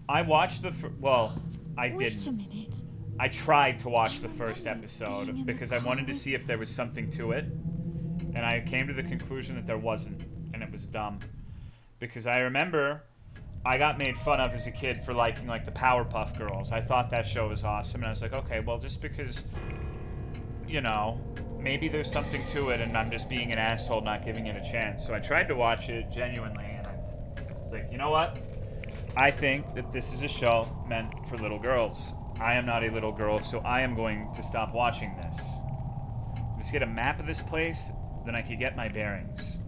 I watched the well, I didn't. Wait a minute. I tried to watch the first episode because I wanted to see if there was something to it. And I came to the conclusion that there wasn't. And it was dumb. Because I remember I got made fun of as a kid for liking, like, the Powerpuff Girls. I thought that show was awesome. And I was like, okay, well, just because, you know, maybe there's something to it and I'm just being an asshole not giving it a chance. So I tried to watch it genuinely. And I was like, you know what? I think that this is a show meant for little girls. I am not a little girl, so I am going to stop watching this. Let's get a map of this place, then I can get my bearings.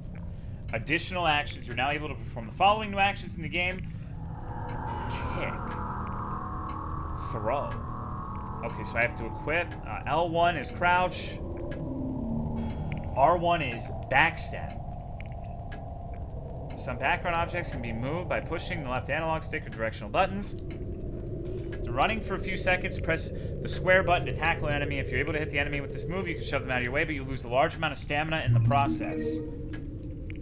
Additional actions. You're now able to perform the following new actions in the game. Kick. Throw. Okay, so I have to equip. L1 is crouch. R1 is backstep. Some background objects can be moved by pushing the left analog stick or directional buttons. Running for a few seconds, press the square button to tackle an enemy. If you're able to hit the enemy with this move, you can shove them out of your way, but you lose a large amount of stamina in the process.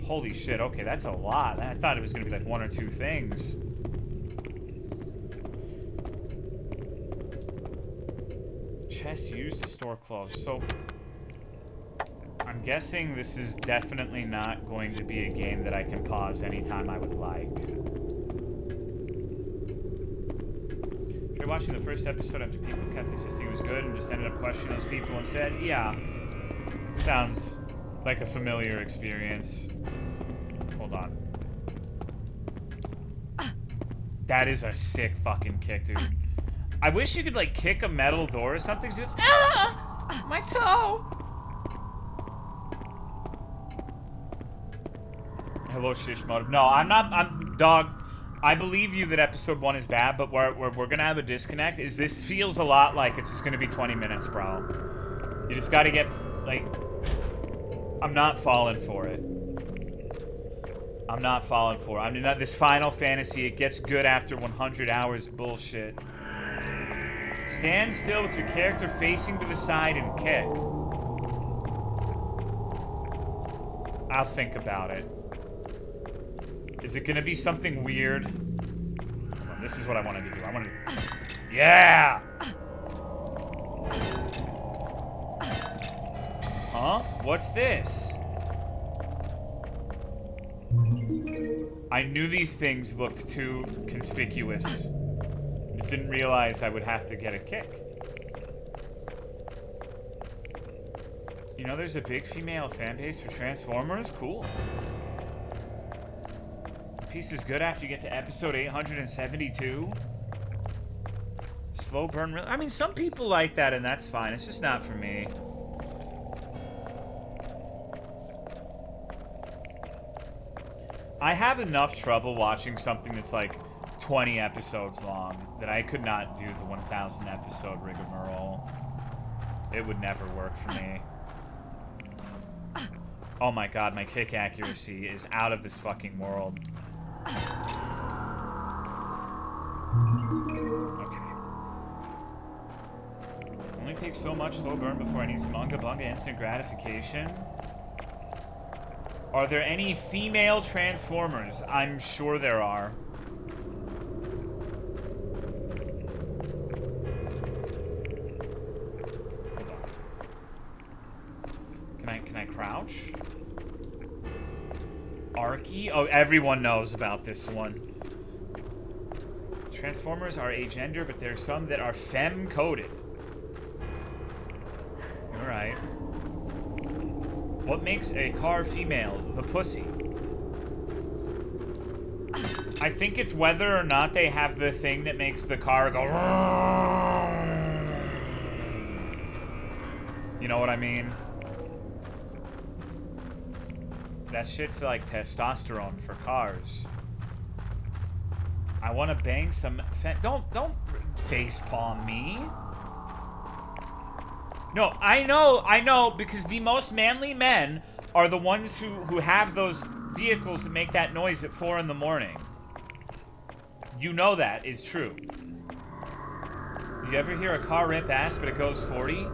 Holy shit, okay, that's a lot. I thought it was going to be like one or two things. Chest used to store clothes. So, I'm guessing this is definitely not going to be a game that I can pause anytime I would like. After watching the first episode after people kept insisting it was good and just ended up questioning those people instead, yeah. Sounds like a familiar experience. Hold on. That is a sick fucking kick, dude. I wish you could, like, kick a metal door or something. Just, my toe! Hello, Shish Motive. No, dog. I believe you that episode 1 is bad, but we're gonna have a disconnect. This feels a lot like it's just gonna be 20 minutes, bro. You just gotta get, like... I'm not falling for it. I'm not falling for it. I mean, this Final Fantasy, it gets good after 100 hours bullshit. Stand still with your character facing to the side and kick. I'll think about it. Is it gonna be something weird? Well, this is what I wanted to do. I wanted to... Yeah! Huh? What's this? I knew these things looked too conspicuous. Just didn't realize I would have to get a kick. You know there's a big female fan base for Transformers? Cool. Piece is good after you get to episode 872. Slow burn. I mean, some people like that, and that's fine. It's just not for me. I have enough trouble watching something that's like 20 episodes long that I could not do the 1,000 episode rigmarole. It would never work for me. Oh my god, my kick accuracy is out of this fucking world. Okay. Only takes so much slow burn before I need some unga bunga instant gratification. Are there any female Transformers? I'm sure there are. Hold on. Can I crouch? Arky? Oh, everyone knows about this one. Transformers are agender, but there are some that are femme-coded. Alright. What makes a car female? The pussy. I think it's whether or not they have the thing that makes the car go... You know what I mean? That shit's like testosterone for cars. I want to bang some... Don't facepalm me. No, I know, because the most manly men are the ones who have those vehicles that make that noise at 4 in the morning. You know that is true. You ever hear a car rip ass but it goes 40?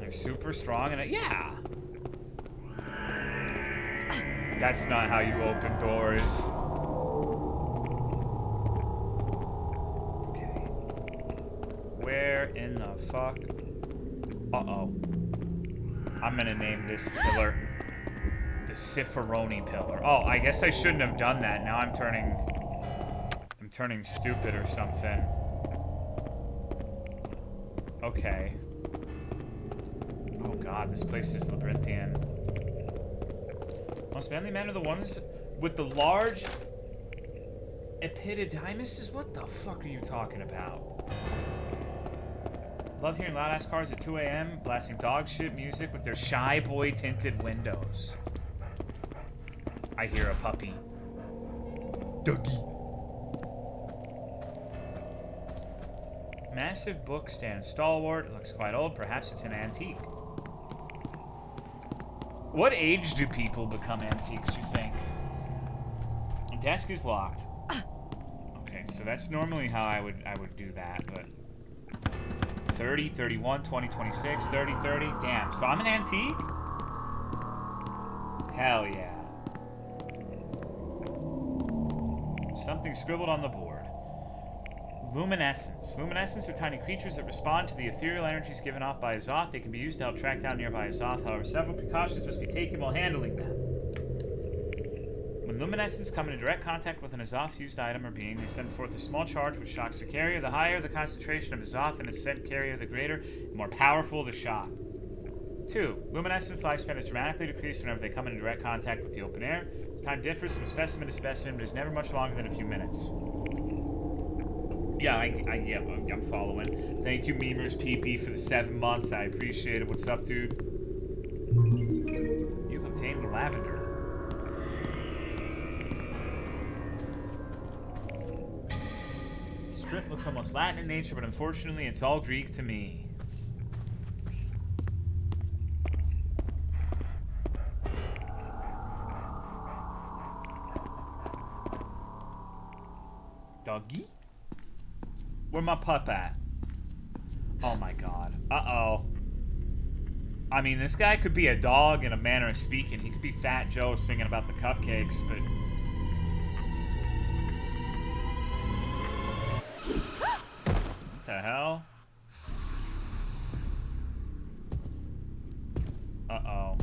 They're super strong and yeah. That's not how you open doors. Where in the fuck? Uh-oh. I'm gonna name this pillar the Ciferoni pillar. Oh, I guess I shouldn't have done that. Now I'm turning stupid or something. Okay. Oh god, this place is labyrinthian. Most manly men are the ones with the large epididymises? What the fuck are you talking about? Love hearing loud-ass cars at 2 a.m. blasting dog shit music with their shy boy tinted windows. I hear a puppy. Dougie. Massive book stand. Stalwart. It looks quite old. Perhaps it's an antique. What age do people become antiques, you think? The desk is locked. Okay, so that's normally how I would do that, but... 30, 31, 20, 26, 30, 30. Damn, so I'm an antique? Hell yeah. Something scribbled on the board. Luminescence. Luminescence are tiny creatures that respond to the ethereal energies given off by a Zoth. They can be used to help track down nearby Zoth. However, several precautions must be taken while handling them. When luminescents come into direct contact with an Azoth-used item or being, they send forth a small charge which shocks the carrier. The higher the concentration of Azoth in its said carrier, the greater and more powerful the shock. 2. Luminescence lifespan is dramatically decreased whenever they come into direct contact with the open air. Its time differs from specimen to specimen, but is never much longer than a few minutes. Yeah, I'm following. Thank you, Memers PP, for the 7 months. I appreciate it. What's up, dude? You've obtained lavender. Script looks almost Latin in nature, but unfortunately it's all Greek to me. Doggy? Where my pup at? Oh my god. Uh-oh. I mean, this guy could be a dog in a manner of speaking. He could be Fat Joe singing about the cupcakes, but... What the hell? Uh-oh.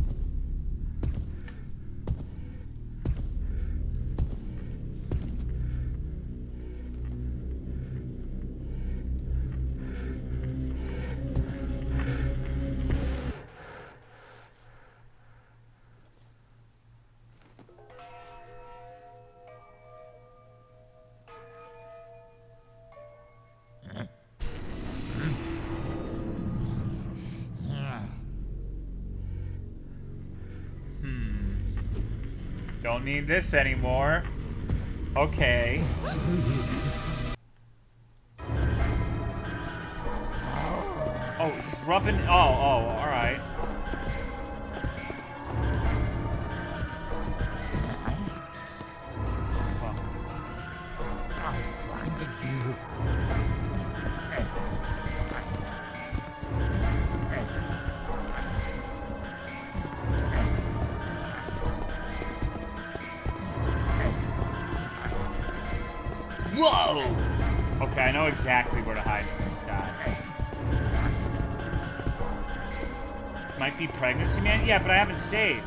don't need this anymore. Okay. Oh, he's rubbing. Oh, alright. Oh, fuck. Whoa! Okay, I know exactly where to hide from this guy. This might be pregnancy, man? Yeah, but I haven't saved.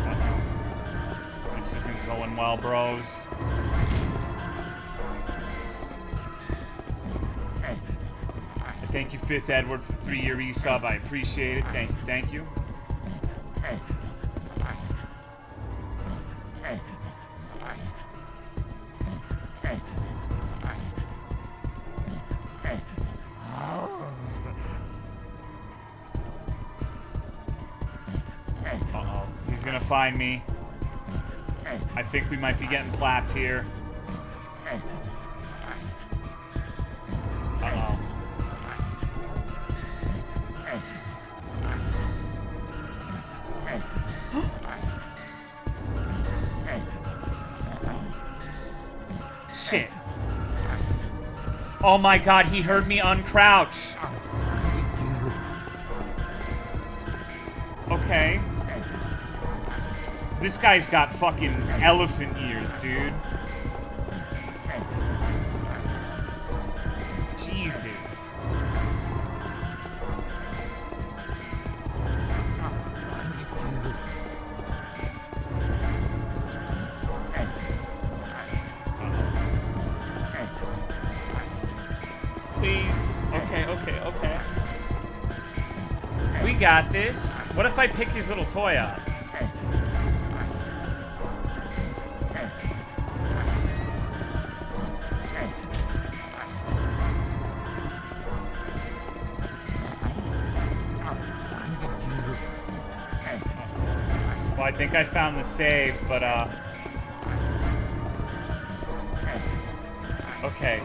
Uh-oh. This isn't going well, bros. Thank you, Fifth Edward, for 3-year resub. I appreciate it. Thank you, thank you. Uh-oh. He's gonna find me. I think we might be getting clapped here. Uh-oh. Shit. Oh my god, he heard me uncrouch. Okay. This guy's got fucking elephant ears, dude. Jesus. Please. Okay. We got this. What if I pick his little toy up? Well, I think I found the save, but, okay.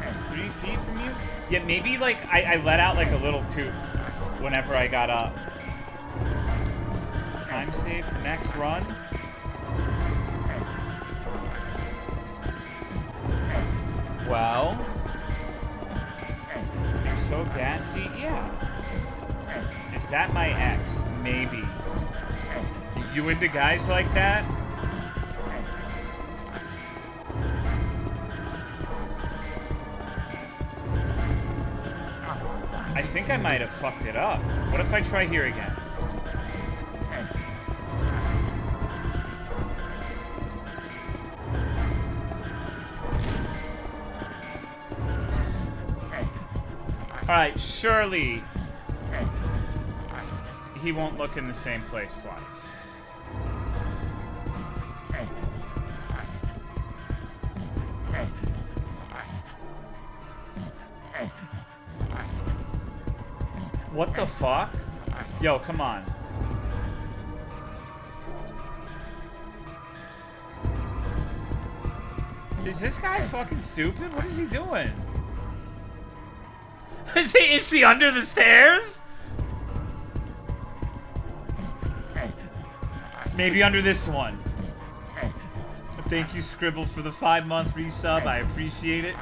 It's 3 feet from you? Yeah, maybe, like, I let out, like, a little tube whenever I got up. Time save for next run? Well... You're so gassy? Yeah. Is that my ex? Maybe. You into guys like that? I think I might have fucked it up. What if I try here again? Alright, surely he won't look in the same place twice. What the fuck? Yo, come on. Is this guy fucking stupid? What is he doing? Is she under the stairs? Maybe under this one. Thank you, Scribble, for the 5-month resub. I appreciate it.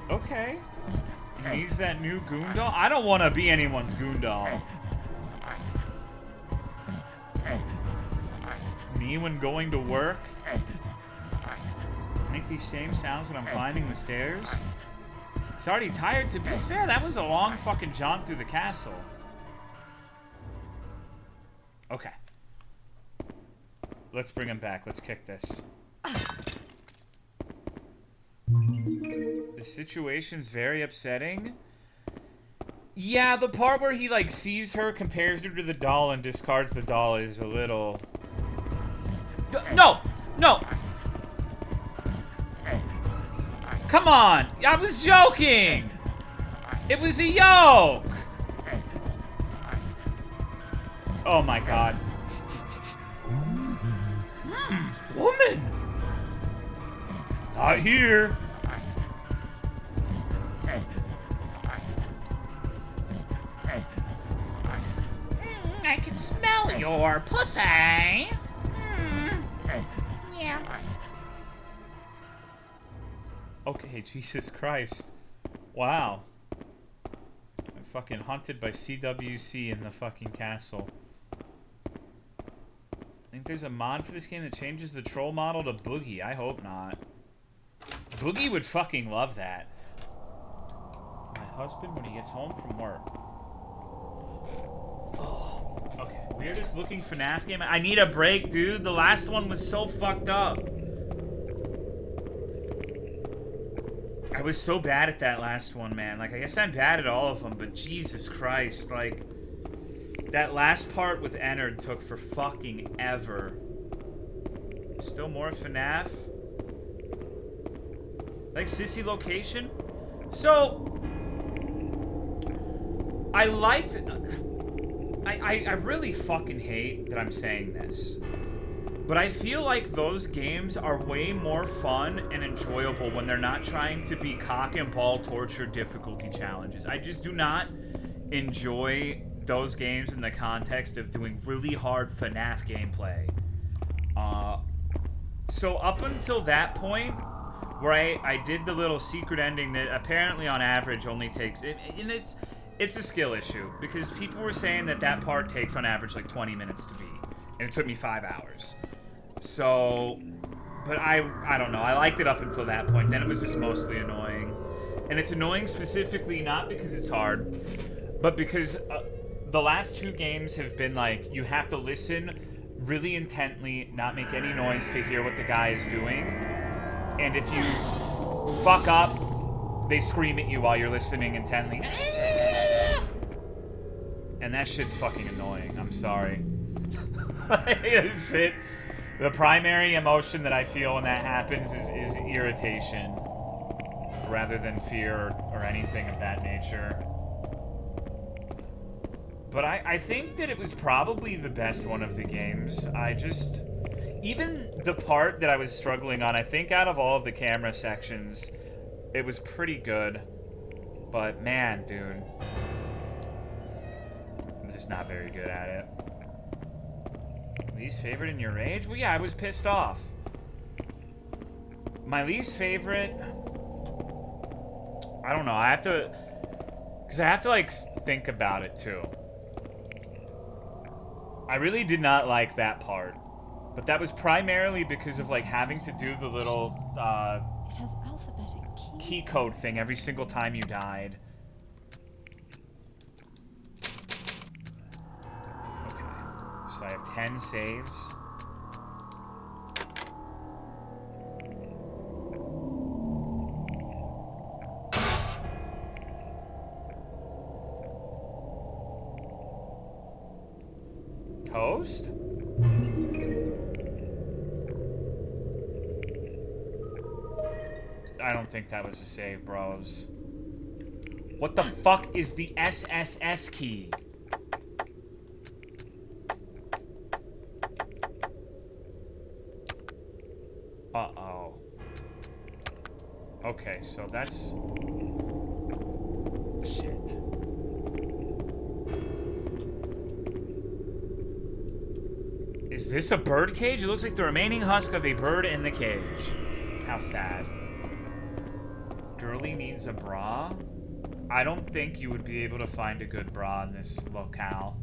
Okay. He needs that new goon doll? I don't want to be anyone's goon doll. Me when going to work? Make these same sounds when I'm climbing the stairs? He's already tired. To be fair, that was a long fucking jaunt through the castle. Okay. Let's bring him back. Let's kick this. The situation's very upsetting. Yeah, the part where he, like, sees her, compares her to the doll, and discards the doll is a little... No! No! Come on! I was joking! It was a yoke! Oh my god. Woman! Not here! I can smell your pussy! Yeah. Okay, Jesus Christ. Wow. I'm fucking hunted by CWC in the fucking castle. I think there's a mod for this game that changes the troll model to Boogie. I hope not. Boogie would fucking love that. My husband when he gets home from work. Oh, okay. Weirdest looking FNAF game. I need a break, dude. The last one was so fucked up. I was so bad at that last one, man. Like, I guess I'm bad at all of them, but Jesus Christ, like... That last part with Ennard took for fucking ever. Still more FNAF? Like Sissy Location? So... I liked... I really fucking hate that I'm saying this. But I feel like those games are way more fun and enjoyable when they're not trying to be cock and ball torture difficulty challenges. I just do not enjoy those games in the context of doing really hard FNAF gameplay. So up until that point, where I did the little secret ending that apparently on average only takes... And it's a skill issue, because people were saying that part takes on average like 20 minutes to beat. And it took me 5 hours. So, but I don't know. I liked it up until that point. Then it was just mostly annoying. And it's annoying specifically not because it's hard, but because the last 2 games have been like, you have to listen really intently, not make any noise to hear what the guy is doing. And if you fuck up, they scream at you while you're listening intently. And that shit's fucking annoying. I'm sorry. Shit. The primary emotion that I feel when that happens is irritation, rather than fear or anything of that nature. But I think that it was probably the best one of the games. Even the part that I was struggling on, I think out of all of the camera sections, it was pretty good. But man, dude, I'm just not very good at it. Least favorite in your rage? Well, yeah, I was pissed off. My least favorite... I don't know, I have to... Because I have to, like, think about it, too. I really did not like that part. But that was primarily because of, like, having to do the little, It has alphabetic keys. key code thing every single time you died. So I have 10 saves. Toast? I don't think that was a save, bros. What the fuck is the SSS key? Uh-oh. Okay, so that's... Shit. Is this a bird cage? It looks like the remaining husk of a bird in the cage. How sad. Girly needs a bra? I don't think you would be able to find a good bra in this locale.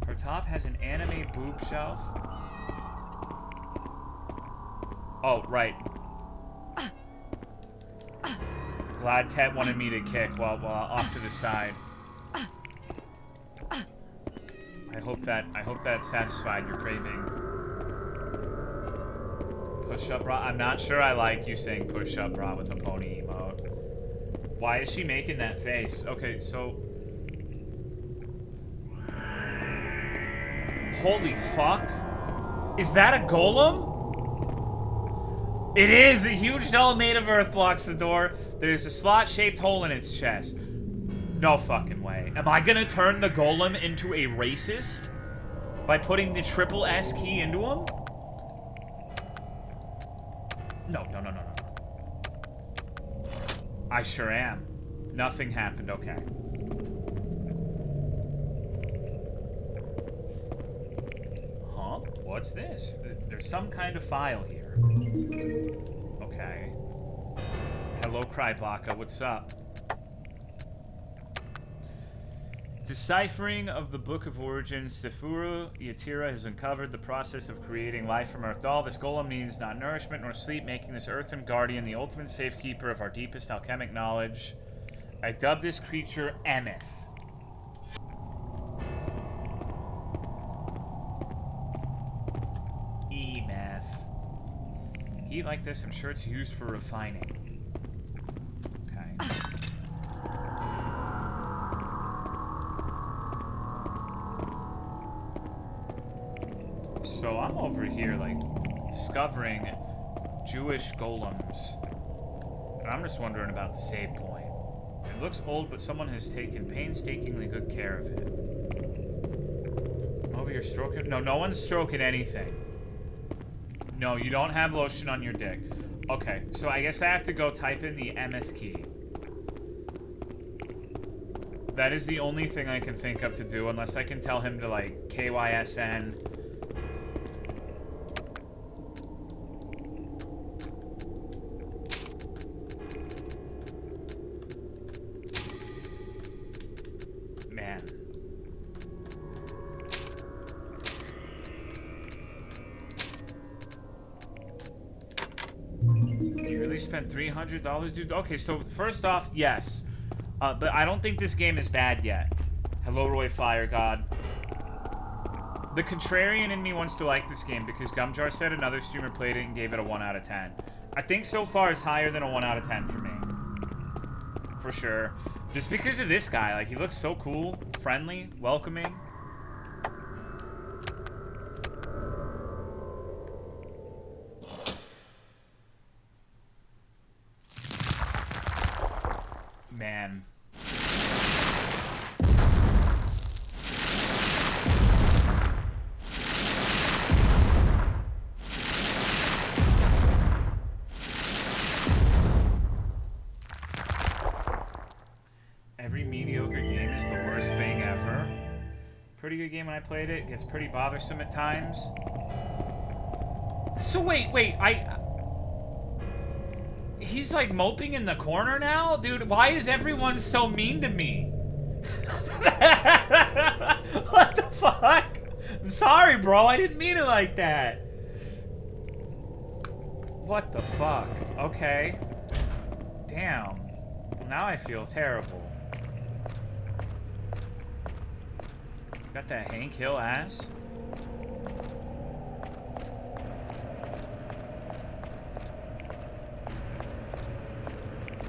Her top has an anime boob shelf. Oh, right. Glad Ted wanted me to kick while off to the side. I hope that satisfied your craving. Push up bra. I'm not sure I like you saying push up bra with a pony emote. Why is she making that face? Okay, so holy fuck. Is that a golem? It is! A huge doll made of earth blocks the door. There's a slot-shaped hole in its chest. No fucking way. Am I gonna turn the golem into a racist? By putting the triple S key into him? No. I sure am. Nothing happened, okay. Huh? What's this? There's some kind of file here. Okay. Hello, Krybaka. What's up? Deciphering of the Book of Origins, Sephuru Yatira has uncovered the process of creating life from Earth Doll. This golem needs not nourishment nor sleep, making this earthen guardian the ultimate safekeeper of our deepest alchemic knowledge. I dubbed this creature Emeth. Emeth. Heat like this, I'm sure it's used for refining. Okay. So I'm over here, like, discovering Jewish golems. And I'm just wondering about the save point. It looks old, but someone has taken painstakingly good care of it. I'm over here stroking... No one's stroking anything. No, you don't have lotion on your dick. Okay, so I guess I have to go type in the Emeth key. That is the only thing I can think of to do, unless I can tell him to, like, KYSN... Spent $300, dude. Okay, so first off, yes. But I don't think this game is bad yet. Hello, Roy Fire God. The contrarian in me wants to like this game because Gumjar said another streamer played it and gave it a 1 out of 10. I think so far it's higher than a 1 out of 10 for me. For sure. Just because of this guy. Like, he looks so cool, friendly, welcoming. Man. Every mediocre game is the worst thing ever. Pretty good game when I played it. Gets pretty bothersome at times. So wait, he's like moping in the corner now? Dude, why is everyone so mean to me? What the fuck? I'm sorry, bro. I didn't mean it like that. What the fuck? Okay. Damn. Well, now I feel terrible. Got that Hank Hill ass.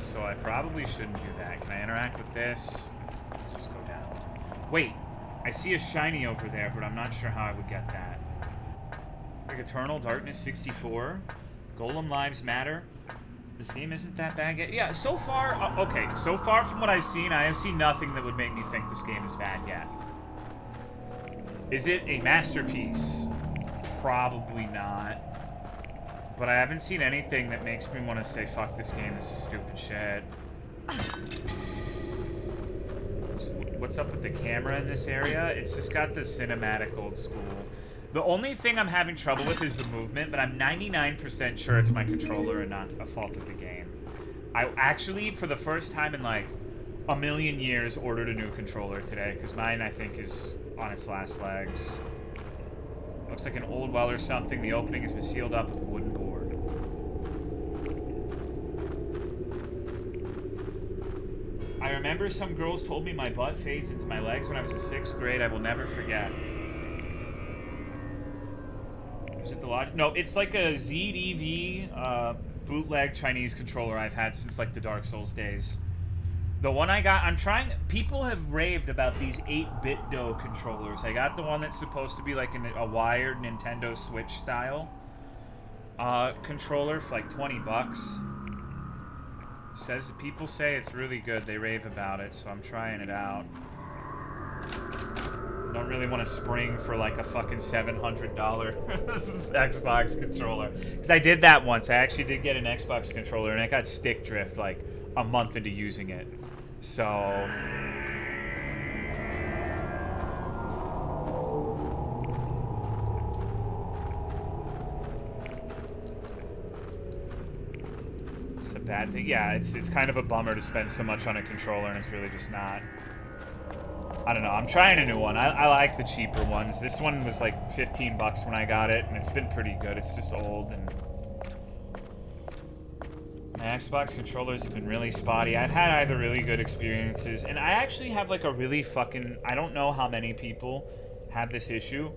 So I probably shouldn't do that. Can I interact with this? Let's just go down. Wait, I see a shiny over there, but I'm not sure how I would get that. Like Eternal Darkness 64. Golem Lives Matter. This game isn't that bad yet. Yeah, so far, okay, so far from what I've seen, I have seen nothing that would make me think this game is bad yet. Is it a masterpiece? Probably not. But I haven't seen anything that makes me want to say, fuck this game, this is stupid shit. What's up with the camera in this area? It's just got the cinematic old school. The only thing I'm having trouble with is the movement, but I'm 99% sure it's my controller and not a fault of the game. I actually, for the first time in like a million years, ordered a new controller today, because mine, I think, is on its last legs. Looks like an old well or something. The opening has been sealed up with a wooden board. I remember some girls told me my butt fades into my legs when I was in 6th grade. I will never forget. Is it the Logitech? No, it's like a ZDV bootleg Chinese controller I've had since like the Dark Souls days. The one I got, I'm trying. People have raved about these 8-bit Do controllers. I got the one that's supposed to be like a wired Nintendo Switch style controller for like 20 bucks. Says people say it's really good. They rave about it, so I'm trying it out. Don't really want to spring for like a fucking $700 Xbox controller. Because I did that once. I actually did get an Xbox controller and I got stick drift like a month into using it. So... it's a bad thing. Yeah, it's kind of a bummer to spend so much on a controller and it's really just not... I don't know. I'm trying a new one. I like the cheaper ones. This one was like 15 bucks when I got it, and it's been pretty good. It's just old, and my Xbox controllers have been really spotty. I've had either really good experiences, and I actually have like a really fucking... I don't know how many people have this issue,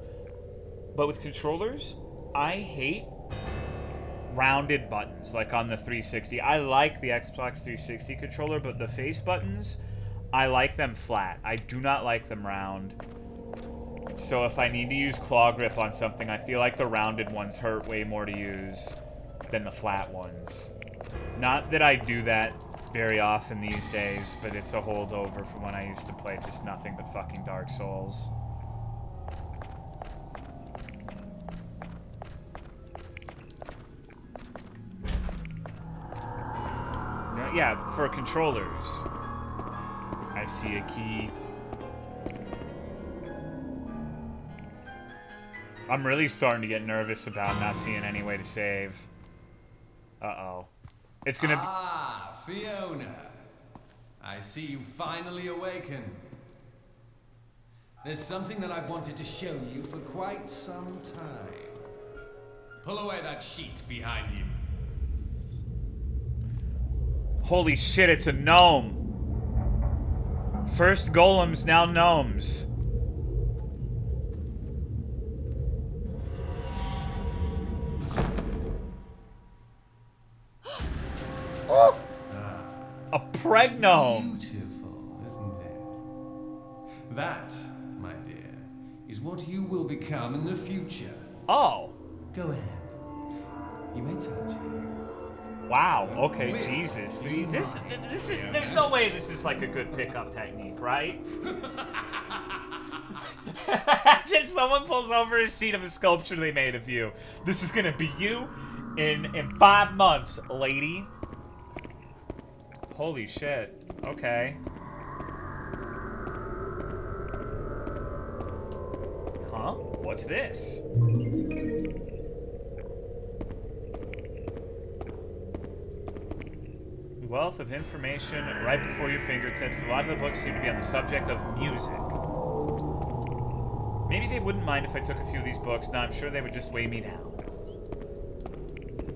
but with controllers, I hate rounded buttons, like on the 360. I like the Xbox 360 controller, but the face buttons... I like them flat. I do not like them round. So if I need to use claw grip on something, I feel like the rounded ones hurt way more to use than the flat ones. Not that I do that very often these days, but it's a holdover from when I used to play just nothing but fucking Dark Souls. Yeah, for controllers. I see a key. I'm really starting to get nervous about not seeing any way to save. Uh-oh. It's gonna be... Ah, Fiona. I see you finally awakened. There's something that I've wanted to show you for quite some time. Pull away that sheet behind you. Holy shit, it's a gnome. First golems, now gnomes. Oh! A pregnome. Beautiful, isn't it? That, my dear, is what you will become in the future. Oh. Go ahead. You may touch it. Wow, okay, Jesus. This is, there's no way this is like a good pickup technique, right? Just someone pulls over a sheet of a sculpture they made of you. This is gonna be you in 5 months, lady. Holy shit. Okay. Huh? What's this? Wealth of information right before your fingertips. A lot of the books seem to be on the subject of music. Maybe they wouldn't mind if I took a few of these books. No, I'm sure they would just weigh me down.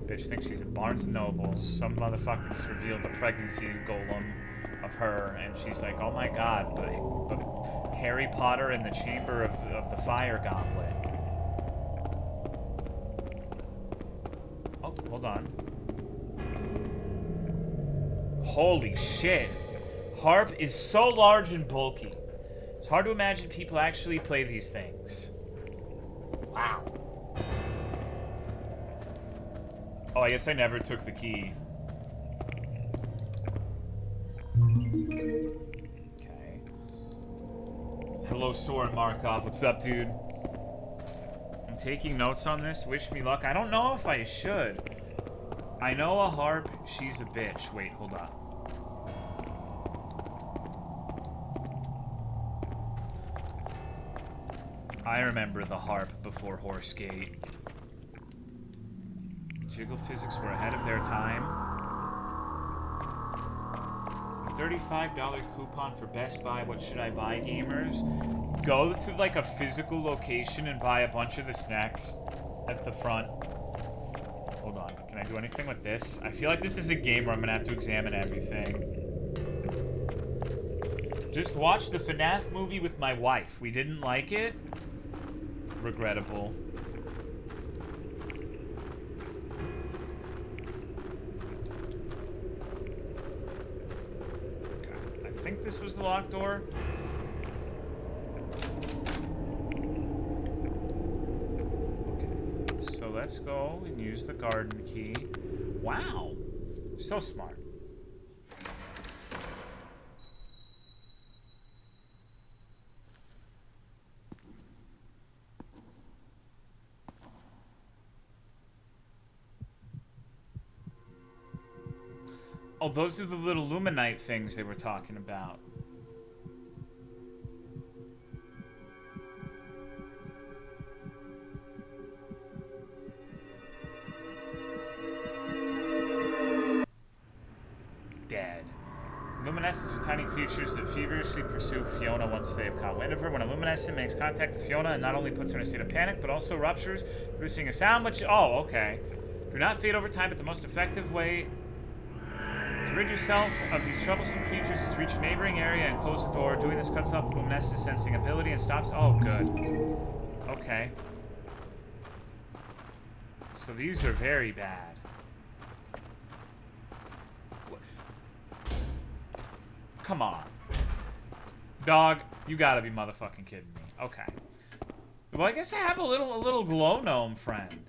Bitch thinks she's at Barnes & Noble's. Some motherfucker just revealed the pregnancy golem of her, and she's like, oh my god, but Harry Potter and the Chamber of the Fire Goblet. Oh, hold on. Holy shit. Harp is so large and bulky. It's hard to imagine people actually play these things. Wow. Oh, I guess I never took the key. Okay. Hello, Soren Markov. What's up, dude? I'm taking notes on this. Wish me luck. I don't know if I should. I know a harp. She's a bitch. Wait, hold on. I remember the harp before Horse Gate. Jiggle physics were ahead of their time. $35 coupon for Best Buy. What should I buy, gamers? Go to like a physical location and buy a bunch of the snacks at the front. Hold on. Can I do anything with this? I feel like this is a game where I'm gonna have to examine everything. Just watched the FNAF movie with my wife. We didn't like it. Regrettable. Okay. I think this was the locked door. Okay. So let's go and use the garden key. Wow. So smart. Oh, those are the little luminite things they were talking about. Dead. Luminescents are tiny creatures that feverishly pursue Fiona once they have caught wind of her. When a luminescent makes contact with Fiona, it not only puts her in a state of panic, but also ruptures, producing a sound which... Oh, okay. Do not fade over time, but the most effective way to rid yourself of these troublesome creatures is to reach a neighboring area and close the door. Doing this cuts off the luminescence sensing ability and stops... Oh, good. Okay. So these are very bad. Come on. Dog, you gotta be motherfucking kidding me. Okay. Well, I guess I have a little glow gnome friend.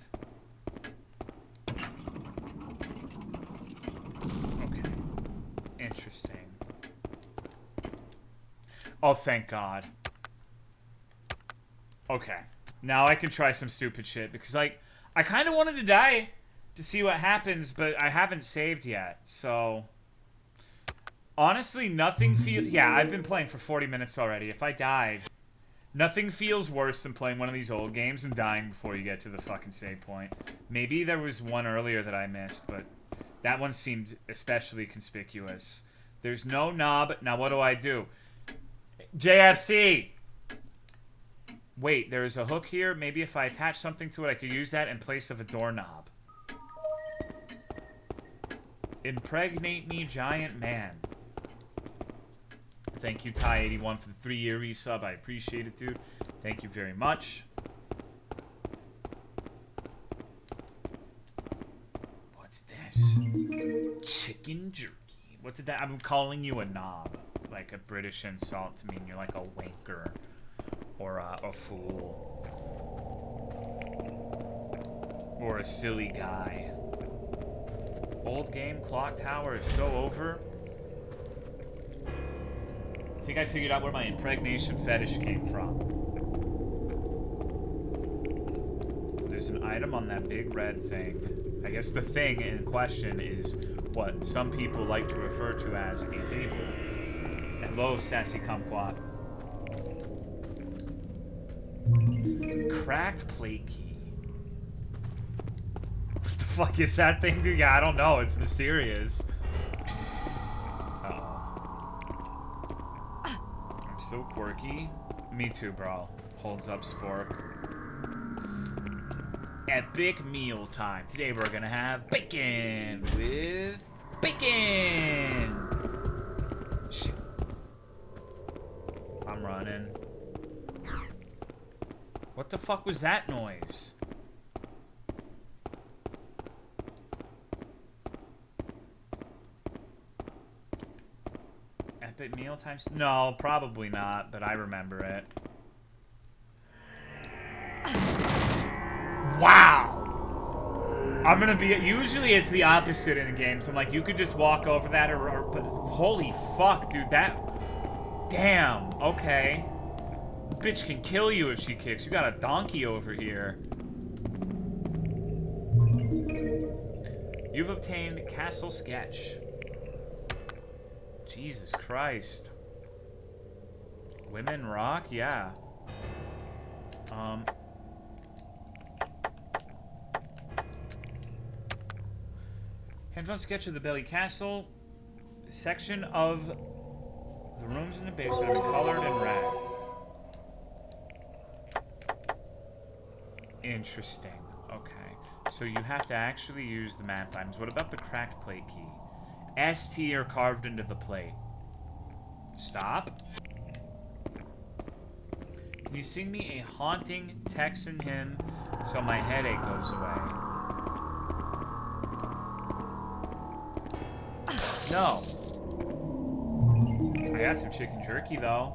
Interesting. Oh, thank God. Okay. Now I can try some stupid shit. Because, like, I kind of wanted to die to see what happens, but I haven't saved yet. So, honestly, nothing feels... Yeah, I've been playing for 40 minutes already. If I died, nothing feels worse than playing one of these old games and dying before you get to the fucking save point. Maybe there was one earlier that I missed, but... That one seemed especially conspicuous. There's no knob. Now what do? JFC! Wait, there's a hook here. Maybe if I attach something to it, I could use that in place of a doorknob. Impregnate me, giant man. Thank you, Ty81, for the 3-year resub. I appreciate it, dude. Thank you very much. Chicken jerky. What did that... I'm calling you a knob. Like a British insult to mean you're like a wanker. Or a fool. Or a silly guy. Old game clock tower is so over. I think I figured out where my impregnation fetish came from. There's an item on that big red thing. I guess the thing in question is what some people like to refer to as a table. Hello, sassy kumquat. Cracked plate key. What the fuck is that thing, dude? Yeah, I don't know. It's mysterious. Uh-oh. I'm so quirky. Me too, bro. Holds up, Spork. Epic meal time. Today we're gonna have bacon with bacon. Shit. I'm running. What the fuck was that noise? Epic meal times? No, probably not, but I remember it. Wow! I'm gonna be... Usually it's the opposite in the games. I'm like, you could just walk over that but holy fuck, dude, that... Damn, okay. Bitch can kill you if she kicks. You got a donkey over here. You've obtained Castle Sketch. Jesus Christ. Women rock? Yeah. Hand-drawn sketch of the Belly Castle. Section of the rooms in the basement are colored in red. Interesting. Okay. So you have to actually use the map items. What about the cracked plate key? S tier carved into the plate. Stop. Can you sing me a haunting Texan hymn so my headache goes away? No. I got some chicken jerky, though.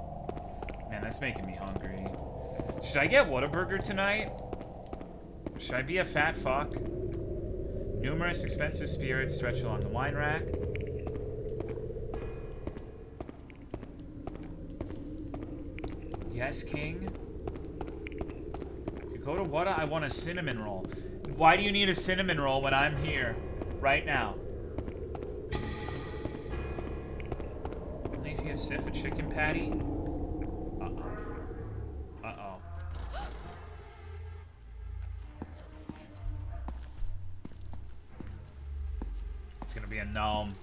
Man, that's making me hungry. Should I get Whataburger tonight? Should I be a fat fuck? Numerous expensive spirits stretch along the wine rack. Yes, King. If you go to Whata, I want a cinnamon roll. Why do you need a cinnamon roll when I'm here? Right now. Only if you have sip a chicken patty? Uh-oh. Uh-oh. It's gonna be a gnome.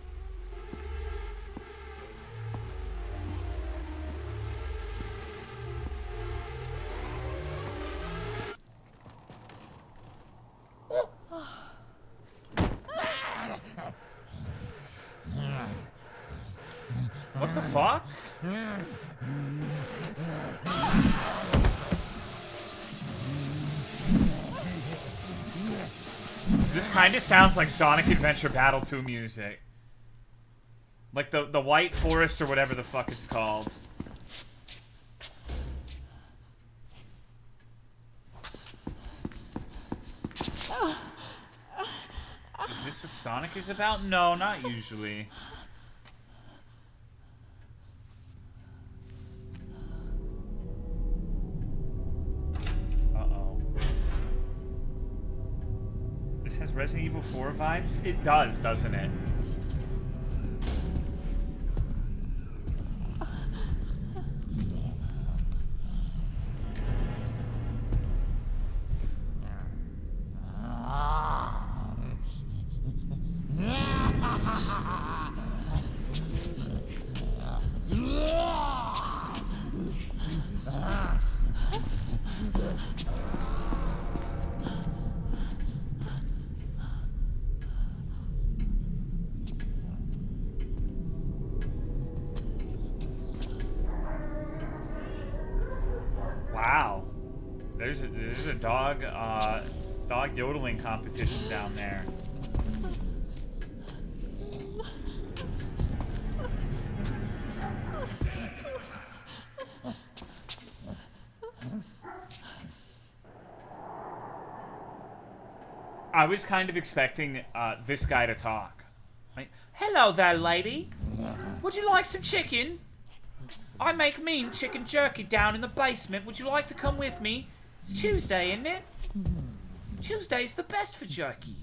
What the fuck? This kind of sounds like Sonic Adventure Battle 2 music. Like the White Forest or whatever the fuck it's called. Is this what Sonic is about? No, not usually. Uh-oh. This has Resident Evil 4 vibes? It does, doesn't it? Wow. There's a dog yodeling competition down there. I was kind of expecting this guy to talk. Like, hello there, lady. Would you like some chicken? I make mean chicken jerky down in the basement. Would you like to come with me? It's Tuesday, isn't it? Tuesday's the best for jerky.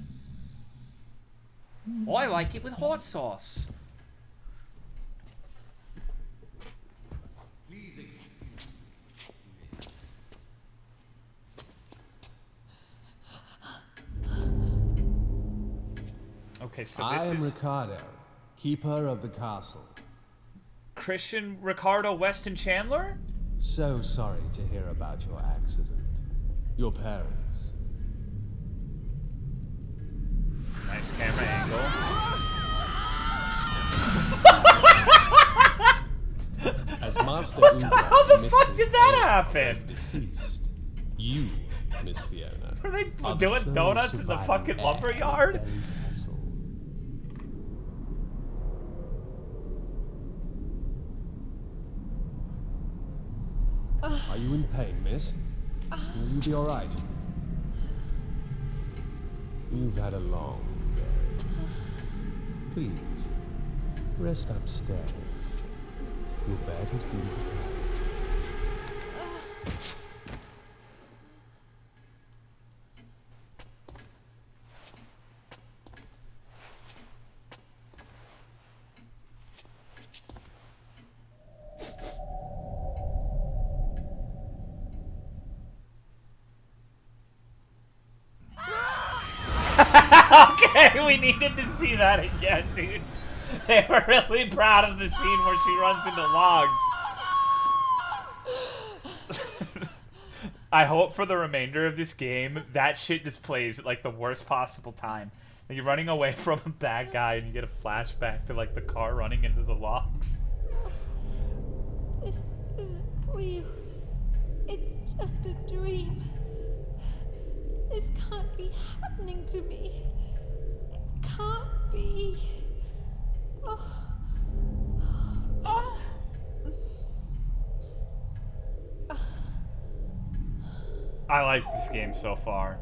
I like it with hot sauce. Please excuse me. Okay, so I this am is Ricardo, keeper of the castle. Christian Ricardo Weston Chandler? So sorry to hear about your accident. Your parents. Nice camera angle. As Master Uber How the and fuck Mistress did that Ayla happen? both deceased, you, Miss Fiona, Were they are the doing sole donuts in the surviving fucking heir lumber of yard? Berry Castle. Are you in pain, miss? Will you be alright? You've had a long day. Please, rest upstairs. Your bed has been prepared. Okay, we needed to see that again, dude. They were really proud of the scene where she runs into logs. I hope for the remainder of this game, that shit just plays at like the worst possible time. And you're running away from a bad guy and you get a flashback to like the car running into the logs. This isn't real. It's just a dream. This can't be happening to me. It can't be. Oh. Oh. I like this game so far.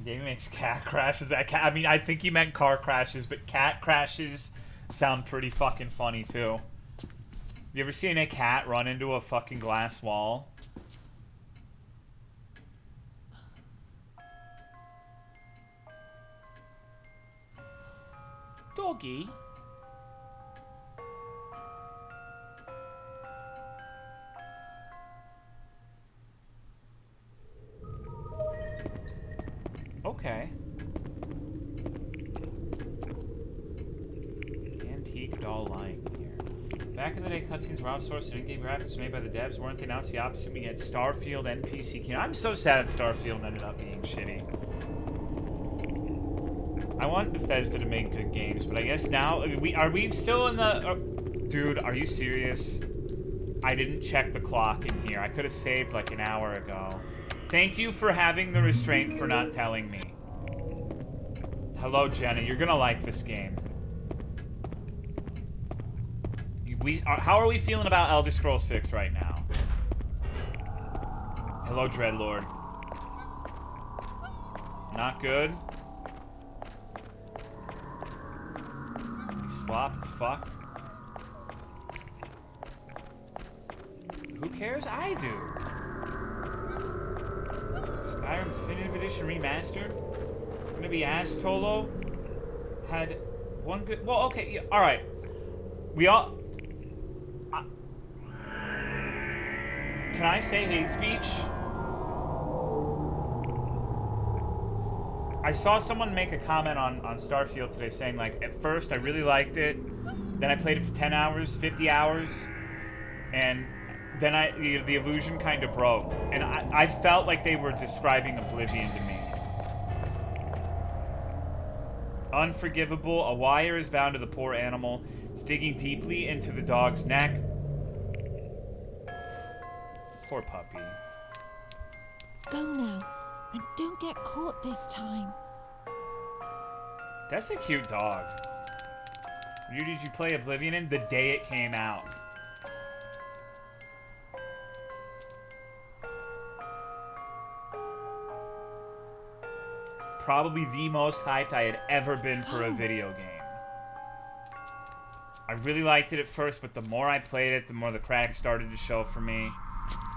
Game makes cat crashes. I mean, I think you meant car crashes, but cat crashes sound pretty fucking funny too. You ever seen a cat run into a fucking glass wall? Doggy. Okay. Antique doll lying here. Back in the day, cutscenes were outsourced and in-game graphics made by the devs, weren't they? Now it's the opposite. We get Starfield NPC. I'm so sad Starfield ended up being shitty. I want Bethesda to make good games, but I guess now are we still in the? Dude, are you serious? I didn't check the clock in here. I could have saved like an hour ago. Thank you for having the restraint for not telling me. Hello, Jenna. You're gonna like this game. How are we feeling about Elder Scrolls 6 right now? Hello, Dreadlord. Not good. He's slop as fuck. Who cares? I do. Skyrim Definitive Edition Remastered? Gonna be ass, Tolo? Had one good... Well, okay, yeah, alright. We all... Can I say hate speech? I saw someone make a comment on Starfield today saying, like, at first I really liked it, then I played it for 10 hours, 50 hours, and then the illusion kind of broke. And I felt like they were describing Oblivion to me. Unforgivable. A wire is bound to the poor animal. It's digging deeply into the dog's neck. Poor puppy. Go now, and don't get caught this time. That's a cute dog. Did you play Oblivion in the day it came out? Probably the most hyped I had ever been for a video game. I really liked it at first, but the more I played it, the more the cracks started to show for me.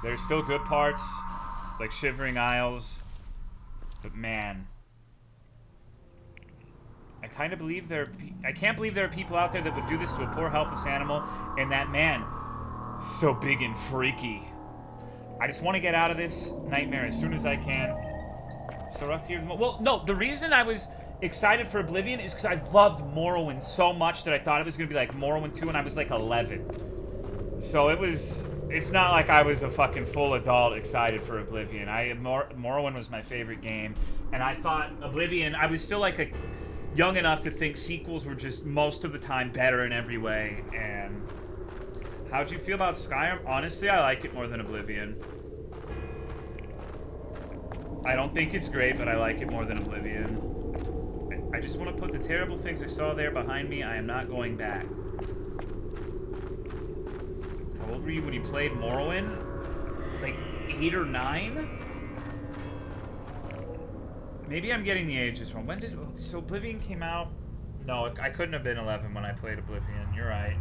There's still good parts, like Shivering Isles, but man, I kind of believe I can't believe there are people out there that would do this to a poor, helpless animal, and that man, so big and freaky. I just want to get out of this nightmare as soon as I can. So rough to hear. Well, no, the reason I was excited for Oblivion is because I loved Morrowind so much that I thought it was going to be like Morrowind 2 when I was like 11. So it's not like I was a fucking full adult excited for Oblivion. Morrowind was my favorite game, and I thought Oblivion, I was still like young enough to think sequels were just most of the time better in every way. And how'd you feel about Skyrim? Honestly, I like it more than Oblivion. I don't think it's great, but I like it more than Oblivion. I just want to put the terrible things I saw there behind me. I am not going back. How old were you when you played Morrowind? Like 8 or 9? Maybe I'm getting the ages wrong. When did... So Oblivion came out... No, I couldn't have been 11 when I played Oblivion. You're right.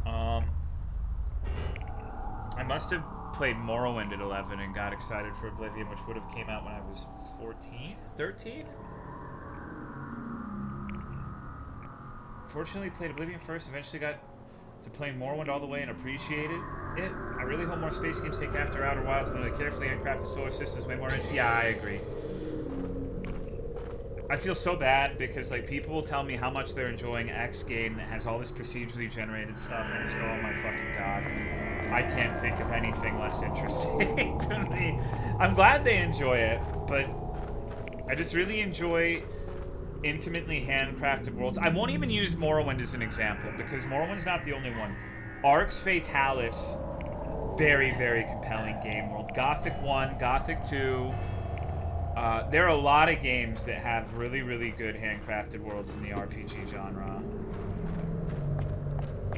I must have played Morrowind at 11 and got excited for Oblivion, which would have came out when I was 14? 13? Fortunately, played Oblivion first, eventually got to play Morrowind all the way and appreciated it. I really hope more space games take after Outer Wilds when the carefully handcrafted solar system is way more interesting. Yeah, I agree. I feel so bad because like people will tell me how much they're enjoying X game that has all this procedurally generated stuff, and I just go, oh my fucking god. I can't think of anything less interesting to me. I'm glad they enjoy it, but I just really enjoy intimately handcrafted worlds. I won't even use Morrowind as an example because Morrowind's not the only one. Arx Fatalis, very, very compelling game world. Gothic 1, Gothic 2. There are a lot of games that have really, really good handcrafted worlds in the RPG genre.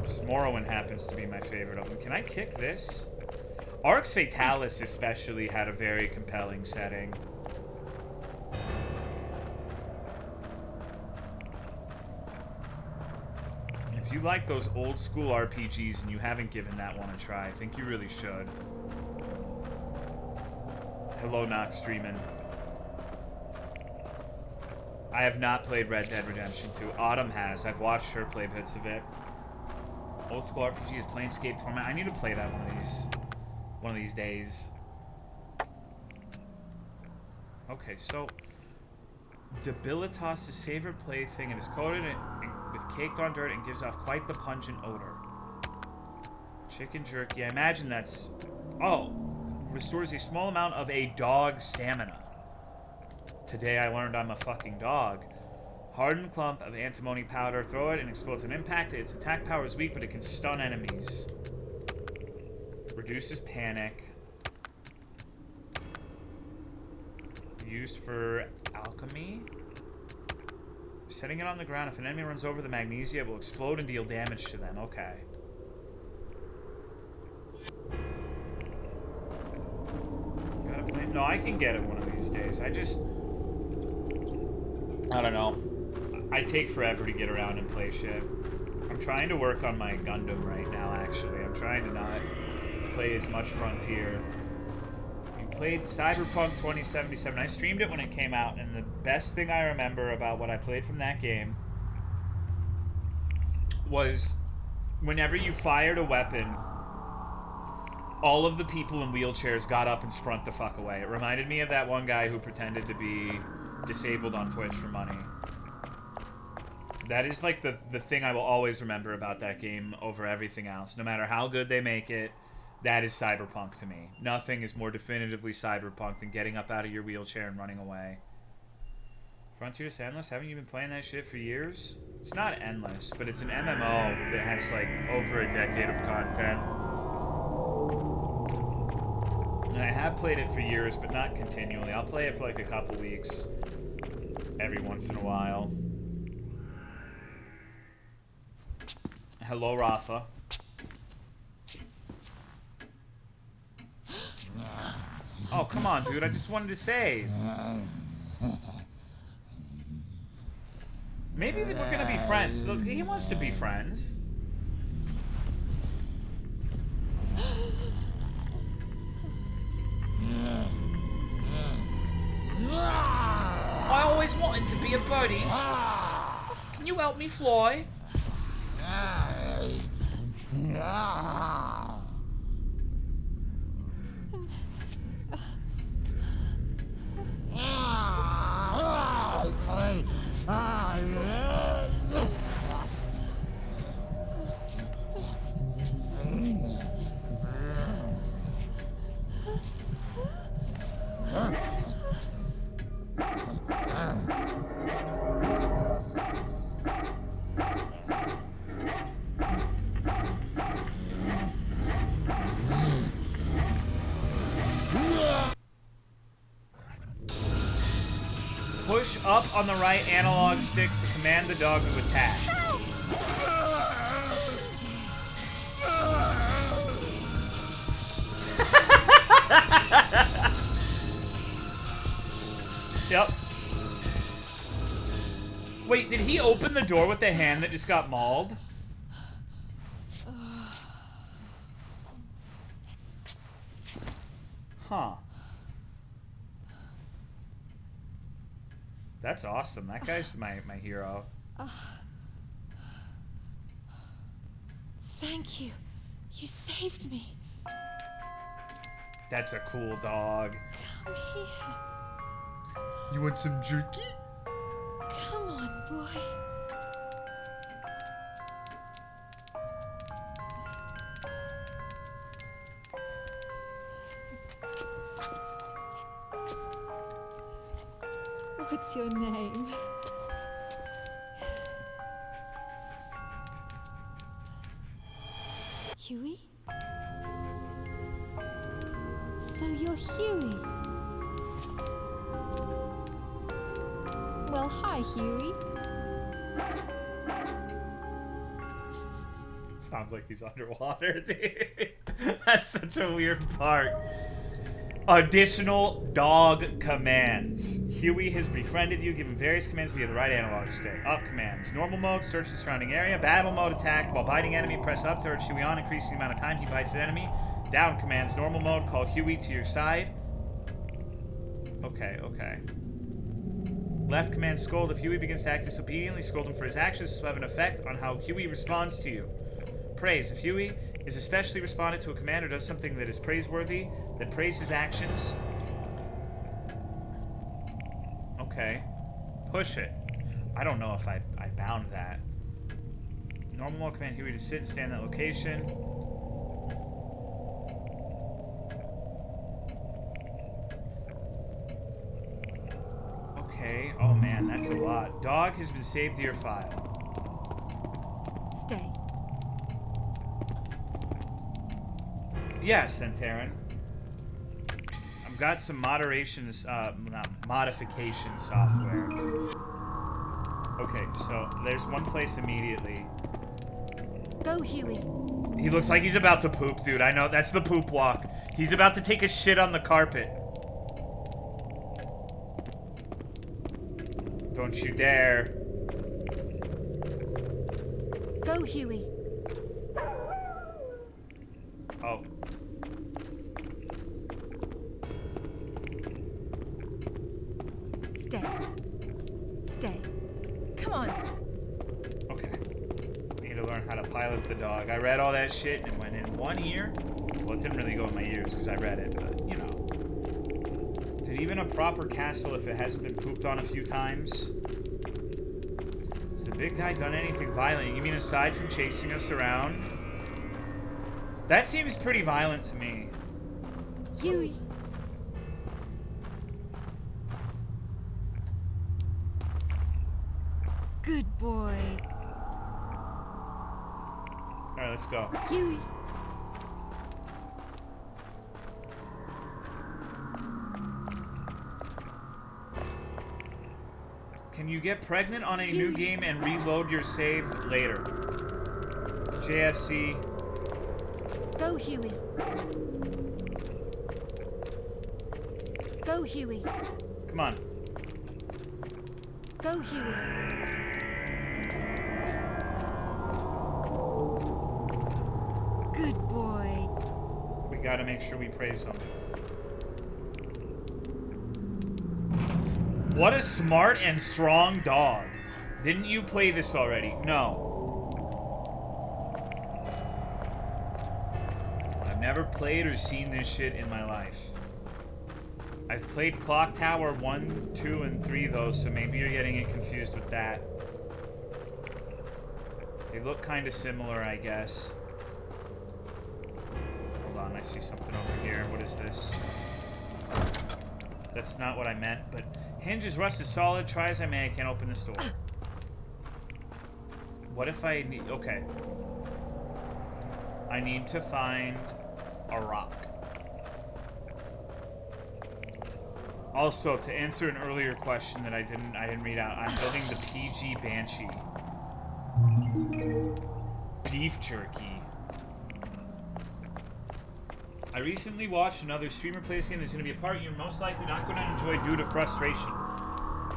Just Morrowind happens to be my favorite of them. Can I kick this? Arx Fatalis especially had a very compelling setting. If you like those old school RPGs and you haven't given that one a try, I think you really should. Hello, Nox Streamin'. I have not played Red Dead Redemption 2. Autumn has. I've watched her play bits of it. Old school RPG is Planescape Torment. I need to play that one of these days. Okay, so Debilitas' favorite plaything. It is coated with caked on dirt and gives off quite the pungent odor. Chicken jerky. I imagine that's... Oh! Restores a small amount of a dog's stamina. Today I learned I'm a fucking dog. Hardened clump of antimony powder. Throw it and explodes on impact. Its attack power is weak, but it can stun enemies. Reduces panic. Used for alchemy. Setting it on the ground. If an enemy runs over the magnesia, it will explode and deal damage to them. Okay. Gotta play. No, I can get it one of these days. I don't know. I take forever to get around and play shit. I'm trying to work on my Gundam right now, actually. I'm trying to not play as much Frontier. You played Cyberpunk 2077. I streamed it when it came out, and the best thing I remember about what I played from that game was whenever you fired a weapon, all of the people in wheelchairs got up and sprint the fuck away. It reminded me of that one guy who pretended to be disabled on Twitch for money. That is like the thing I will always remember about that game over everything else. No matter how good they make it, that is Cyberpunk to me. Nothing is more definitively Cyberpunk than getting up out of your wheelchair and running away. Frontier to Endless? Haven't you been playing that shit for years? It's not endless, but it's an MMO that has like over a decade of content. And I have played it for years, but not continually. I'll play it for like a couple weeks every once in a while. Hello, Rafa. Oh, come on, dude. I just wanted to save. Maybe we're gonna be friends. Look, he wants to be friends. I always wanted to be a birdie. Can you help me fly? Push up on the right analog stick to command the dog to attack. Yep. Wait, did he open the door with the hand that just got mauled? Huh. That's awesome. That guy's my hero. Thank you. You saved me. That's a cool dog. Come here. You want some jerky? Come on, boy. What's your name? Well, hi, Huey. Sounds like he's underwater, dude. That's such a weird part. Additional dog commands. Huey has befriended you. Give him various commands via the right analog stick. Up commands. Normal mode, search the surrounding area. Battle mode, attack. While biting enemy, press up to urge Huey on, increasing the amount of time he bites an enemy. Down commands. Normal mode, call Huey to your side. Okay, okay. Left command, scold. If Huey begins to act disobediently, scold him for his actions. This will have an effect on how Huey responds to you. Praise. If Huey is especially responded to a command or does something that is praiseworthy, then praise his actions. Okay. Push it. I don't know if I bound that. Normal mode command Huey to sit and stand in that location. Okay. Oh man, that's a lot. Dog has been saved to your file. Stay. Yes, Centauran. I've got some modification software. Okay, so there's one place immediately. Go, Huey. He looks like he's about to poop, dude. I know, that's the poop walk. He's about to take a shit on the carpet. Don't you dare. Go, Huey. Oh. Stay. Stay. Come on. Okay. Need to learn how to pilot the dog. I read all that shit and it went in one ear. Well, it didn't really go in my ears because I read it, but, you know. Did even a proper castle if it hasn't been pooped on a few times? Has the big guy done anything violent? You mean aside from chasing us around? That seems pretty violent to me. Huey. Good boy. Alright, let's go. Huey. Can you get pregnant on a new game and reload your save later? JFC. Go, Huey. Go, Huey. Come on. Go, Huey. Good boy. We gotta make sure we praise him. What a smart and strong dog. Didn't you play this already? No. I've never played or seen this shit in my life. I've played Clock Tower 1, 2, and 3 though, so maybe you're getting it confused with that. They look kind of similar, I guess. Hold on, I see something over here. What is this? That's not what I meant, but hinge is rusted solid. Try as I may, I can't open this door. What if I need... Okay. I need to find a rock. Also, to answer an earlier question that I didn't read out, I'm building the PG Banshee. Beef jerky. I recently watched another streamer play this game. There's going to be a part you're most likely not going to enjoy due to frustration.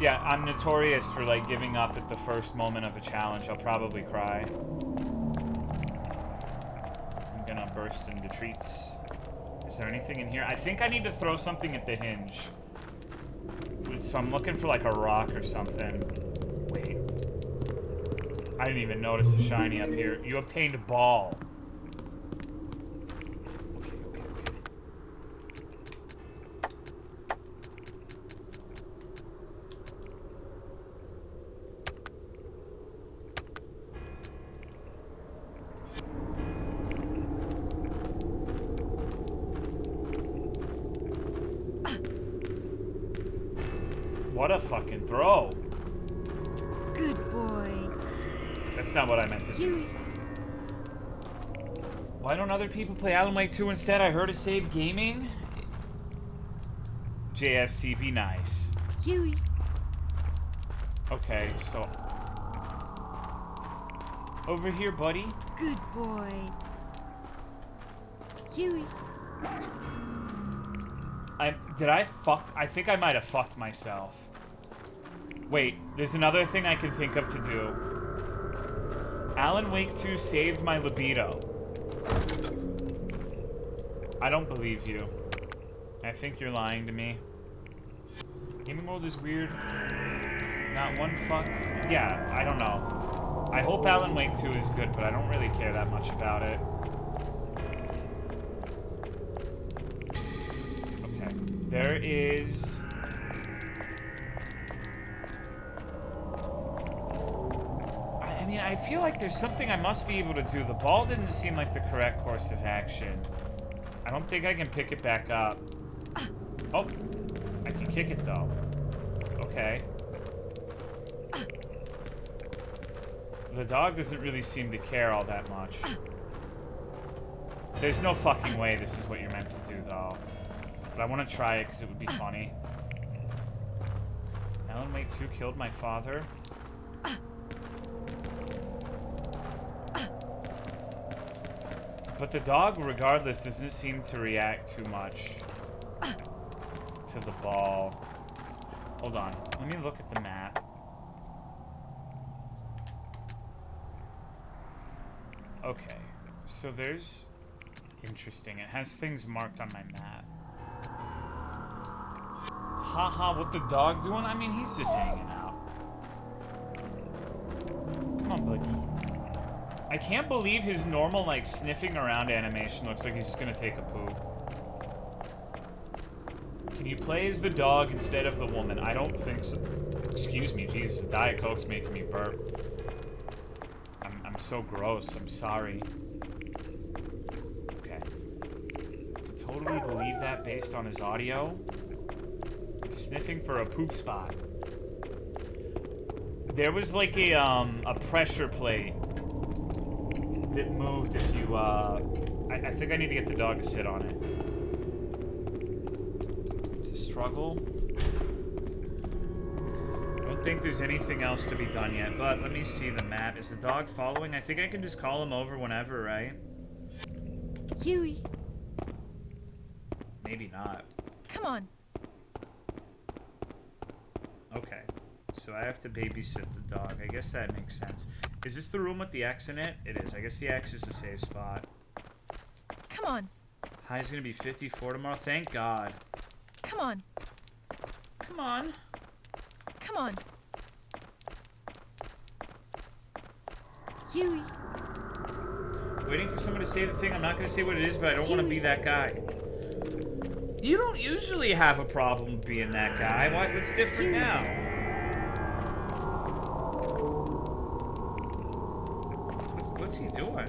Yeah, I'm notorious for, like, giving up at the first moment of a challenge. I'll probably cry. I'm going to burst into treats. Is there anything in here? I think I need to throw something at the hinge. So I'm looking for, like, a rock or something. Wait. I didn't even notice the shiny up here. You obtained a ball. What a fucking throw. Good boy. That's not what I meant to do. Why don't other people play Alan Wake 2 instead? I heard of Save Gaming. JFC, be nice. Huey. Okay, so... Over here, buddy. Good boy. Huey. I think I might have fucked myself. Wait, there's another thing I can think of to do. Alan Wake 2 saved my libido. I don't believe you. I think you're lying to me. Gaming world is weird. Not one fuck. Yeah, I don't know. I hope Alan Wake 2 is good, but I don't really care that much about it. Okay. There is... I mean, I feel like there's something I must be able to do. The ball didn't seem like the correct course of action. I don't think I can pick it back up. Oh, I can kick it though. Okay. The dog doesn't really seem to care all that much. There's no fucking way this is what you're meant to do though. But I want to try it because it would be funny. Alan Wake 2 killed my father. But the dog, regardless, doesn't seem to react too much to the ball. Hold on. Let me look at the map. Okay. So there's... Interesting. It has things marked on my map. Haha, what the dog doing? I mean, he's just hanging out. Come on, buddy. I can't believe his normal, like, sniffing around animation looks like he's just gonna take a poo. Can you play as the dog instead of the woman? I don't think so. Excuse me, Jesus, the Diet Coke's making me burp. I'm so gross, I'm sorry. Okay. I can totally believe that based on his audio. Sniffing for a poop spot. There was like a pressure plate that moved if you, I think I need to get the dog to sit on it. It's a struggle. I don't think there's anything else to be done yet, but let me see the map. Is the dog following? I think I can just call him over whenever, right? Huey. Maybe not. Come on. Okay. So I have to babysit the dog. I guess that makes sense. Is this the room with the X in it? It is. I guess the X is the safe spot. Come on. High's gonna be 54 tomorrow. Thank God. Come on. Come on. Come on. Huey. Waiting for someone to say the thing. I'm not gonna say what it is, but I don't want to be that guy. You don't usually have a problem being that guy. What's different now? What's he doing?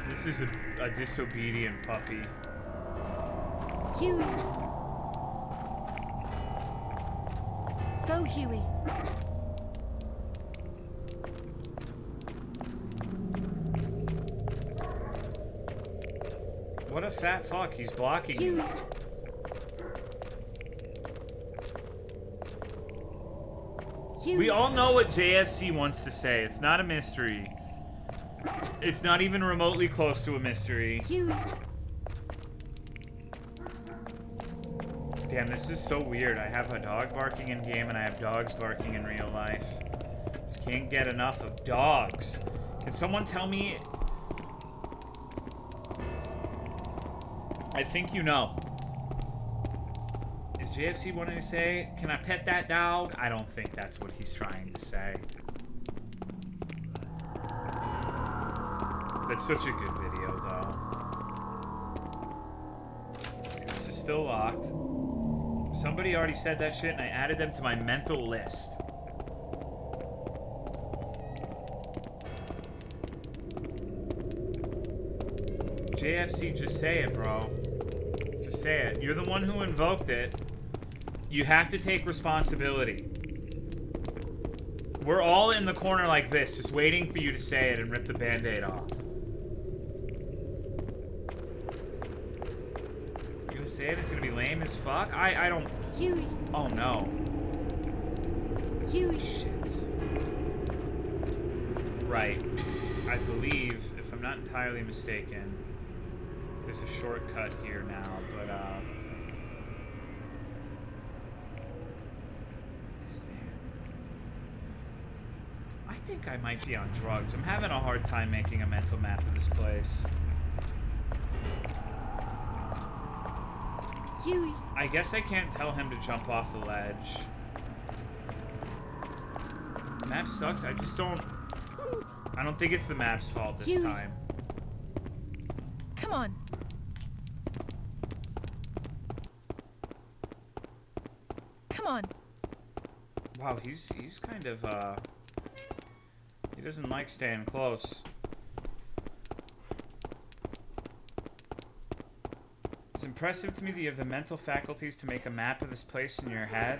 This is a disobedient puppy. Huey. Go, Huey. What a fat fuck. He's blocking Huey. you. Huey. We all know what JFC wants to say. It's not a mystery. It's not even remotely close to a mystery. Huey. Damn, this is so weird. I have a dog barking in game and I have dogs barking in real life. Just can't get enough of dogs. Can someone tell me? I think you know. Is JFC wanting to say, can I pet that dog? I don't think that's what he's trying to say. That's such a good video, though. This is still locked. Somebody already said that shit, and I added them to my mental list. JFC, just say it, bro. Just say it. You're the one who invoked it. You have to take responsibility. We're all in the corner like this, just waiting for you to say it and rip the Band-Aid off. You're gonna say it. It's gonna be lame as fuck. I don't... Huey. Oh, no. Huey. Shit. Right. I believe, if I'm not entirely mistaken, there's a shortcut here now, but, is there? I think I might be on drugs. I'm having a hard time making a mental map of this place. Huey. I guess I can't tell him to jump off the ledge. The map sucks. I just don't... I don't think it's the map's fault this Huey. time. Come on. Come on. Wow, he's kind of, he doesn't like staying close. It's impressive to me that you have the mental faculties to make a map of this place in your head.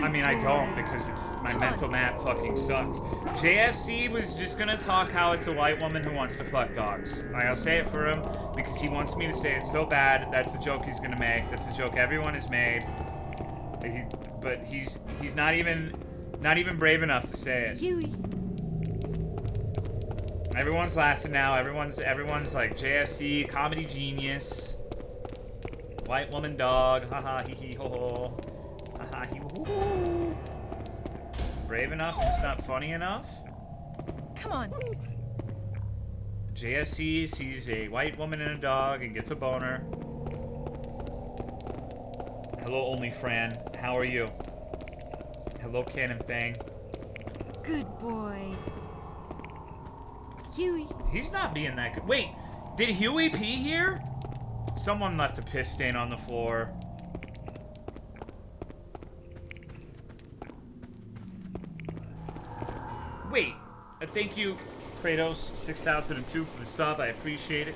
I mean, I don't, because it's my mental map fucking sucks. JFC was just gonna talk how it's a white woman who wants to fuck dogs. I'll say it for him, because he wants me to say it so bad. That's the joke he's gonna make. That's the joke everyone has made. But he's not even brave enough to say it. Huey. Everyone's laughing now. Everyone's like, JFC, comedy genius. White woman dog. Haha, hee hee ho ho. Haha, hee hoo hoo. Brave enough, it's not funny enough. Come on. JFC sees a white woman and a dog and gets a boner. Hello, only Fran. How are you? Hello, Cannon Fang. Good boy. Huey. He's not being that good. Wait, did Huey pee here? Someone left a piss stain on the floor. Wait, thank you, Kratos6002 for the sub. I appreciate it.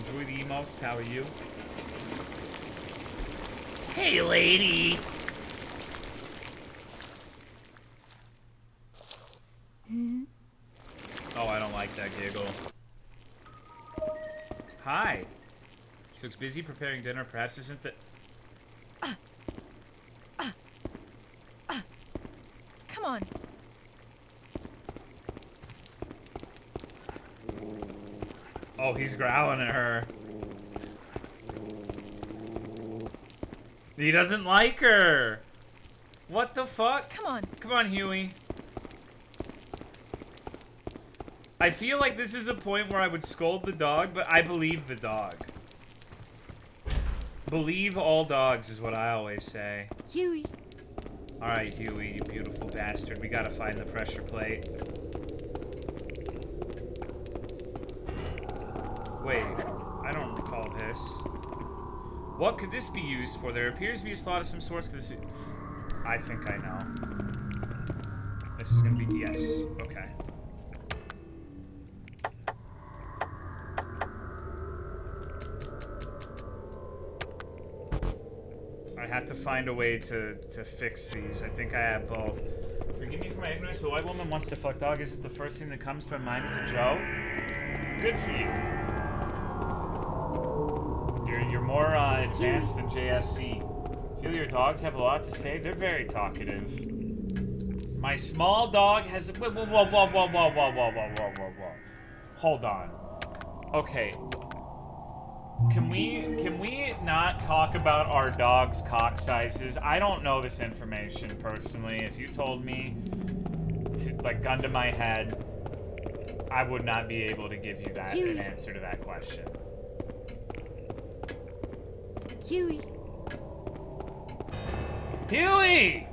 Enjoy the emotes. How are you? Hey, lady. Oh, I don't like that giggle. Hi. She looks busy preparing dinner. Perhaps isn't the... Come on. Oh, he's growling at her. He doesn't like her. What the fuck? Come on. Come on, Huey. I feel like this is a point where I would scold the dog, but I believe the dog. Believe all dogs is what I always say. Huey. Alright, Huey, you beautiful bastard. We gotta find the pressure plate. Wait, I don't recall this. What could this be used for? There appears to be a slot of some sorts. I think I know. This is gonna be yes. Okay. I have to find a way to fix these. I think I have both. Forgive me for my ignorance, but white woman wants to fuck dog. Is it the first thing that comes to my mind as a Joe? Good for you. You're more advanced than JFC. Feel your dogs have a lot to say. They're very talkative. My small dog has a... Whoa, whoa, whoa, whoa, whoa, whoa, whoa, whoa, whoa, whoa, whoa. Hold on. Okay. Can we not talk about our dog's cock sizes? I don't know this information personally. If you told me to, like, gun to my head, I would not be able to give you that an answer to that question. Huey. Huey!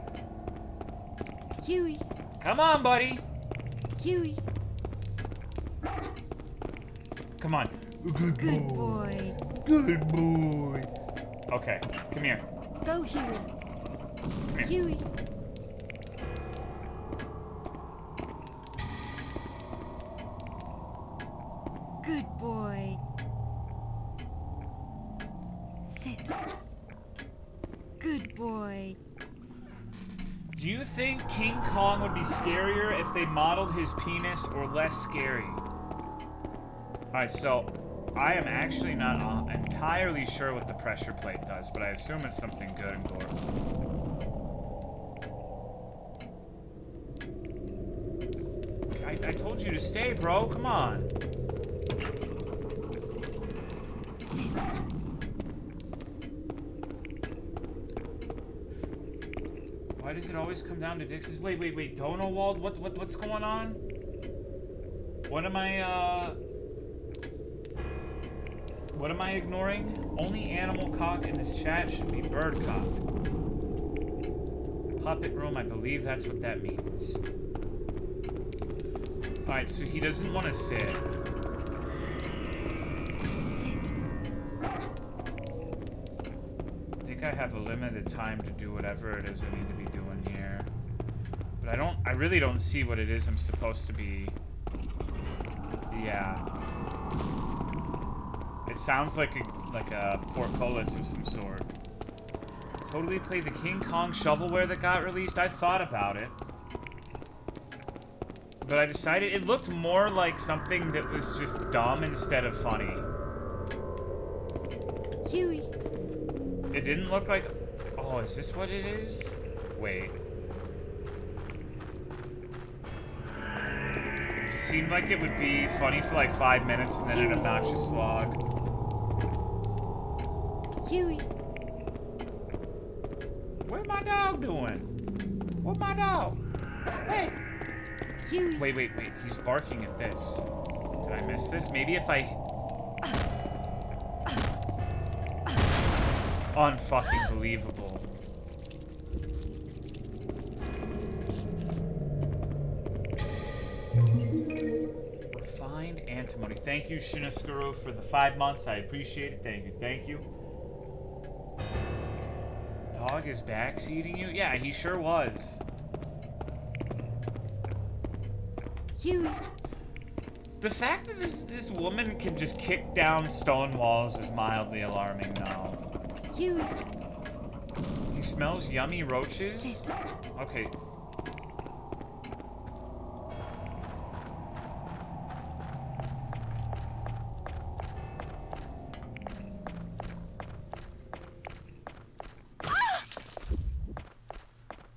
Huey. Come on, buddy. Huey. Come on. Good boy. Good boy. Okay, come here. Go, Huey. Come here. Huey. Good boy. Sit. Good boy. Do you think King Kong would be scarier if they modeled his penis or less scary? Alright, so I am actually not entirely sure what the pressure plate does, but I assume it's something good and gore. I told you to stay, bro. Come on. Why does it always come down to Dix's? Wait. Donowald? What's going on? What am I ignoring? Only animal cock in this chat should be bird cock. Puppet room, I believe that's what that means. Alright, so he doesn't want to sit. I think I have a limited time to do whatever it is I need to be doing here. But I really don't see what it is I'm supposed to be. Yeah. It sounds like a portcullis of some sort. Totally played the King Kong shovelware that got released. I thought about it. But I decided it looked more like something that was just dumb instead of funny. Huey. It didn't look like... Oh, is this what it is? Wait. It just seemed like it would be funny for like 5 minutes and then an obnoxious slog. Huey. What's my dog doing? What's my dog? Hey! Huey. Wait. He's barking at this. Did I miss this? Maybe if I... Unfucking believable. Refined antimony. Thank you, Shinaskuro, for the 5 months. I appreciate it. Thank you. Dog is backseating you? Yeah, he sure was. Huey. The fact that this woman can just kick down stone walls is mildly alarming now. Huey. He smells yummy roaches? Okay.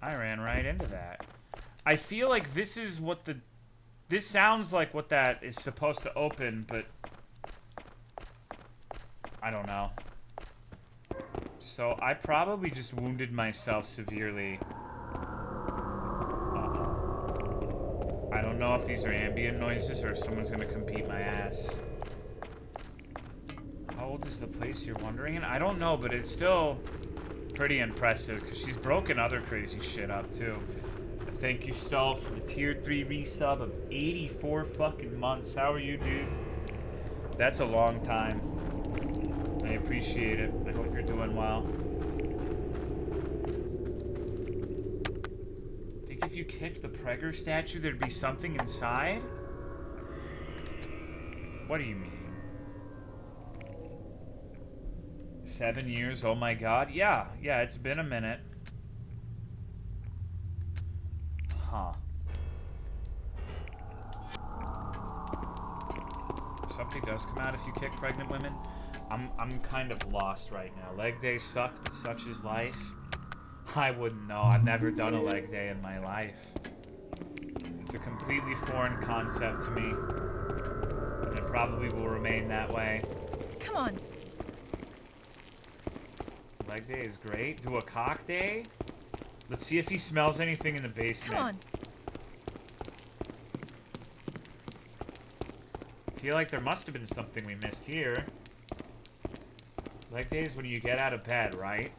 I ran right into that. I feel like this is what the... This sounds like what that is supposed to open, but... I don't know. So, I probably just wounded myself severely. Uh-oh. I don't know if these are ambient noises or if someone's gonna come beat my ass. How old is the place you're wandering in? I don't know, but it's still pretty impressive, because she's broken other crazy shit up, too. Thank you, Stall, for the tier 3 resub of 84 fucking months. How are you, dude? That's a long time. I appreciate it. I hope you're doing well. Think if you kicked the Prager statue, there'd be something inside? What do you mean? 7 years? Oh my god. Yeah, it's been a minute. Huh. Something does come out if you kick pregnant women. I'm kind of lost right now. Leg day sucked, but such is life. I wouldn't know. I've never done a leg day in my life. It's a completely foreign concept to me. And it probably will remain that way. Come on. Leg day is great. Do a cock day? Let's see if he smells anything in the basement. Come on. I feel like there must have been something we missed here. Leg day is when you get out of bed, right?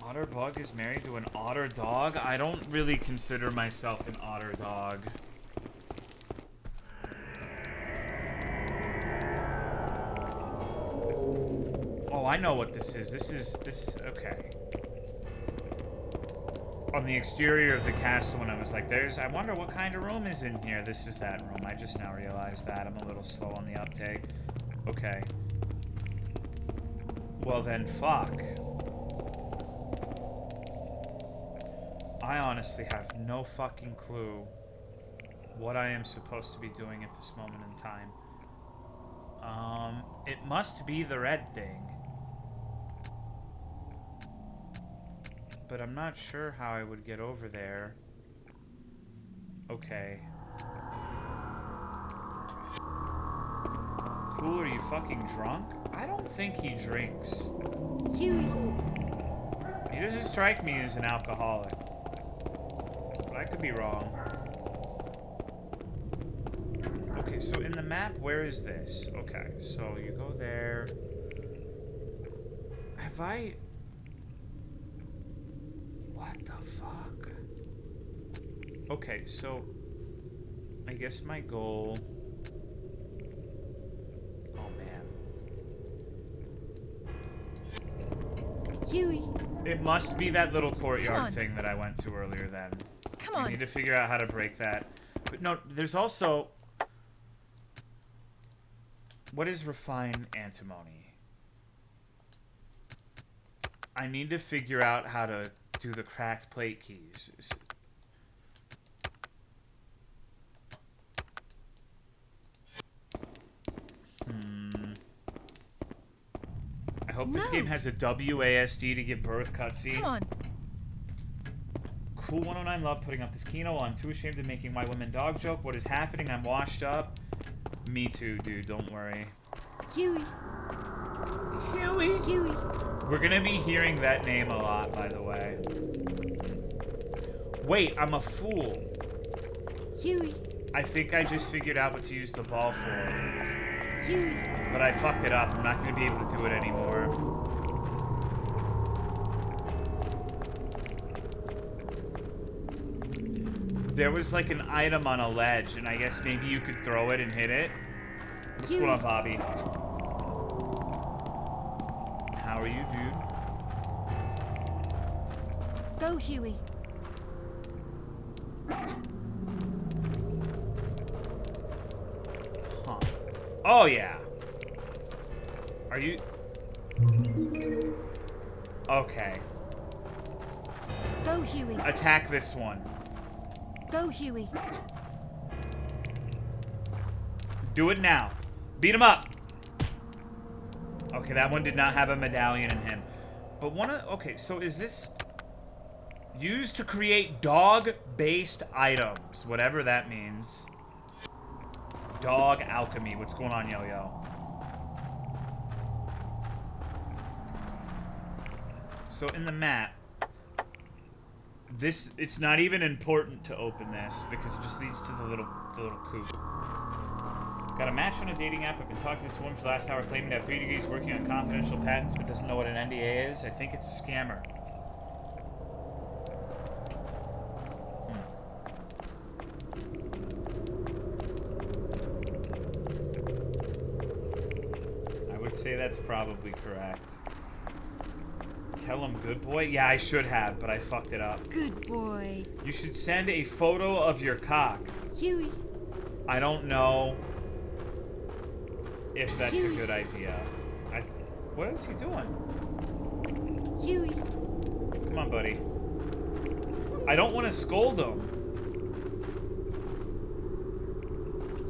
Otter bug is married to an otter dog? I don't really consider myself an otter dog. Oh, I know what this is. This is okay. On the exterior of the castle, when I was like, I wonder what kind of room is in here. This is that room. I just now realized that. I'm a little slow on the uptake. Okay. Well then, fuck. I honestly have no fucking clue what I am supposed to be doing at this moment in time. It must be the red thing. But I'm not sure how I would get over there. Okay. Cool, are you fucking drunk? I don't think he drinks. Huey. He doesn't strike me as an alcoholic. But I could be wrong. Okay, so in the map, where is this? Okay, so you go there. Have I... What the fuck? Okay, so... I guess my goal... Oh, man. Huey. It must be that little courtyard thing that I went to earlier then. Come on. I need to figure out how to break that. But no, there's also... What is refined antimony? I need to figure out how to do the cracked plate keys. I hope this game has a WASD to give birth cutscene. Come on. Cool 109, love putting up this Kino. I'm too ashamed of making white women dog joke. What is happening? I'm washed up. Me too, dude. Don't worry. Huey. Huey. Huey. We're gonna be hearing that name a lot, by the way. Wait, I'm a fool. Huey. I think I just figured out what to use the ball for. Huey. But I fucked it up. I'm not gonna be able to do it anymore. There was like an item on a ledge, and I guess maybe you could throw it and hit it. What's going on, Bobby? How are you, dude? Go, Huey. Huh. Oh, yeah. Are you... Okay. Go, Huey. Attack this one. Go, Huey. Do it now. Beat him up. Okay, that one did not have a medallion in him. But one of... Okay, so is this... Used to create dog-based items. Whatever that means. Dog alchemy. What's going on, Yo-Yo? So in the map... This... It's not even important to open this, because it just leads to the little coop. Got a match on a dating app. I've been talking to this woman for the last hour, claiming to have 3 degrees, working on confidential patents, but doesn't know what an NDA is. I think it's a scammer. I would say that's probably correct. Tell him good boy? Yeah, I should have, but I fucked it up. Good boy. You should send a photo of your cock. Huey. I don't know if that's a good idea. What is he doing? Huey. Come on, buddy. I don't want to scold him.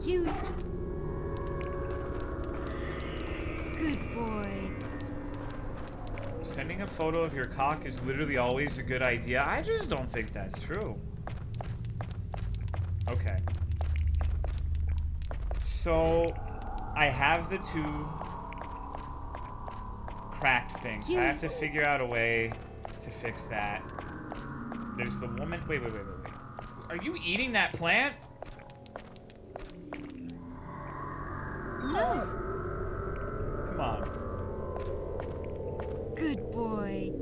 Huey. Good boy. Sending a photo of your cock is literally always a good idea. I just don't think that's true. Okay. So, I have the 2 cracked things. I have to figure out a way to fix that. There's the woman... Wait. Are you eating that plant? No. Come on. Good boy.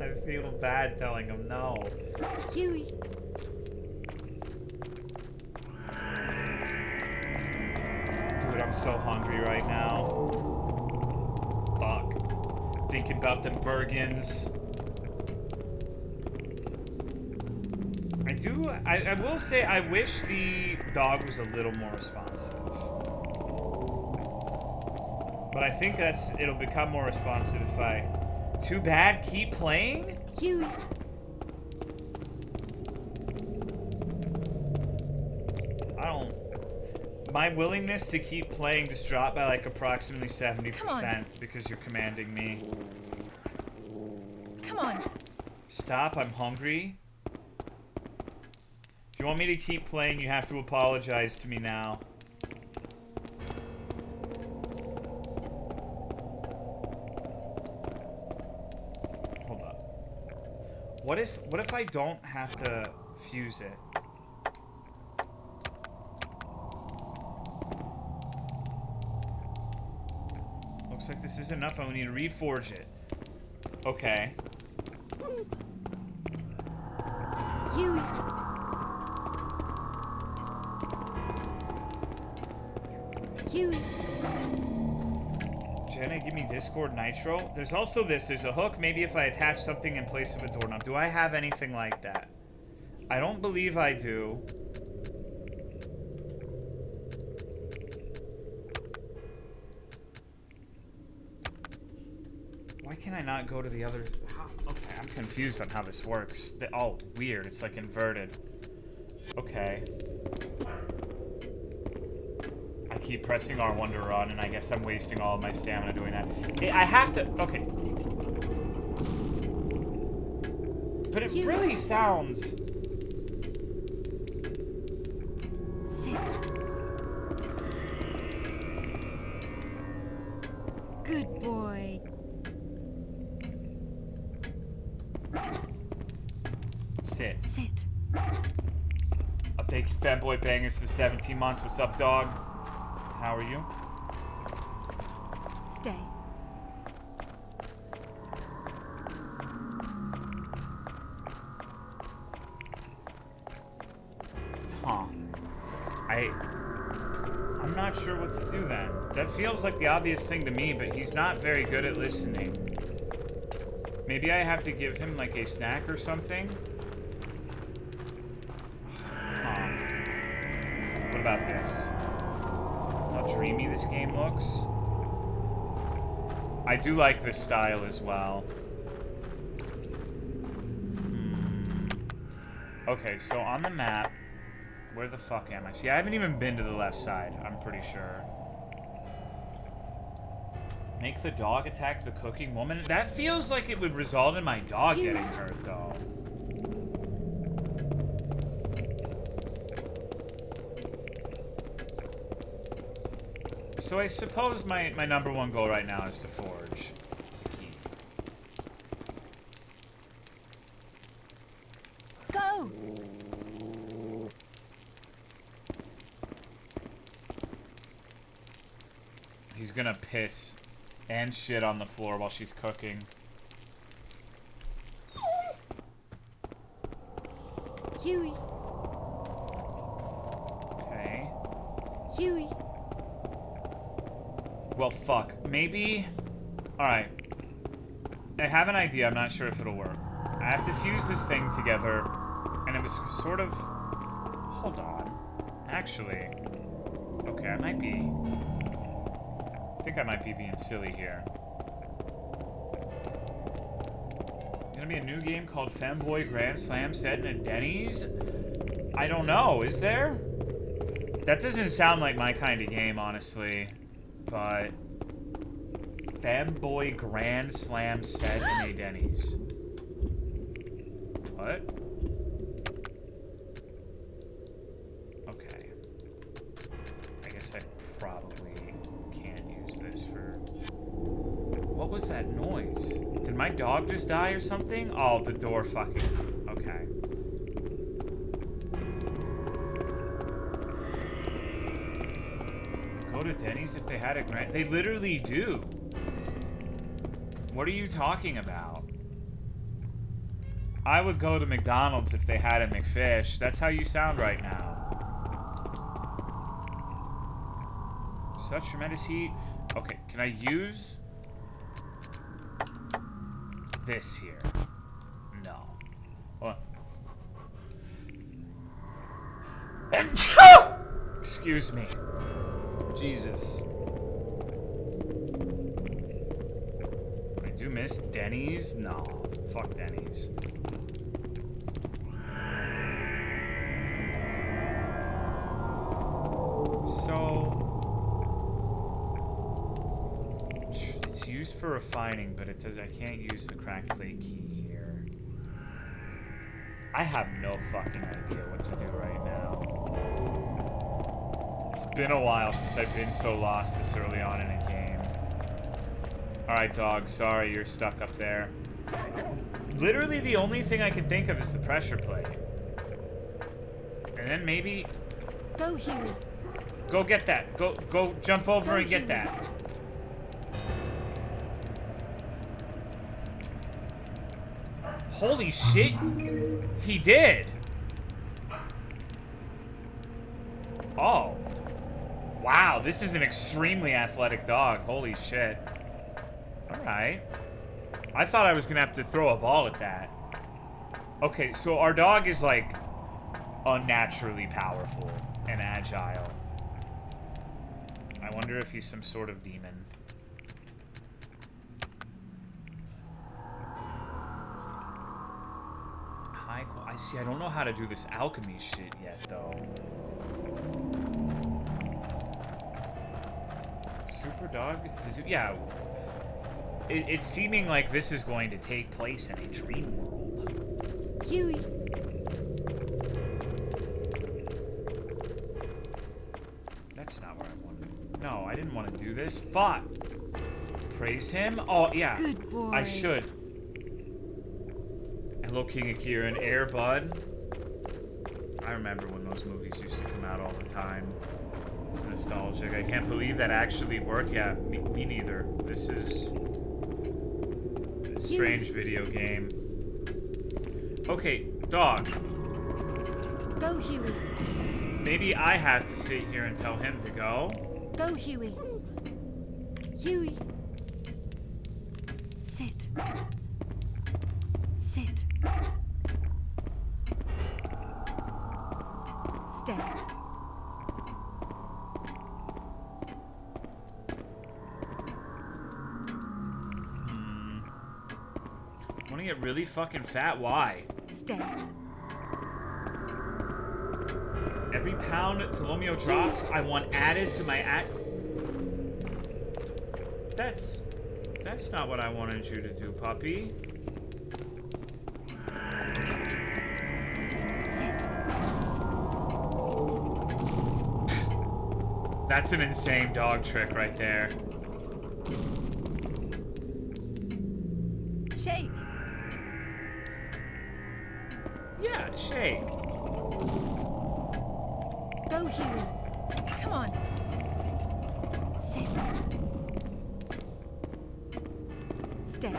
I feel bad telling him no. Huey. Dude, I'm so hungry right now. Fuck. Thinking about them Bergens. I will say, I wish the dog was a little more responsive. But I think it'll become more responsive if I... Too bad, keep playing? Huey. My willingness to keep playing just dropped by like approximately 70% because you're commanding me. Come on. Stop, I'm hungry. If you want me to keep playing, you have to apologize to me now. Hold up. What if I don't have to fuse it? Looks like this is enough. I need to reforge it. Okay. Huey. Huey. Jenna, give me Discord Nitro. There's also this. There's a hook. Maybe if I attach something in place of a doorknob. Do I have anything like that? I don't believe I do. Why can I not go to the other... Okay, I'm confused on how this works. Oh, weird. It's like inverted. Okay. I keep pressing R1 to run, and I guess I'm wasting all of my stamina doing that. I have to... Okay. But it really sounds... Sit. Good boy. Sit. Sit. I'll thank you, Fanboy Bangers, for 17 months. What's up, dog? How are you? Stay. Huh. I'm not sure what to do then. That feels like the obvious thing to me, but he's not very good at listening. Maybe I have to give him like a snack or something? Huh. What about this? How dreamy this game looks. I do like this style as well. Okay, so on the map, where the fuck am I? See, I haven't even been to the left side, I'm pretty sure. Make the dog attack the cooking woman? That feels like it would result in my dog getting hurt, though. So I suppose my number one goal right now is to forge the key. Go! He's gonna piss and shit on the floor while she's cooking. Huey. Okay. Huey. Well, fuck. Maybe... Alright. I have an idea. I'm not sure if it'll work. I have to fuse this thing together, and it was sort of... Hold on. Actually... Okay, I might be... I think I might be being silly here. Gonna be a new game called Femboy Grand Slam set in a Denny's? I don't know. Is there? That doesn't sound like my kind of game, honestly. But... Femboy Grand Slam set in a Denny's. What? Okay. I guess I probably can't use this for... What was that noise? Did my dog just die or something? Oh, the door fucking... Okay. Go to Denny's if they had a grand... They literally do. What are you talking about? I would go to McDonald's if they had a McFish. That's how you sound right now. Such tremendous heat. Okay, can I use this here? No. What? Excuse me. Jesus. I do miss Denny's? No. Fuck Denny's. So... used for refining, but it does. I can't use the cracked plate key here. I have no fucking idea what to do right now. It's been a while since I've been so lost this early on in a game. Alright, dog. Sorry, you're stuck up there. Literally the only thing I can think of is the pressure plate. And then maybe... Go, Huey. Go get that. Go jump over and get Huey. that. Holy shit. He did. Oh. Wow, this is an extremely athletic dog. Holy shit. Alright. I thought I was gonna have to throw a ball at that. Okay, so our dog is like unnaturally powerful and agile. I wonder if he's some sort of demon. I see, I don't know how to do this alchemy shit yet, though. Super dog? Yeah. It's seeming like this is going to take place in a dream world. Huey. That's not where I wanted. No, I didn't want to do this. Fuck. Praise him? Oh, yeah. Good boy. I should. Hello, King Akira and Air Bud. I remember when those movies used to come out all the time. It's nostalgic. I can't believe that actually worked. Yeah, me neither. This is a strange video game. Okay, dog. Go, Huey. Maybe I have to sit here and tell him to go. Go, Huey. Huey. Sit. Sit. Stay. Want to get really fucking fat? Why? Stay. Every pound Tolomeo drops, I want added to my That's not what I wanted you to do, puppy. Sit. That's an insane dog trick right there. Shake. Yeah, shake. Go, Huey. Come on. Sit. Stay.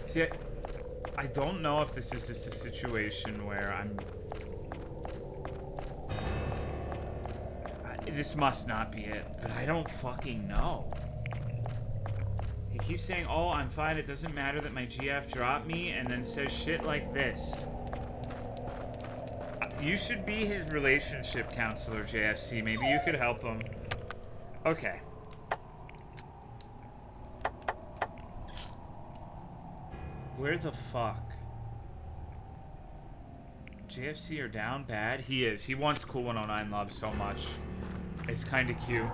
See, I don't know if this is just a situation where this must not be it, but I don't fucking know. He keeps saying, oh, I'm fine, it doesn't matter that my GF dropped me, and then says shit like this. You should be his relationship counselor, JFC. Maybe you could help him. Okay. Where the fuck? JFC are down bad? He is. He wants Cool 109 love so much. It's kind of cute.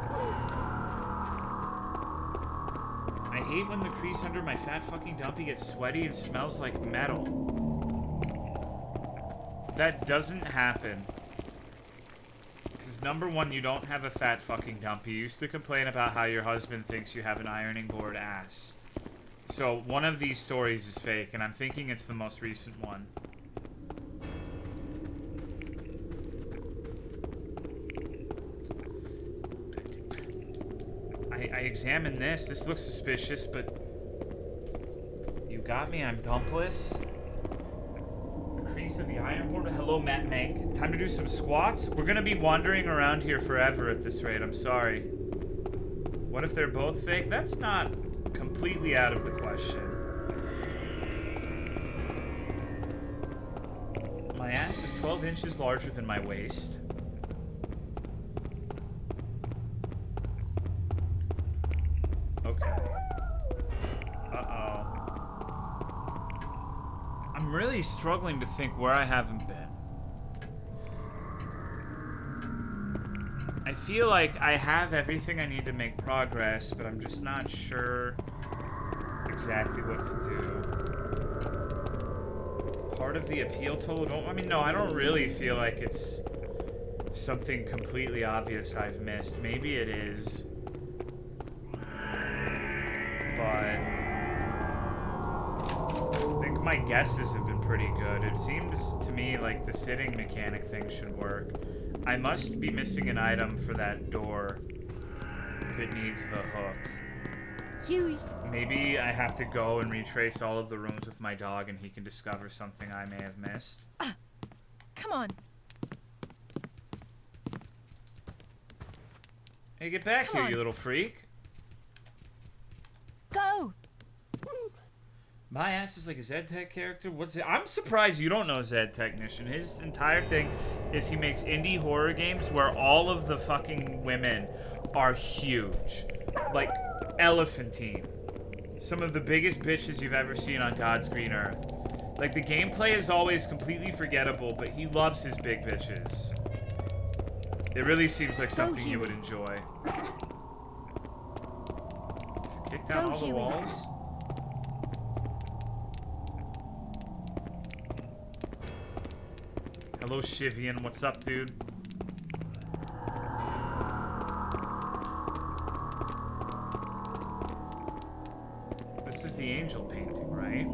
I hate when the crease under my fat fucking dumpy gets sweaty and smells like metal. That doesn't happen. Because number one, you don't have a fat fucking dumpy. You used to complain about how your husband thinks you have an ironing board ass. So one of these stories is fake, and I'm thinking it's the most recent one. I examined this. This looks suspicious, but you got me. I'm dumpless. The crease of the iron board. Hello, Matt Mank. Time to do some squats. We're gonna be wandering around here forever at this rate. I'm sorry. What if they're both fake? That's not completely out of the question. My ass is 12 inches larger than my waist. Okay. Uh-oh. I'm really struggling to think where I haven't been. I I feel like I have everything I need to make progress, but I'm just not sure exactly what to do. Part of the appeal total, no, I don't really feel like it's something completely obvious I've missed. Maybe it is. But I think my guesses have been pretty good. It seems to me like the sitting mechanic thing should work. I must be missing an item for that door that needs the hook. Huey. Maybe I have to go and retrace all of the rooms with my dog and he can discover something I may have missed. Come on. Hey, get back Come here, on. you little freak. Go. My ass is like a Zed Tech character. What's it? I'm surprised you don't know Zed Technician. His entire thing is he makes indie horror games where all of the fucking women are huge. Like, elephantine. Some of the biggest bitches you've ever seen on God's green earth. Like, the gameplay is always completely forgettable, but he loves his big bitches. It really seems like something you would enjoy. Kick down all the walls. Hello, Shivian. What's up, dude? This is the angel painting, right?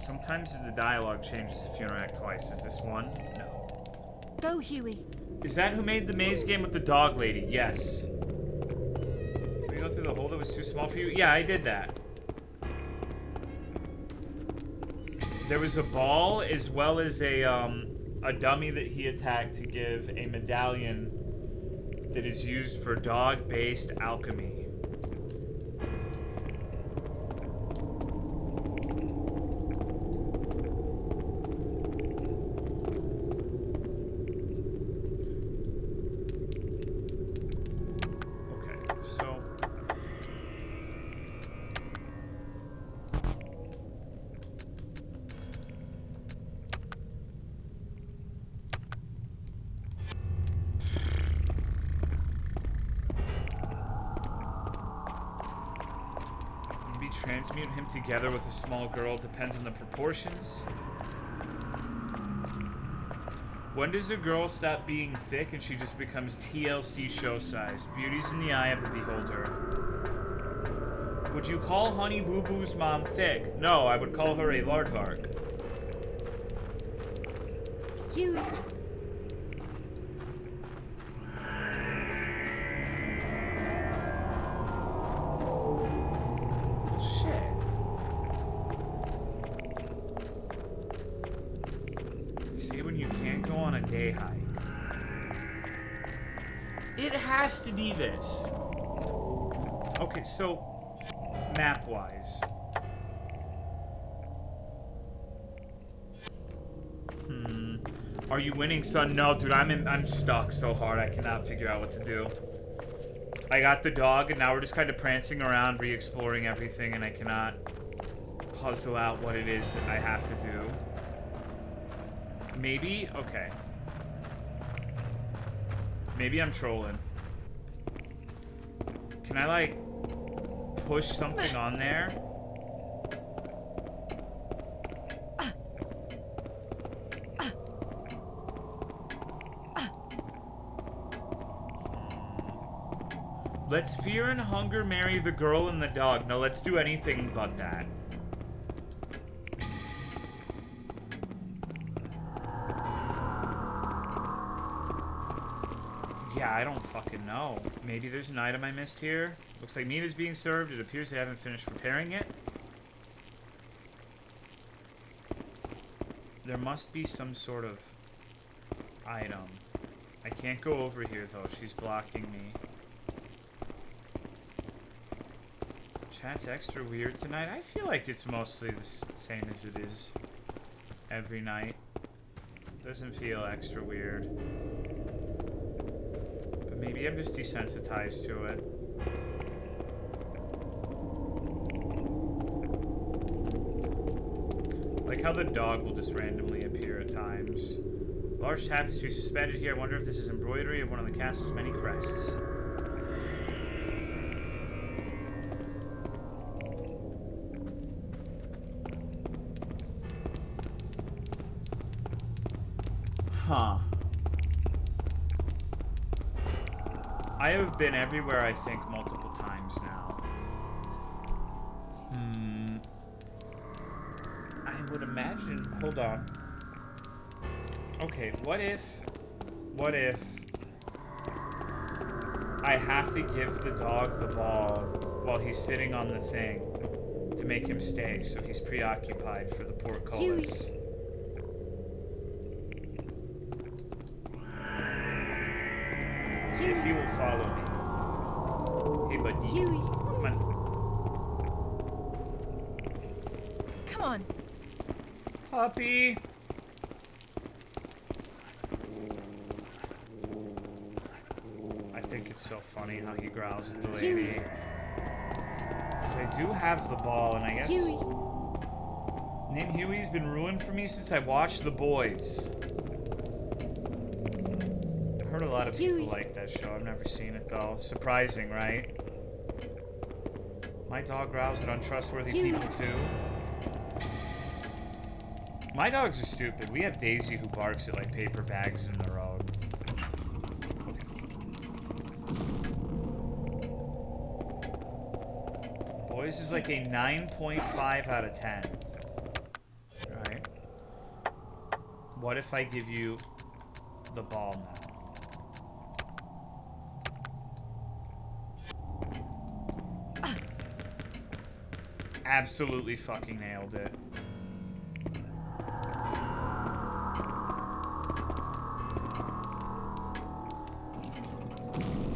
Sometimes the dialogue changes if you interact twice. Is this one? No. Go, Huey. Is that who made the maze game with the dog lady? Yes. Did we go through the hole that was too small for you? Yeah, I did that. There was a ball as well as a dummy that he attacked to give a medallion that is used for dog-based alchemy. Okay, so... transmute him together with a small girl depends on the proportions. When does a girl stop being thick and she just becomes TLC show size? Beauty's in the eye of the beholder. Would you call Honey Boo Boo's mom thick? No, I would call her a Lardvark. Huey. Day hike. It has to be this. Okay, so map-wise. Are you winning, son? No, dude, I'm stuck so hard I cannot figure out what to do. I got the dog and now we're just kind of prancing around, re-exploring everything, and I cannot puzzle out what it is that I have to do. Maybe? Okay. Maybe I'm trolling. Can I, like, push something on there? Let's fear and hunger marry the girl and the dog. No, let's do anything but that. Yeah, I don't fucking know. Maybe there's an item I missed here. Looks like meat is being served. It appears they haven't finished preparing it. There must be some sort of item. I can't go over here, though. She's blocking me. Chat's extra weird tonight. I feel like it's mostly the same as it is every night. Doesn't feel extra weird. Maybe I'm just desensitized to it. Like how the dog will just randomly appear at times. Large tapestry suspended here. I wonder if this is embroidery of one of the castle's many crests. Huh. I have been everywhere, I think, multiple times now. I would imagine... Hold on. Okay, what if I have to give the dog the ball while he's sitting on the thing to make him stay, so he's preoccupied for the portcullis? If he will follow me. Hey, buddy. Huey. Come on. Come on. Puppy. I think it's so funny how he growls at the lady. Because I do have the ball, and I guess... Huey. Name Huey's been ruined for me since I watched The Boys. I've heard a lot of people like that show. I've never seen it, though. Surprising, right? My dog growls at untrustworthy people, too. My dogs are stupid. We have Daisy who barks at, like, paper bags in the road. Okay. Boys is like a 9.5 out of 10. Alright. What if I give you the ball now? Absolutely fucking nailed it.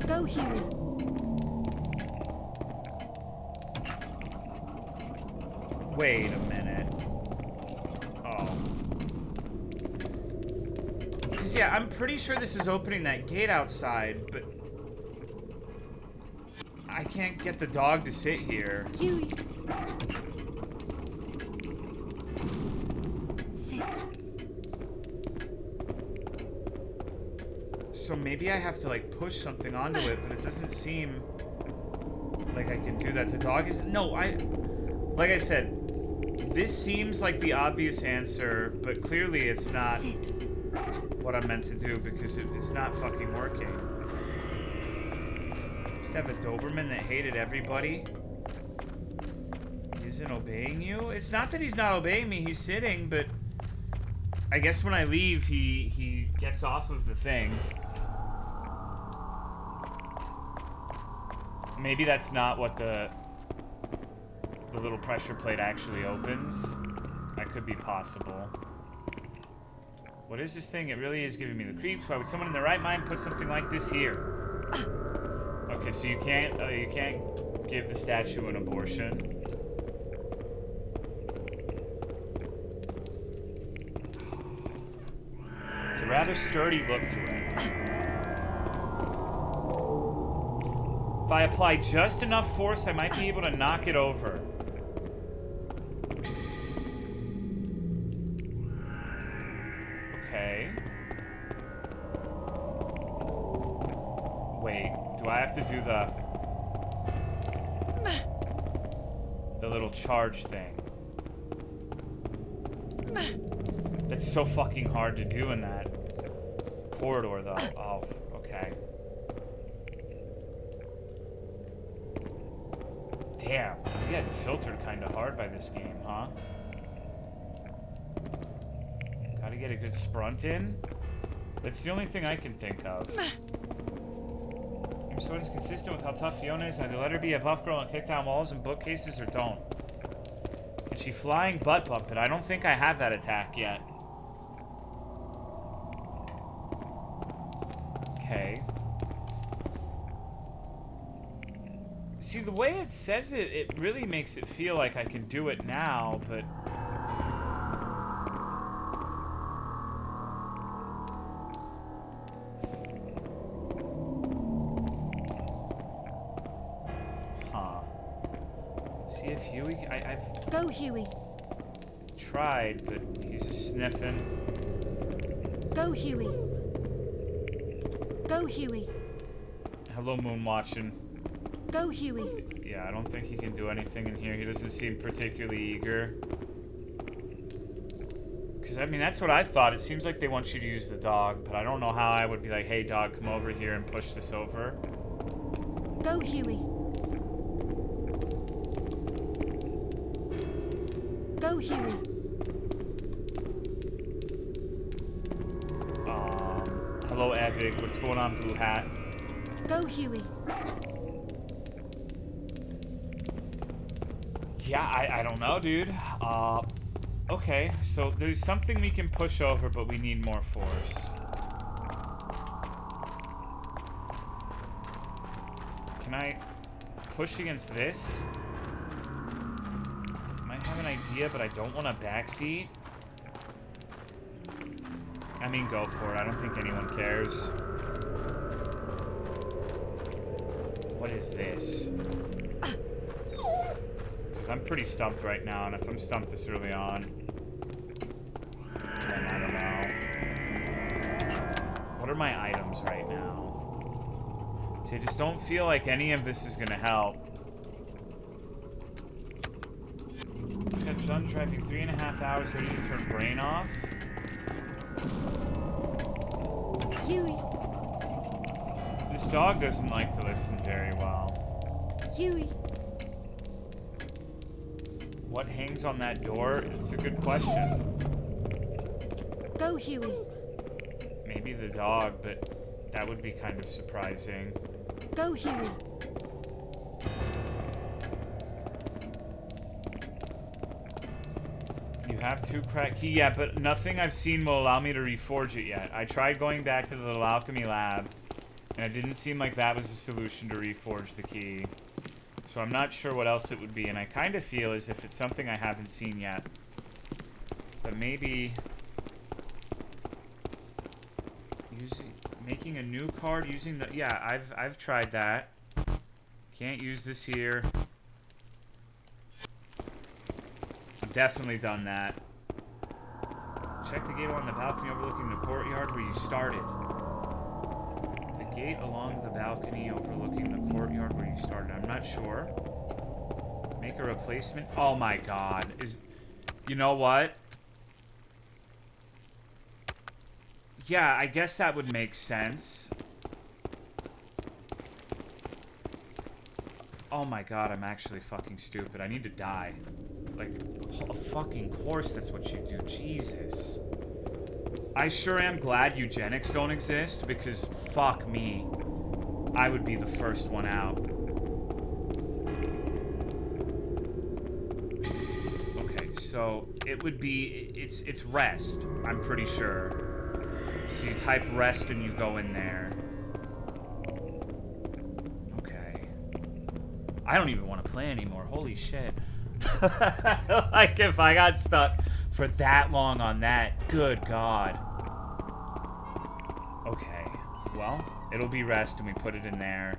Go, Huey. Wait a minute. Oh. Because, yeah, I'm pretty sure this is opening that gate outside, but... I can't get the dog to sit here. Huey. Sit. So maybe I have to, like, push something onto it, but it doesn't seem like I can do that. The dog is... No, like I said, this seems like the obvious answer, but clearly it's not what I'm meant to do because it's not fucking working. Just have a Doberman that hated everybody. He isn't obeying you? It's not that he's not obeying me, he's sitting, but I guess when I leave, he gets off of the thing. Maybe that's not what the little pressure plate actually opens. That could be possible. What is this thing? It really is giving me the creeps. Why would someone in their right mind put something like this here? Okay, so you can't give the statue an abortion. It's a rather sturdy look to it. If I apply just enough force, I might be able to knock it over. Okay. Wait, do I have to do the little charge thing? That's so fucking hard to do in that corridor, though. Oh, okay. Damn, we got filtered kind of hard by this game, huh? Gotta get a good sprunt in. That's the only thing I can think of. Your sword is consistent with how tough Fiona is. Either let her be a buff girl and kick down walls and bookcases, or don't. And she flying butt bump it. I don't think I have that attack yet. Okay. See, the way it says it, it really makes it feel like I can do it now, but... Huh. See if Huey... I've... Go, Huey. tried, but he's just sniffing. Go, Huey. Go, Huey. Hello, Moon watching. Go, Huey. Yeah, I don't think he can do anything in here. He doesn't seem particularly eager. Because, I mean, that's what I thought. It seems like they want you to use the dog, but I don't know how I would be like, hey, dog, come over here and push this over. Go, Huey. Go, Huey. Hello, Evig. What's going on, Blue Hat? Go, Huey. Yeah, I don't know, dude. Okay, so there's something we can push over, but we need more force. Can I push against this? Might have an idea, but I don't want a backseat. I mean, go for it. I don't think anyone cares. What is this? Because I'm pretty stumped right now, and if I'm stumped this early on, then I don't know. What are my items right now? See, I just don't feel like any of this is going to help. It's got John driving 3.5 hours ready to turn brain off. Huey. This dog doesn't like to listen very well. Huey. What hangs on that door? It's a good question. Go, Huey. Maybe the dog, but that would be kind of surprising. Go, Huey. You have 2 crack key? Yeah, but nothing I've seen will allow me to reforge it yet. I tried going back to the little alchemy lab, and it didn't seem like that was a solution to reforge the key. So I'm not sure what else it would be, and I kind of feel as if it's something I haven't seen yet. But maybe making a new card using the... Yeah, I've tried that. Can't use this here. I've definitely done that. Check the gate along the balcony overlooking the courtyard where you started. The gate along the balcony overlooking the courtyard where you started. I'm not sure. Make a replacement. Oh my god. You know what? Yeah, I guess that would make sense. Oh my god, I'm actually fucking stupid. I need to die. Like, of fucking course that's what you do. Jesus. I sure am glad eugenics don't exist, because fuck me. I would be the first one out. Okay, so it would be... It's rest, I'm pretty sure. So you type rest and you go in there. Okay. I don't even want to play anymore. Holy shit. Like, if I got stuck for that long on that, good god. Okay. Well, it'll be rest and we put it in there.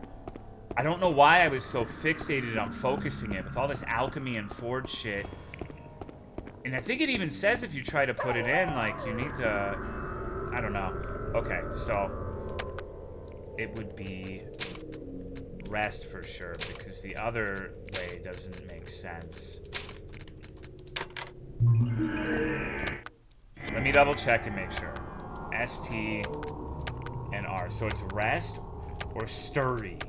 I don't know why I was so fixated on focusing it with all this alchemy and forge shit. And I think it even says if you try to put it in, like, you need to... I don't know. Okay, so it would be rest for sure, because the other way doesn't make sense. Let me double check and make sure. ST and R. So it's rest or sturry.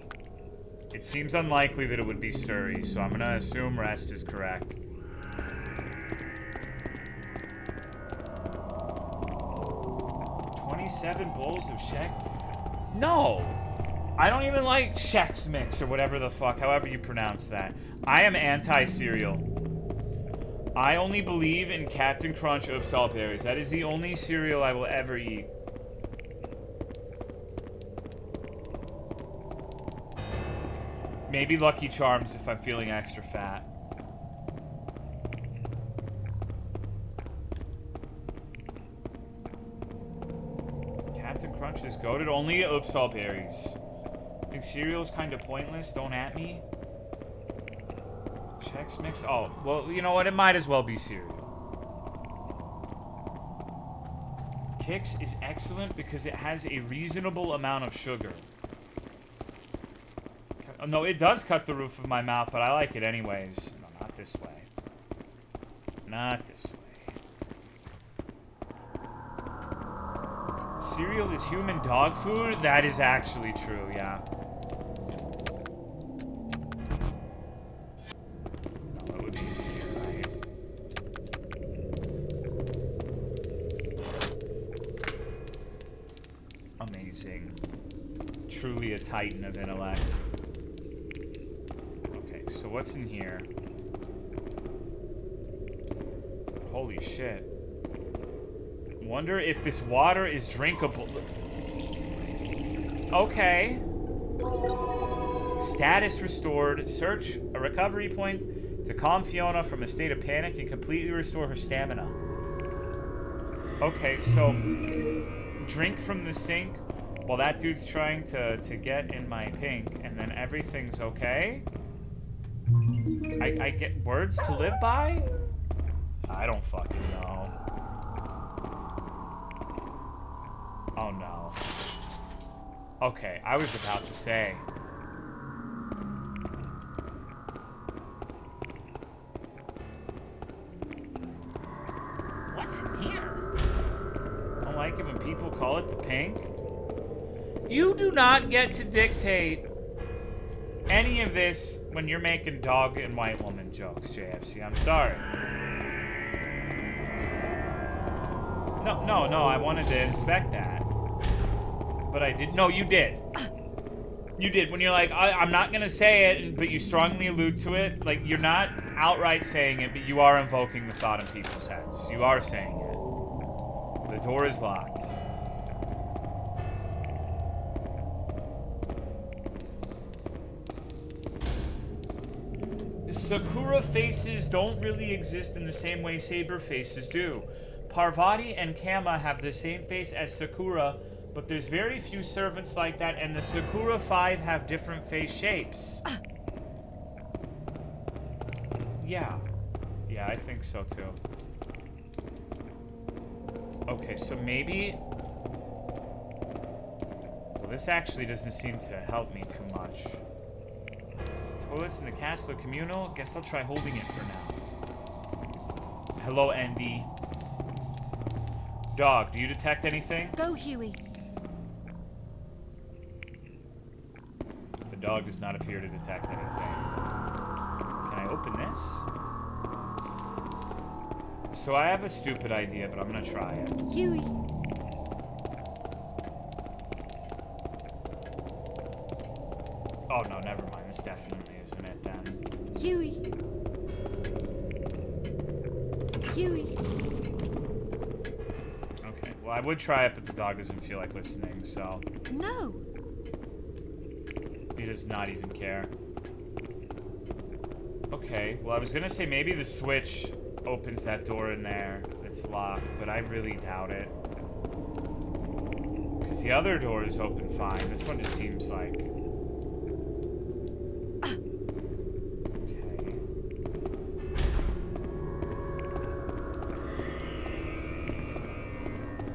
It seems unlikely that it would be sturry, so I'm gonna assume rest is correct. 27 bowls of Sheck? No! I don't even like Chex Mix or whatever the fuck, however you pronounce that. I am anti-cereal. I only believe in Captain Crunch Oops All Berries. That is the only cereal I will ever eat. Maybe Lucky Charms if I'm feeling extra fat. Captain Crunch is goated. Only Oops All Berries. I think cereal's kind of pointless. Don't at me. Chex Mix. Oh, well, you know what? It might as well be cereal. Kix is excellent because it has a reasonable amount of sugar. Oh, no, it does cut the roof of my mouth, but I like it anyways. No, not this way. Not this way. Cereal is human dog food? That is actually true, yeah. No, it would be here, right? Amazing. Truly a titan of intellect. Okay, so what's in here? Holy shit. Wonder if this water is drinkable. Okay. Status restored. Search a recovery point to calm Fiona from a state of panic and completely restore her stamina. Okay, so drink from the sink while that dude's trying to get in my pink, and then everything's okay? I get words to live by? I don't fucking know. Oh no. Okay, I was about to say. What's in here? Don't like it when people call it the pink. You do not get to dictate any of this when you're making dog and white woman jokes, JFC. I'm sorry. No, I wanted to inspect that. But I did. No, you did. You did. When you're like, I'm not going to say it, but you strongly allude to it. Like, you're not outright saying it, but you are invoking the thought in people's heads. You are saying it. The door is locked. Sakura faces don't really exist in the same way Saber faces do. Parvati and Kama have the same face as Sakura, but there's very few servants like that, and the Sakura 5 have different face shapes. Yeah. Yeah, I think so too. Okay, so maybe... Well, this actually doesn't seem to help me too much. Toilets in the castle are communal. Guess I'll try holding it for now. Hello, Andy. Dog, do you detect anything? Go, Huey. The dog does not appear to detect anything. Can I open this? So I have a stupid idea, but I'm gonna try it. Huey. Oh no, never mind. This definitely isn't it then. Huey. Huey. Okay, well I would try it, but the dog doesn't feel like listening, so... No. He does not even care. Okay, well I was gonna say maybe the switch opens that door in there that's locked, but I really doubt it. Because the other door is open fine. This one just seems like... Okay.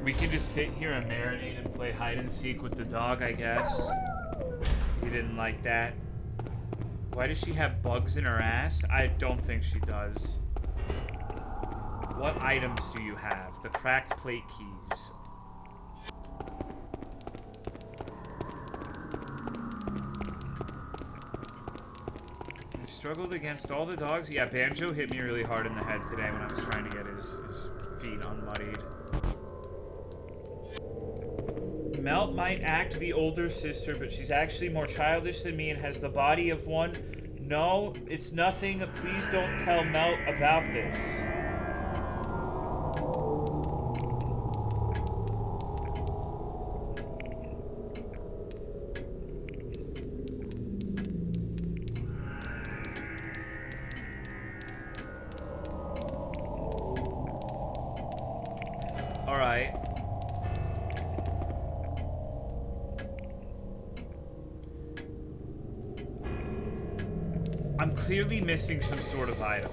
We can just sit here and marinate and play hide and seek with the dog, I guess. He didn't like that. Why does she have bugs in her ass? I don't think she does. What items do you have? The cracked plate keys. You struggled against all the dogs? Yeah, Banjo hit me really hard in the head today when I was trying to get his feet unmuddied. Melt might act the older sister, but she's actually more childish than me and has the body of one. No, it's nothing. Please don't tell Melt about this. Alright. I'm clearly missing some sort of item.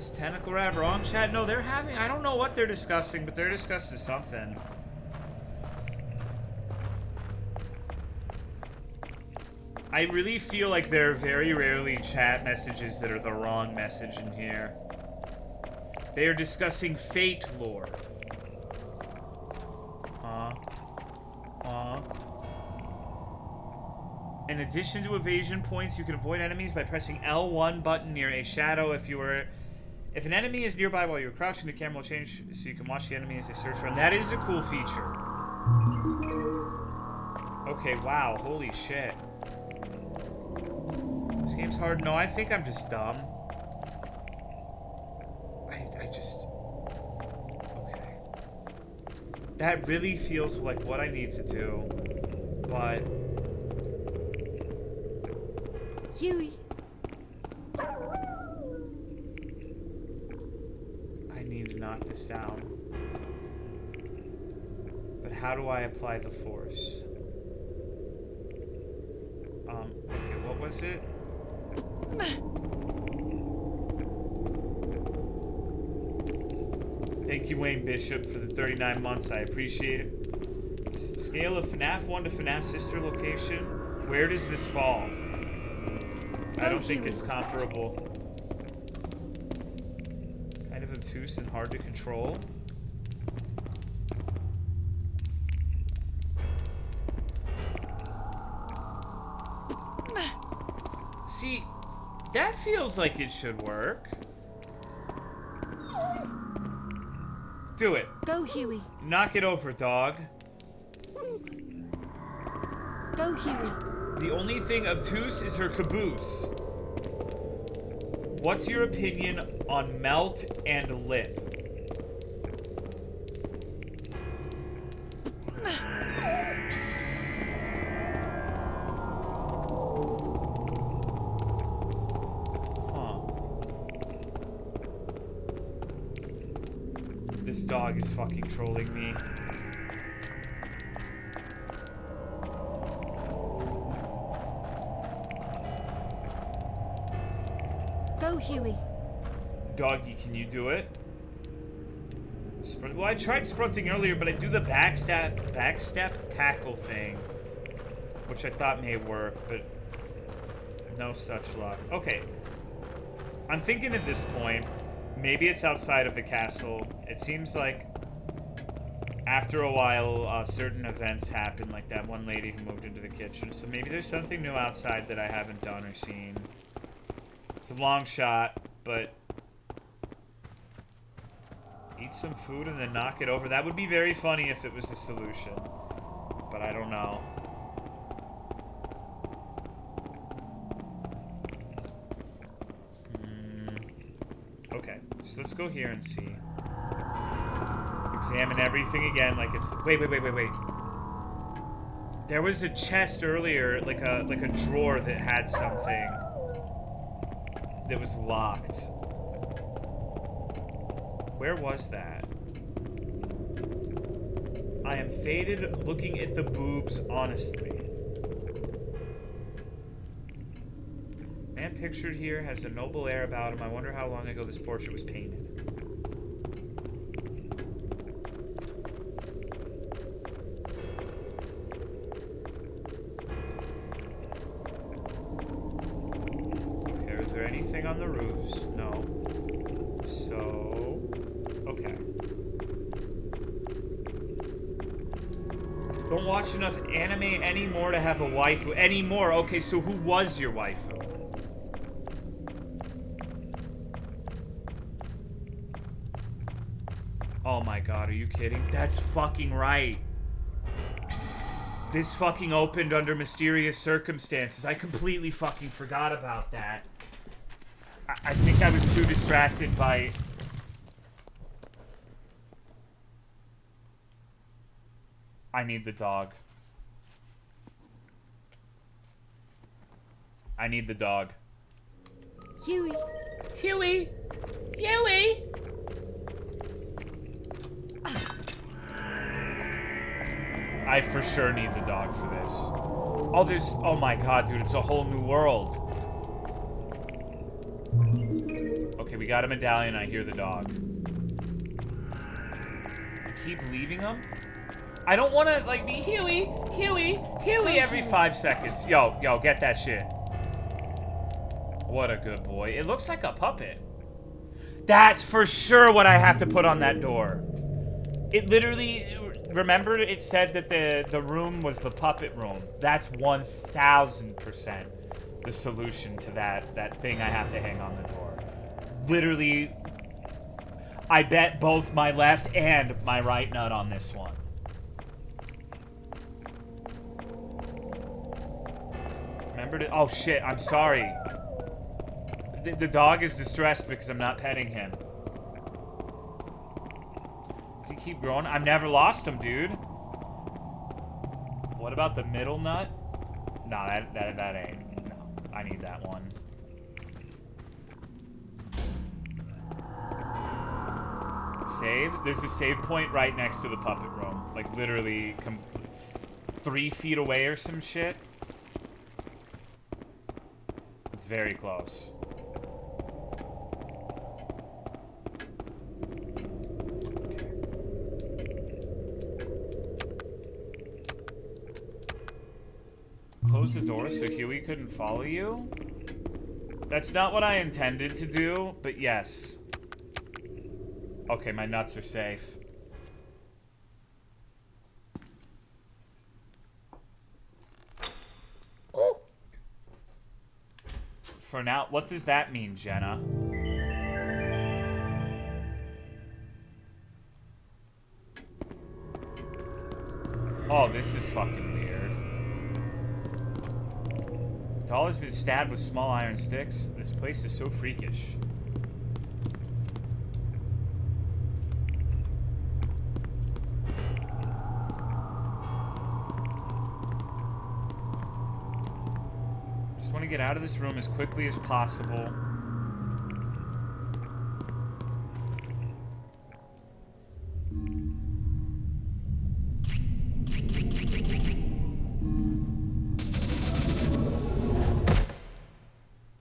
Miss Tentacle Rat, wrong chat? No, they're having... I don't know what they're discussing, but they're discussing something. I really feel like there are very rarely chat messages that are the wrong message in here. They are discussing fate lore. In addition to evasion points, you can avoid enemies by pressing L1 button near a shadow. If an enemy is nearby while you're crouching, the camera will change so you can watch the enemy as they search around. That is a cool feature. Okay, wow, holy shit. This game's hard. No, I think I'm just dumb. I just... Okay. That really feels like what I need to do. But... Huey. I need to knock this down. But how do I apply the force? Okay, what was it? Thank you, Wayne Bishop, for the 39 months. I appreciate it. Scale of FNAF 1 to FNAF sister location. Where does this fall? I don't think it's comparable. Kind of obtuse and hard to control. See, that feels like it should work. Do it. Go, Huey. Knock it over, dog. Go, Huey. The only thing obtuse is her caboose. What's your opinion on melt and lip? This dog is fucking trolling me. Go, Huey. Doggy, can you do it? Well, I tried sprinting earlier, but I do the backstep tackle thing, which I thought may work, but no such luck. Okay. I'm thinking at this point, maybe it's outside of the castle. It seems like after a while, certain events happen, like that one lady who moved into the kitchen. So maybe there's something new outside that I haven't done or seen. It's a long shot, but eat some food and then knock it over. That would be very funny if it was the solution, but I don't know. Okay, so let's go here and see. Examine everything again like it's... Wait. There was a chest earlier, like a drawer that had something that was locked. Where was that? I am faded looking at the boobs honestly. Man pictured here has a noble air about him. I wonder how long ago this portrait was painted. Okay, is there anything on the roofs? No. So... okay. Don't watch enough anime anymore to have a waifu. Anymore? Okay, so who was your waifu? Oh my god, are you kidding? That's fucking right. This fucking opened under mysterious circumstances. I completely fucking forgot about that. I think I was too distracted by... I need the dog. I need the dog. Huey. Huey! Huey! I for sure need the dog for this. Oh, there's... oh my god, dude, it's a whole new world. Okay, we got a medallion. I hear the dog. Keep leaving him? I don't want to, like, be Huey every 5 seconds. Yo, get that shit. What a good boy. It looks like a puppet. That's for sure what I have to put on that door. It literally... Remember it said that the room was the puppet room. That's 1000% the solution to that thing I have to hang on the door. Literally, I bet both my left and my right nut on this one. Remember to... Oh shit, I'm sorry. The dog is distressed because I'm not petting him. Does he keep growing? I've never lost him, dude. What about the middle nut? No, that ain't. No, I need that one. Save? There's a save point right next to the puppet room. Like, literally 3 feet away or some shit. It's very close. Close the door so Huey couldn't follow you? That's not what I intended to do, but yes. Okay, my nuts are safe. Ooh. For now, what does that mean, Jenna? Oh, this is fucking weird. Doll has been stabbed with small iron sticks. This place is so freakish. Just want to get out of this room as quickly as possible.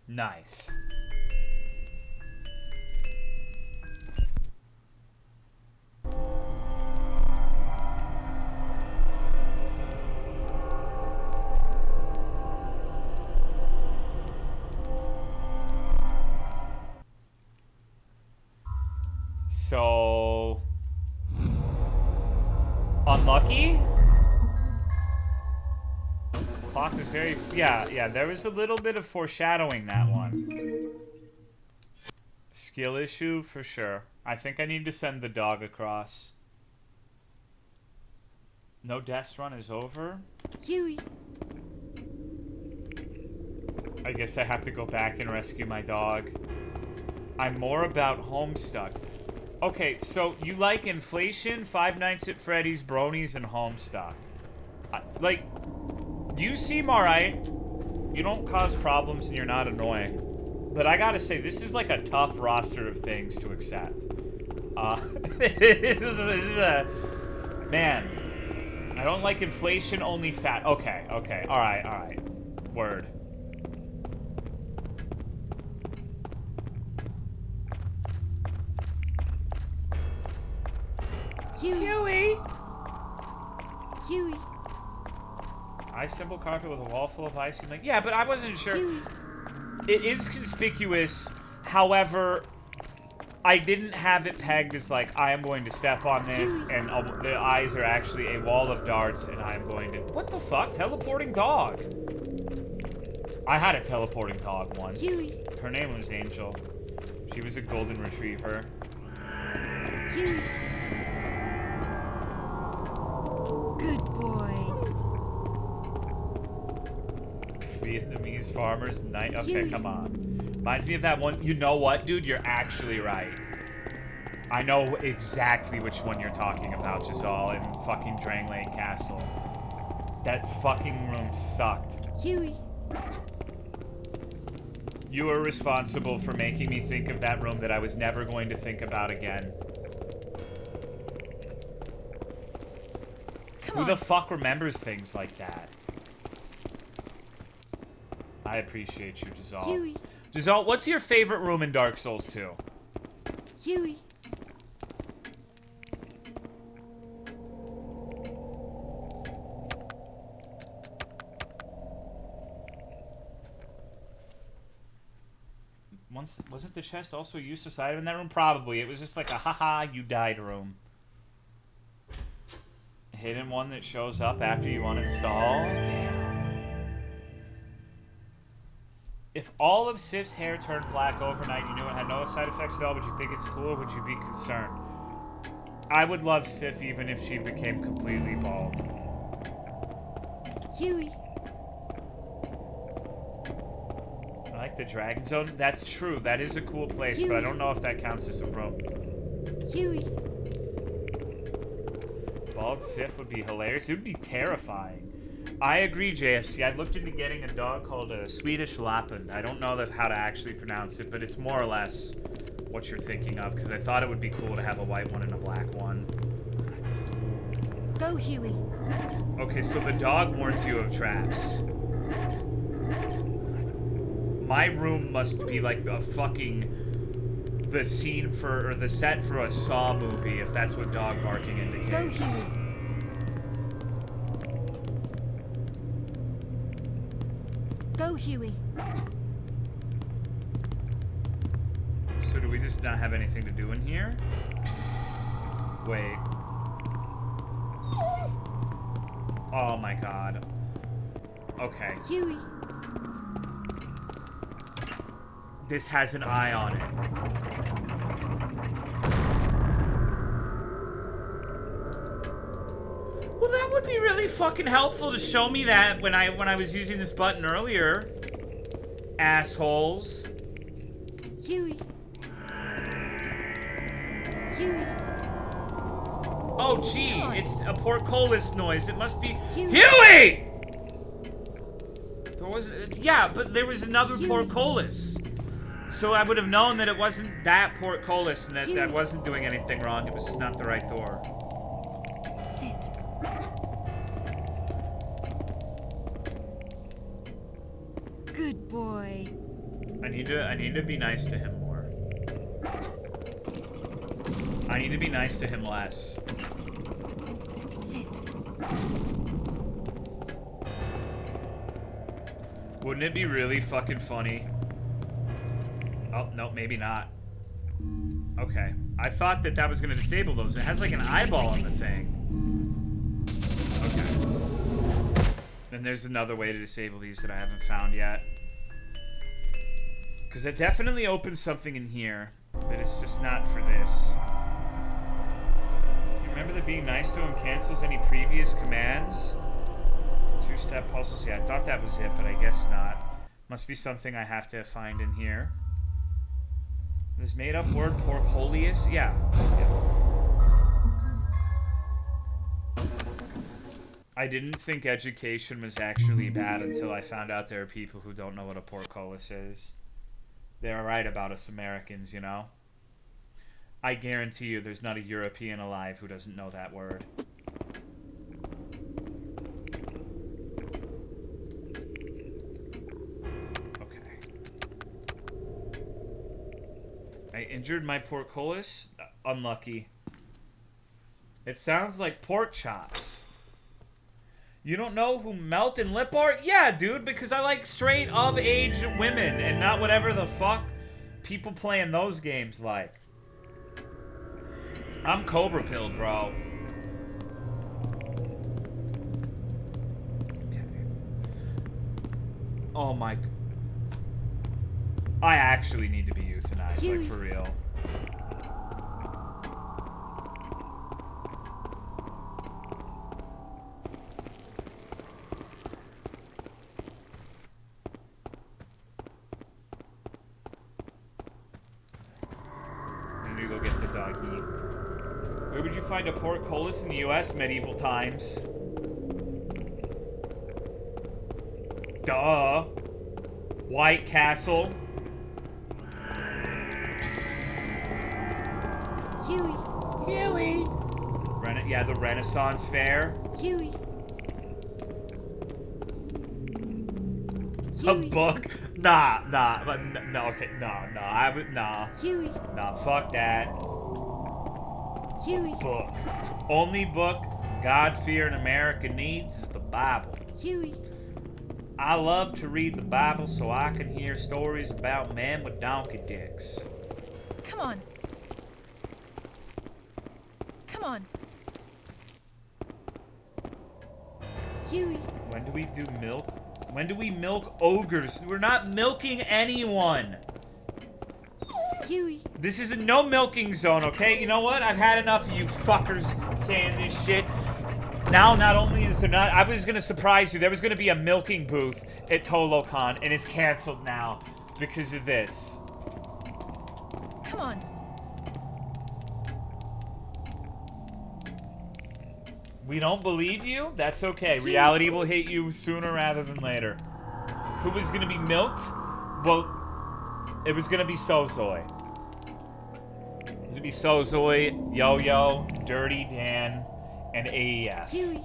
Nice. So... unlucky? Clock is very... Yeah, there was a little bit of foreshadowing that one. Skill issue, for sure. I think I need to send the dog across. No death run is over? Huey. I guess I have to go back and rescue my dog. I'm more about Homestuck. Okay, so you like Inflation, Five Nights at Freddy's, Bronies, and Homestuck. Like... You seem alright. You don't cause problems and you're not annoying. But I gotta say, this is like a tough roster of things to accept. This is a... Man. I don't like Inflation, only fat. Okay. Alright. Word. Huey! Ice symbol carpet with a wall full of icing. Like, yeah, but I wasn't sure. It is conspicuous. However, I didn't have it pegged as like, I am going to step on this, and the eyes are actually a wall of darts, and I am going to... What the fuck? Teleporting dog. I had a teleporting dog once. Her name was Angel. She was a golden retriever. Good boy. Vietnamese farmers night. Okay, come on. Reminds me of that one. You know what, dude? You're actually right. I know exactly which one you're talking about, Giselle, in fucking Drang Lane Castle. That fucking room sucked. Huey. You were responsible for making me think of that room that I was never going to think about again. Who the fuck remembers things like that? I appreciate you, Giselle. Giselle, what's your favorite room in Dark Souls 2? Huey. Wasn't the chest also a useless item in that room? Probably. It was just like a haha, you died room. A hidden one that shows up after you uninstall? Damn. If all of Sif's hair turned black overnight, you knew it had no side effects at all, would you think it's cool or would you be concerned? I would love Sif even if she became completely bald. Huey. I like the Dragon Zone. That's true. That is a cool place, but I don't know if that counts as a room. Huey. Bald Sif would be hilarious. It would be terrifying. I agree, JFC. I've looked into getting a dog called a Swedish Lapland. I don't know how to actually pronounce it, but it's more or less what you're thinking of, because I thought it would be cool to have a white one and a black one. Go, Huey. Okay, so the dog warns you of traps. My room must be like the scene for, or the set for a Saw movie, if that's what dog barking indicates. Go, Huey. Go, Huey. So do we just not have anything to do in here? Wait. Oh my god. Okay. Huey. This has an eye on it. Well, that would be really fucking helpful to show me that when I was using this button earlier. Assholes. Huey. Huey. Oh, gee, it's a portcullis noise. It must be Huey! Huey! There was, yeah, but there was another Huey. portcullis. So I would have known that it wasn't that portcullis and that Huey. I wasn't doing anything wrong. It was just not the right door. Sit. Good boy. I need to be nice to him more. I need to be nice to him less. Sit. Wouldn't it be really fucking funny? Oh, no, maybe not. Okay. I thought that was going to disable those. It has like an eyeball on the thing. Okay. Then there's another way to disable these that I haven't found yet. Because it definitely opens something in here, but it's just not for this. You remember that being nice to him cancels any previous commands? Two-step puzzles? Yeah, I thought that was it, but I guess not. Must be something I have to find in here. This made-up word, portcullis? Yeah. I didn't think education was actually bad until I found out there are people who don't know what a portcullis is. They're right about us Americans, you know? I guarantee you there's not a European alive who doesn't know that word. I injured my portcullis? Unlucky. It sounds like pork chops. You don't know who Melt and Lip are? Yeah, dude, because I like straight of age women and not whatever the fuck people playing those games like. I'm Cobra pilled, bro. Okay. Oh my. I actually need to be euthanized, like for real. I need to go get the doggy. Where would you find a portcullis in the US? Medieval times. Duh. White Castle. Huey. Huey. Yeah, the Renaissance Fair. Huey. A book? No, okay, no. Huey, Nah, fuck that. Huey, Book. Only book God-fearing America needs is the Bible. Huey, I love to read the Bible so I can hear stories about men with donkey dicks. come on. Come on. Huey, When do we do milk? When do we milk ogres? We're not milking anyone. Huey, This is a no milking zone, okay? You know what? I've had enough of you fuckers saying this shit. Now, not only is there not... I was gonna surprise you. There was gonna be a milking booth at ToloCon, and it's canceled now because of this. come on. We don't believe you? That's okay. Reality will hit you sooner rather than later. Who was gonna be milked? Well, it was gonna be Sozoi. It was gonna be Sozoi, Yo-Yo, Dirty Dan, and AEF. Huey.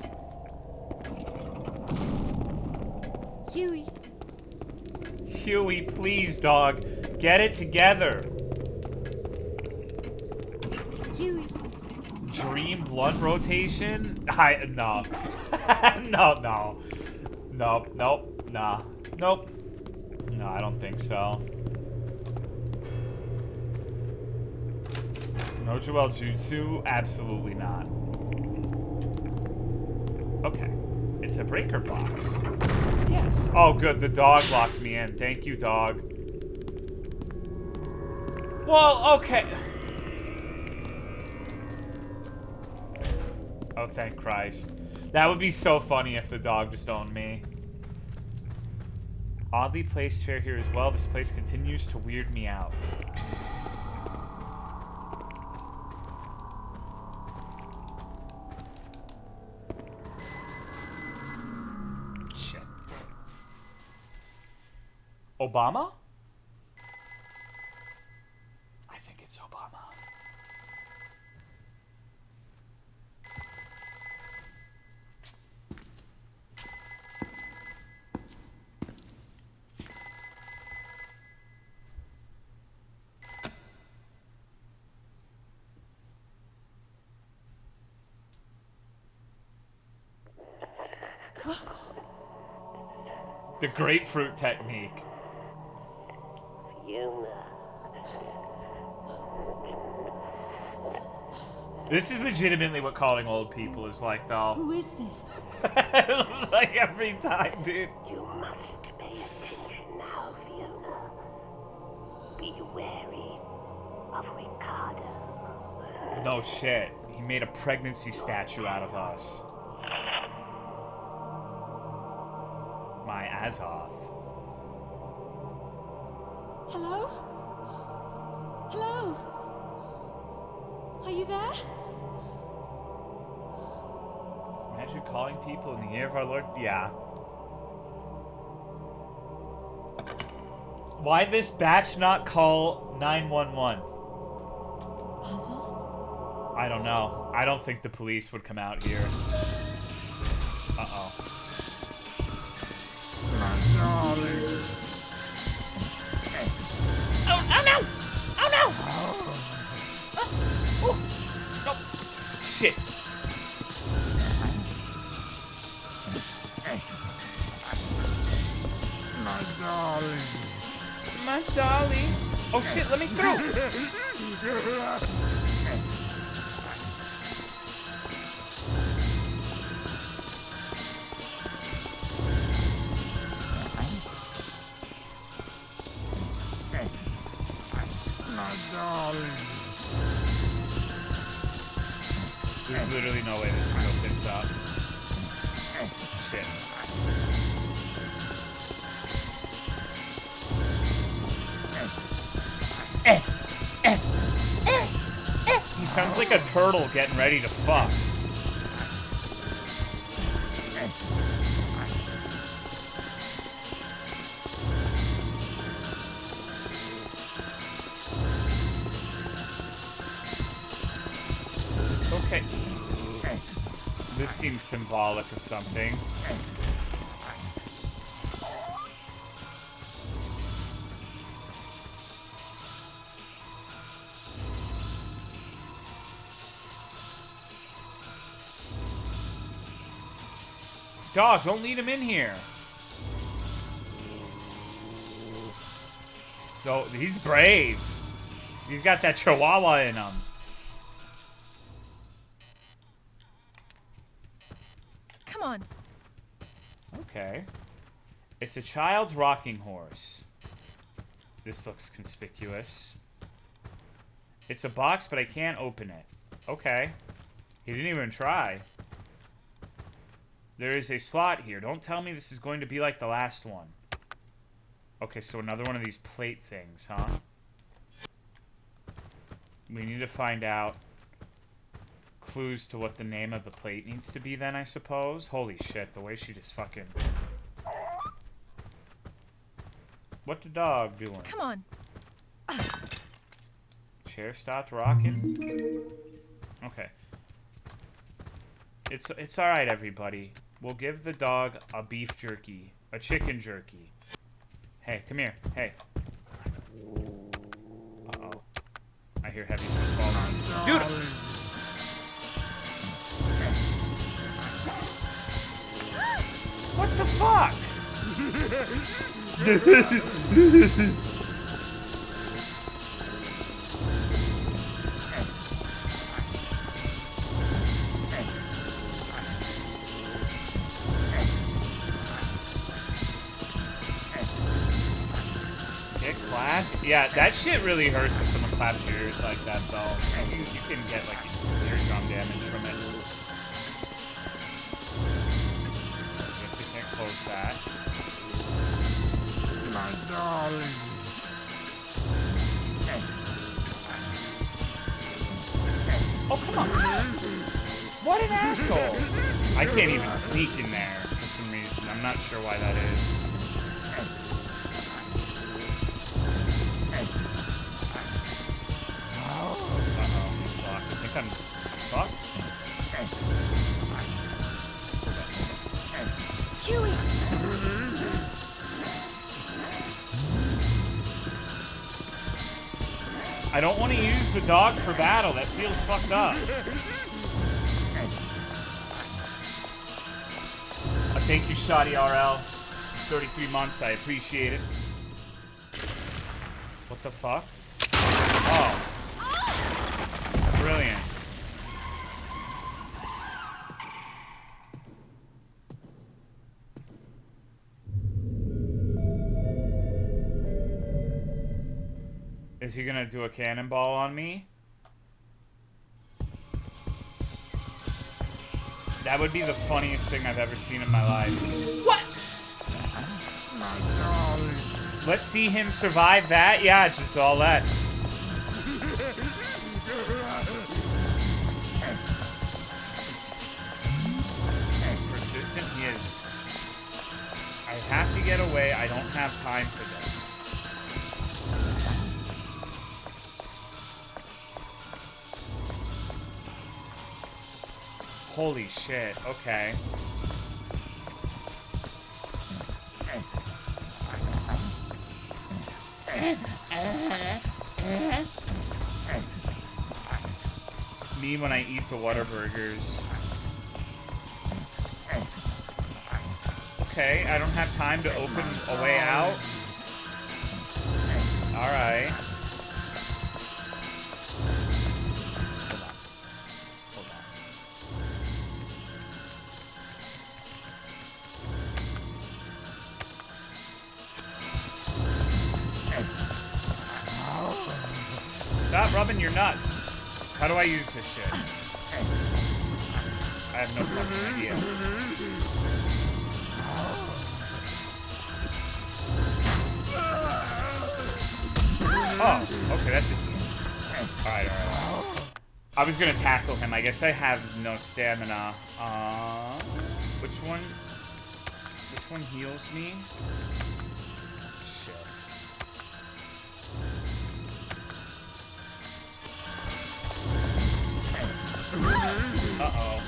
Huey. Huey, please, dog. Get it together. Huey. Dream blood rotation? No. Nope. Nah. Nope. No, I don't think so. No Joel Jutsu? Absolutely not. Okay. It's a breaker box. Yes. Oh, good. The dog locked me in. Thank you, dog. Well, okay. Oh, thank Christ. That would be so funny if the dog just owned me. Oddly placed chair here as well. This place continues to weird me out. Shit. Obama? I think it's Obama. The grapefruit technique. This is legitimately what calling old people is like, though. Who is this? Like every time, dude. You must pay attention now, Fiona. Be wary of Ricardo. No shit. He made a pregnancy statue out of us. My Azov. Hello? Hello? Are you there? Imagine calling people in the year of our Lord. Yeah. Why this batch not call 911? Azoth? I don't know. I don't think the police would come out here. Uh-oh. Oh no! Oh no! Oh, no. Shit. My darling. Oh shit, let me through. There's literally no way this can go tits up. Shit. He sounds like a turtle getting ready to fuck. Okay. This seems symbolic of something. Dog, don't lead him in here. So, he's brave. He's got that chihuahua in him. Come on. Okay. It's a child's rocking horse. This looks conspicuous. It's a box, but I can't open it. Okay. He didn't even try. There is a slot here. Don't tell me this is going to be like the last one. Okay, so another one of these plate things, huh? We need to find out clues to what the name of the plate needs to be then, I suppose. Holy shit, the way she just fucking... What the dog doing? Come on. Chair stopped rocking. Okay. It's alright, everybody. We'll give the dog a beef jerky. A chicken jerky. Hey, come here. Hey. Uh-oh. I hear heavy footfalls. Dude! What the fuck? Get clapped? Yeah, that shit really hurts if someone claps your ears like that, though. You can get, like, eardrum damage from it. Guess I can't close that. My darling. Oh, come on. What an asshole. I can't even sneak in there for some reason. I'm not sure why that is. Uh-oh, it's locked. I think I'm fucked. Chewie! I don't want to use the dog for battle. That feels fucked up. Thank you, Shoddy RL. 33 months. I appreciate it. What the fuck? Oh. Brilliant. Is he gonna do a cannonball on me? That would be the funniest thing I've ever seen in my life. What? Let's see him survive that. Yeah, just all let's. He's persistent. He is. I have to get away. I don't have time for this. Holy shit, okay. Me when I eat the Whataburgers. Okay, I don't have time to open a way out. Alright. Stop rubbing your nuts. How do I use this shit? I have no fucking idea. Oh, okay, that's it. Alright, alright. I was gonna tackle him. I guess I have no stamina. Which one heals me? Shit. Uh-oh.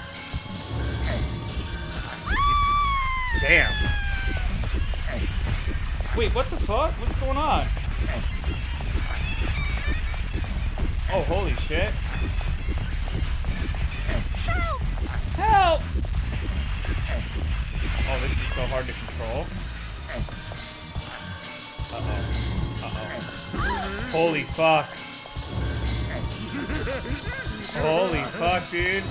Damn. Wait, what the fuck? What's going on? Oh, holy shit. Help! Help! Oh, this is so hard to control. Uh-oh. Uh-oh. Holy fuck. Holy fuck, dude.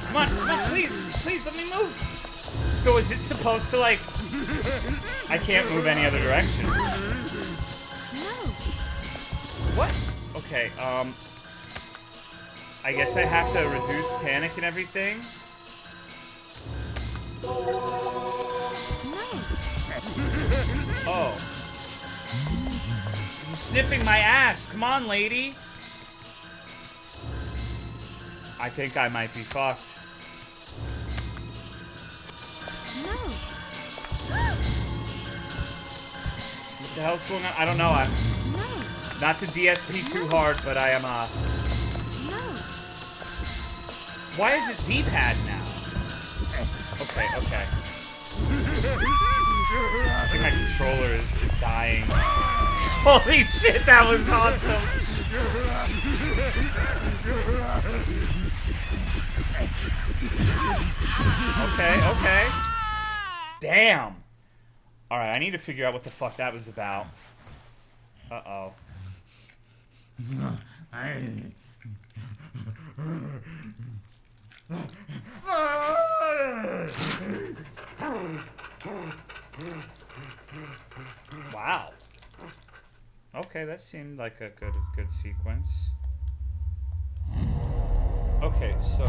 Come on, please. Please, let me move. So is it supposed to, like... I can't move any other direction. No. What? Okay, I guess I have to reduce panic and everything. No. Oh. He's sniffing my ass. Come on, lady. I think I might be fucked. No. What the hell's going on? I don't know. I'm No. not to DSP too hard, but I am, No. Why is it D-pad now? Okay, okay. I think my controller is dying. Holy shit, that was awesome! Okay, okay. Damn! Alright, I need to figure out what the fuck that was about. Uh-oh. Wow. Okay, that seemed like a good sequence. Okay, so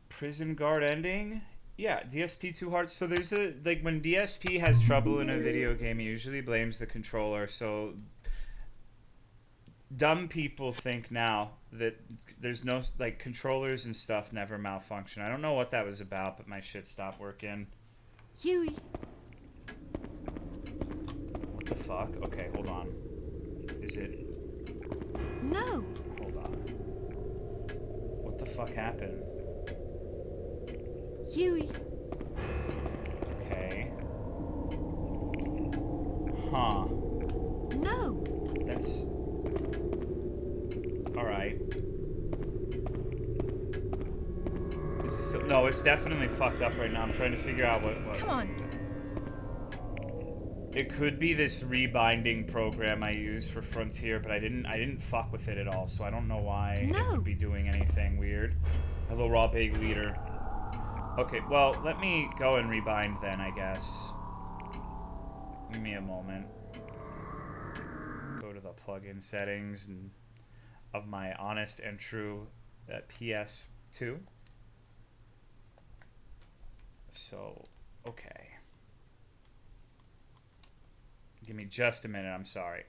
prison guard ending? Yeah, DSP too hard. So there's a, like, when DSP has trouble in a video game, he usually blames the controller. So dumb people think now that there's no, like, controllers and stuff never malfunction. I don't know what that was about, but my shit stopped working. Huey. What the fuck? Okay, hold on. Is it... No. Hold on. What the fuck happened? Huey. Okay. Huh. No. That's... Alright. Is this... No, it's definitely fucked up right now. I'm trying to figure out what... Come on. It could be this rebinding program I use for Frontier, but I didn't fuck with it at all, so I don't know why it would be doing anything weird. Hello, Raw Big Leader. Okay, well, let me go and rebind then, I guess. Give me a moment. Go to the plugin settings and of my honest and true PS2. So, okay. Give me just a minute, I'm sorry.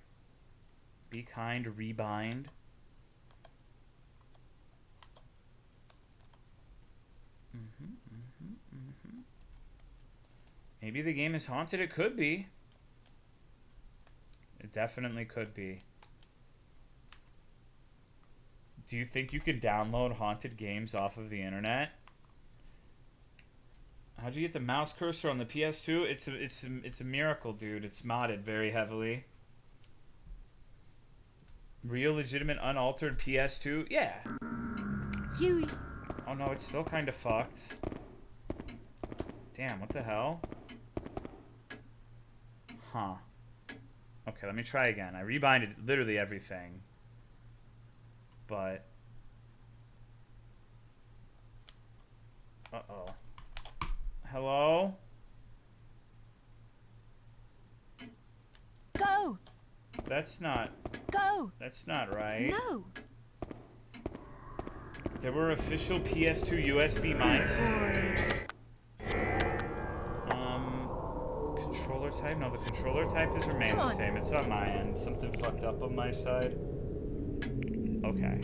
Be kind, rebind. Maybe the game is haunted? It could be. It definitely could be. Do you think you could download haunted games off of the internet? How'd you get the mouse cursor on the PS2? It's a miracle, dude. It's modded very heavily. Real, legitimate, unaltered PS2? Yeah. Huey. Oh no, it's still kind of fucked. Damn, what the hell? Huh. Okay, let me try again. I rebinded literally everything. But... Uh-oh. Hello? Go. That's not right. No. There were official PS2 USB mics. Controller type? No, the controller type has remained the same. It's on my end. Something fucked up on my side. Okay.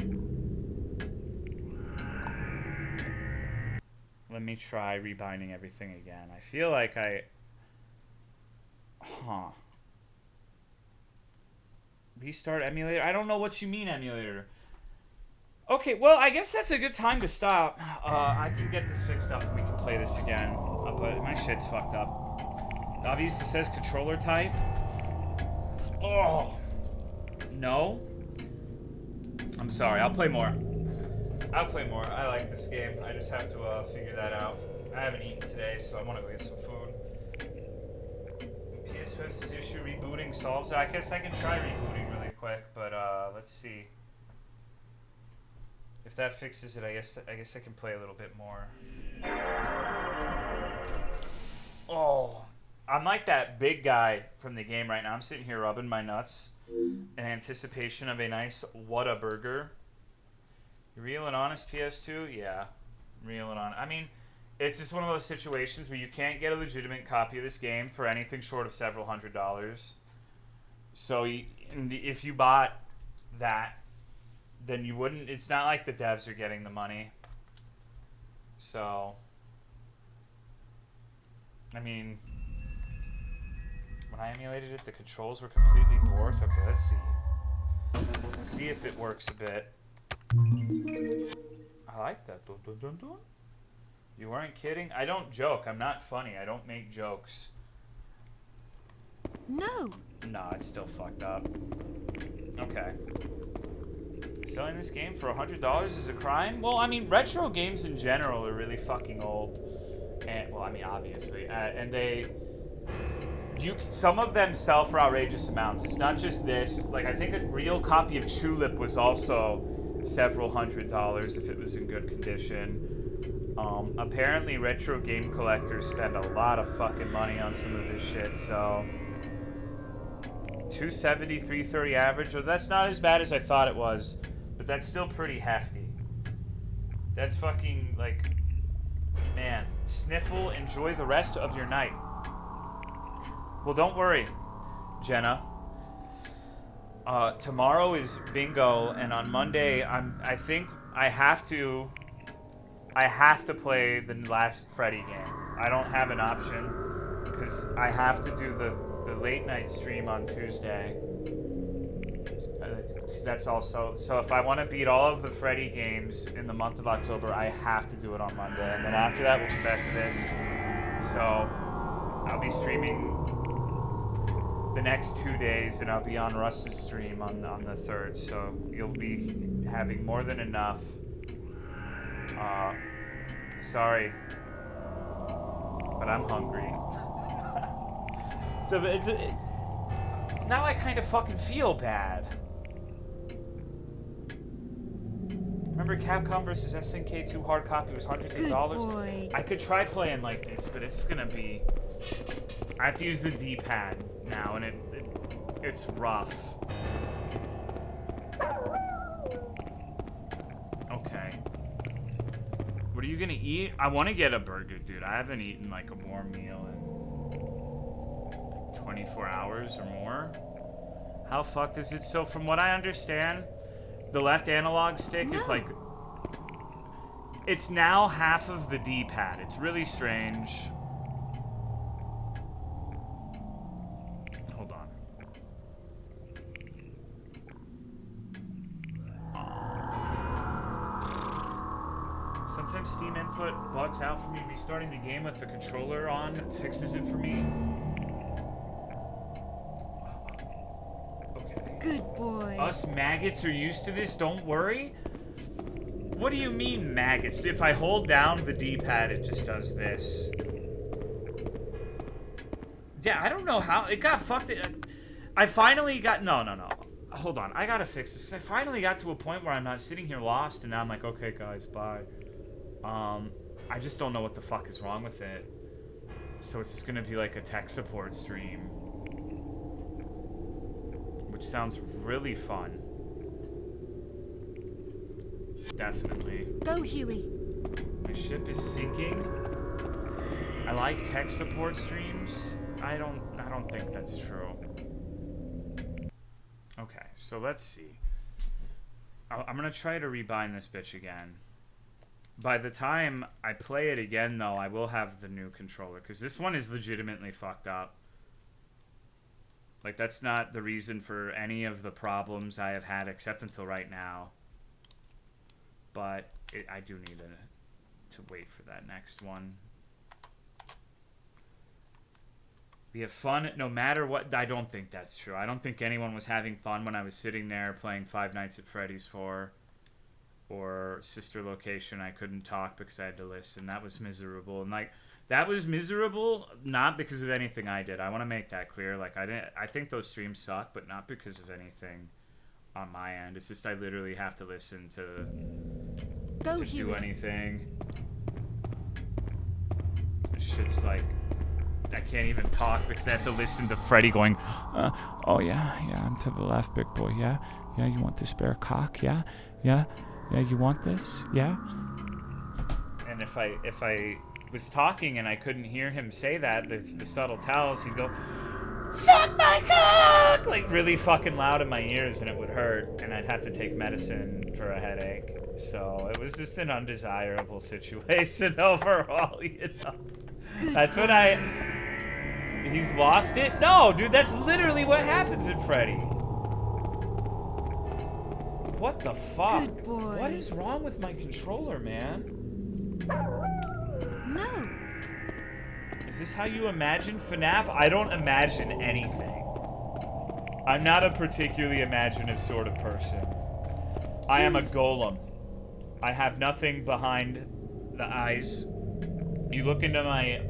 Let me try rebinding everything again. I feel like I... Huh. Restart emulator? I don't know what you mean, emulator. Okay, well, I guess that's a good time to stop. I can get this fixed up and we can play this again. But my shit's fucked up. Obviously says controller type. Oh. No. I'm sorry. I'll play more. I'll play more. I like this game. I just have to figure that out. I haven't eaten today, so I want to go get some food. PS5's issue rebooting solves it. I guess I can try rebooting really quick, but let's see. If that fixes it, I guess I can play a little bit more. Oh, I'm like that big guy from the game right now. I'm sitting here rubbing my nuts in anticipation of a nice Whataburger. Real and honest PS2? Yeah, real and honest. I mean, it's just one of those situations where you can't get a legitimate copy of this game for anything short of several $100s. So if you bought that, then you wouldn't. It's not like the devs are getting the money. So, I mean, when I emulated it, the controls were completely dwarfed. Okay, let's see. Let's see if it works a bit. I like that. Dun, dun, dun, dun. You weren't kidding? I don't joke. I'm not funny. I don't make jokes. No. Nah, it's still fucked up. Okay. Selling this game for $100 is a crime? Well, I mean, retro games in general are really fucking old. And, well, I mean, obviously. And some of them sell for outrageous amounts. It's not just this. Like, I think a real copy of Tulip was also several $100s if it was in good condition. Apparently retro game collectors spend a lot of fucking money on some of this shit, so 270, 330 average. Well, that's not as bad as I thought it was, but that's still pretty hefty. That's fucking, like, man, sniffle, enjoy the rest of your night. Well, don't worry, Jenna. Tomorrow is bingo, and on Monday, I think I have to play the last Freddy game. I don't have an option, because I have to do the late night stream on Tuesday. Because that's also, so if I want to beat all of the Freddy games in the month of October, I have to do it on Monday. And then after that, we'll come back to this. So I'll be streaming the next 2 days, and I'll be on Russ's stream on the 3rd. So you'll be having more than enough. Sorry, but I'm hungry. So now I kind of fucking feel bad. Remember Capcom vs. SNK 2 hard copy was hundreds of dollars? Boy. I could try playing like this, but it's gonna be... I have to use the D-pad now, and it's rough. Okay. What are you gonna eat? I want to get a burger, dude. I haven't eaten like a warm meal in 24 hours or more. How fucked is it? So from what I understand, the left analog stick is like... It's now half of the D-pad. It's really strange. Hold on. Sometimes Steam input bugs out for me. Restarting the game with the controller on fixes it for me. Okay. Good boy. Us maggots are used to this, don't worry. What do you mean, maggots? If I hold down the D-pad, it just does this. Yeah, I don't know how. It got fucked. I finally got... No. Hold on. I gotta fix this, because I finally got to a point where I'm not sitting here lost, and now I'm like, okay, guys, bye. I just don't know what the fuck is wrong with it. So it's just gonna be like a tech support stream. Which sounds really fun. Definitely. Go, Huey. My ship is sinking. I like tech support streams. I don't think that's true. Okay, so let's see. I'm gonna try to rebind this bitch again. By the time I play it again, though, I will have the new controller, because this one is legitimately fucked up. Like, that's not the reason for any of the problems I have had, except until right now. But I do need to wait for that next one. We have fun no matter what. I don't think that's true. I don't think anyone was having fun when I was sitting there playing Five Nights at Freddy's 4 or Sister Location. I couldn't talk because I had to listen. That was miserable. And like, that was miserable not because of anything I did. I want to make that clear. Like, I think those streams suck, but not because of anything on my end. It's just I literally have to listen to do anything. Shit's like, I can't even talk because I have to listen to Freddy going, oh yeah, I'm to the left, big boy, yeah, you want the spare cock, yeah, you want this, yeah. And if I was talking and I couldn't hear him say that, the subtle tells, he'd go, suck my cock, like really fucking loud in my ears, and it would hurt, and I'd have to take medicine for a headache. So it was just an undesirable situation overall, you know. That's what He's lost it? No, dude, that's literally what happens in Freddy. What the fuck? Good boy. What is wrong with my controller, man? No. Is this how you imagine FNAF? I don't imagine anything. I'm not a particularly imaginative sort of person. I am a golem. I have nothing behind the eyes. You look into my...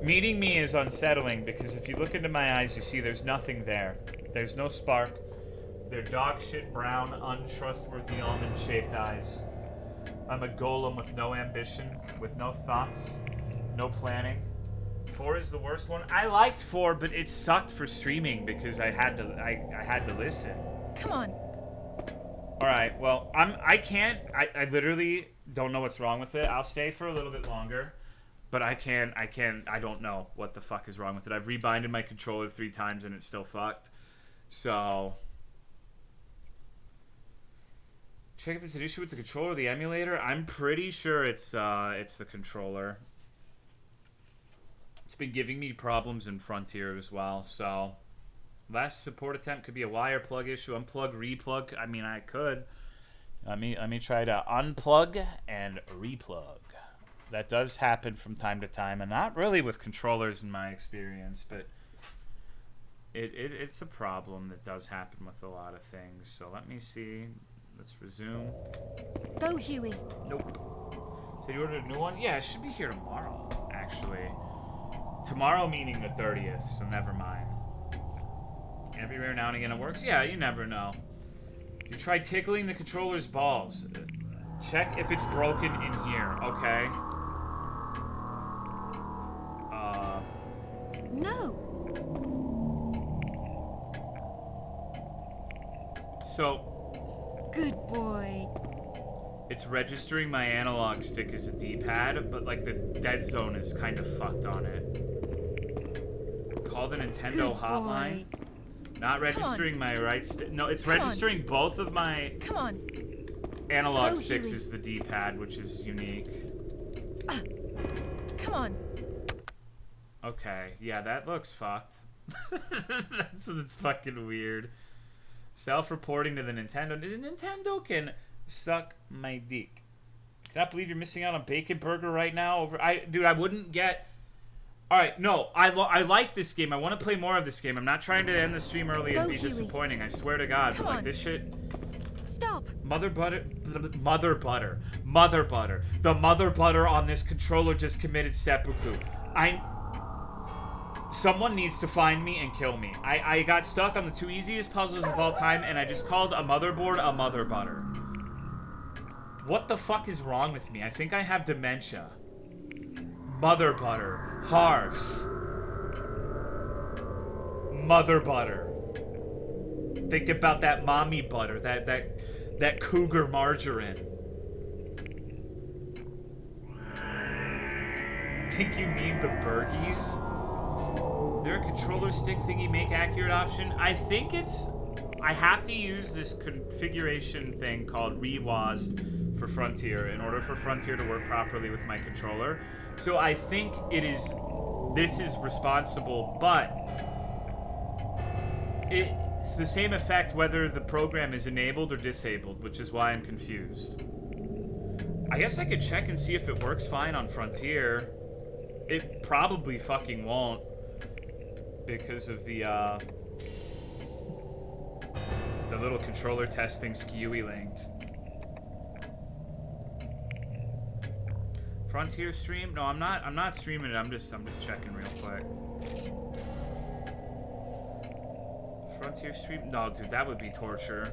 Meeting me is unsettling because if you look into my eyes, you see there's nothing there. There's no spark. They're dog shit brown, untrustworthy almond-shaped eyes. I'm a golem with no ambition, with no thoughts, no planning. 4 is the worst one. I liked 4, but it sucked for streaming because I had to listen. Come on. All right. Well, I literally don't know what's wrong with it. I'll stay for a little bit longer. But I don't know what the fuck is wrong with it. I've rebinded my controller 3 times and it's still fucked. So, check if there's an issue with the controller or the emulator. I'm pretty sure it's the controller. It's been giving me problems in Frontier as well. So, last support attempt could be a wire plug issue. Unplug, replug. I mean, I could. Let me try to unplug and replug. That does happen from time to time, and not really with controllers in my experience, but it's a problem that does happen with a lot of things. So let me see. Let's resume. Go, Huey. Nope. So you ordered a new one? Yeah, it should be here tomorrow, actually. Tomorrow meaning the 30th, so never mind. Every rare now and again it works? Yeah, you never know. You try tickling the controller's balls. Check if it's broken in here, okay? No. So... Good boy. It's registering my analog stick as a D-pad, but like the dead zone is kind of fucked on it. Call the Nintendo hotline. Not registering my right stick. No, it's registering both of my analog sticks as the D-pad, which is unique. Come on. Okay, yeah, that looks fucked. That's fucking weird. Self-reporting to the Nintendo. The Nintendo can suck my dick. Cannot believe you're missing out on Bacon Burger right now. Dude, I wouldn't get... Alright, no, I like this game. I want to play more of this game. I'm not trying to end the stream early and be disappointing. I swear to God. But like this shit... Stop. Mother butter. The mother butter on this controller just committed seppuku. Someone needs to find me and kill me. I got stuck on the 2 easiest puzzles of all time, and I just called a motherboard a mother butter. What the fuck is wrong with me? I think I have dementia. Mother butter. Hearth. Mother butter. Think about that mommy butter. That cougar margarine. Think you need the Burgies? There a controller stick thingy make accurate option? I think it's... I have to use this configuration thing called ReWODs for Frontier in order for Frontier to work properly with my controller. So I think it is... This is responsible, but... It's the same effect whether the program is enabled or disabled, which is why I'm confused. I guess I could check and see if it works fine on Frontier. It probably fucking won't. because of the little controller testing skewy linked. Frontier stream? No, I'm not streaming it. I'm just checking real quick. Frontier stream? No, dude, that would be torture.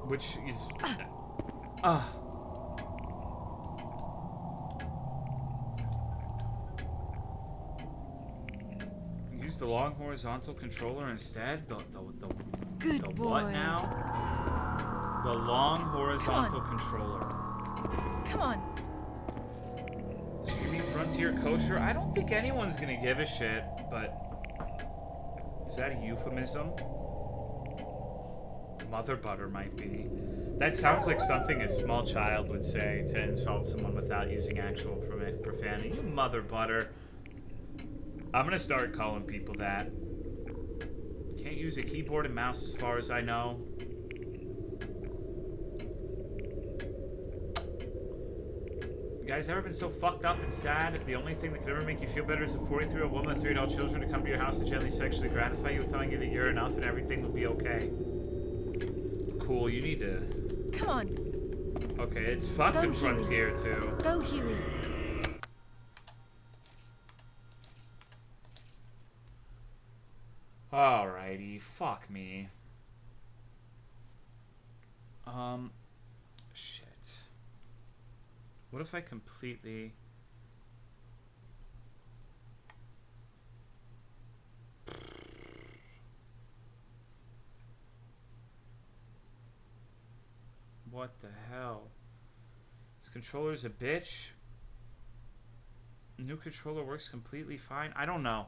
Which is use the long horizontal controller instead? The Good the boy. what now? The long horizontal controller. Come on. Streaming Frontier kosher? I don't think anyone's gonna give a shit, but is that a euphemism? Mother butter might be. That sounds like something a small child would say to insult someone without using actual profanity. You mother butter. I'm gonna start calling people that. Can't use a keyboard and mouse as far as I know. You guys ever been so fucked up and sad? The only thing that could ever make you feel better is a 43-year-old woman with 3 adult children to come to your house to gently sexually gratify you, telling you that you're enough and everything will be okay. Cool, you need to... Come on. Okay, it's fucked in Frontier, too. Go, Huey. Alrighty, fuck me. Shit. What if I completely... What the hell? This controller's a bitch? New controller works completely fine? I don't know.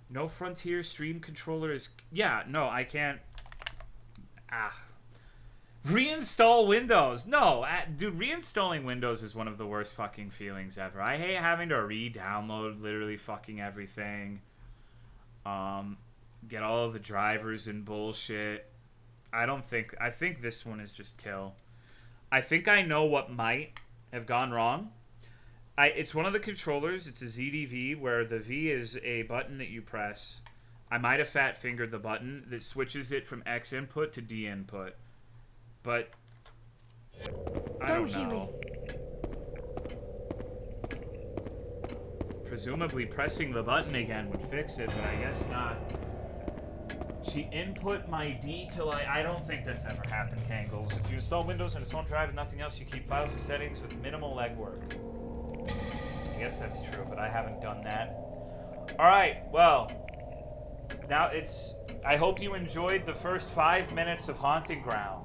No Frontier stream controller is... Yeah, no, I can't... Reinstall Windows. No, dude, reinstalling Windows is one of the worst fucking feelings ever. I hate having to re-download literally fucking everything. Get all of the drivers and bullshit. I think this one is just kill. I think I know what might have gone wrong. It's one of the controllers. It's a ZDV where the V is a button that you press. I might have fat fingered the button that switches it from X input to D input. But I don't know. Presumably pressing the button again would fix it, but I guess not. She input my D till I don't think that's ever happened, Kangles. If you install Windows on its own drive and nothing else, you keep files and settings with minimal legwork. I guess that's true, but I haven't done that. Alright, well, now I hope you enjoyed the first 5 minutes of Haunting Ground.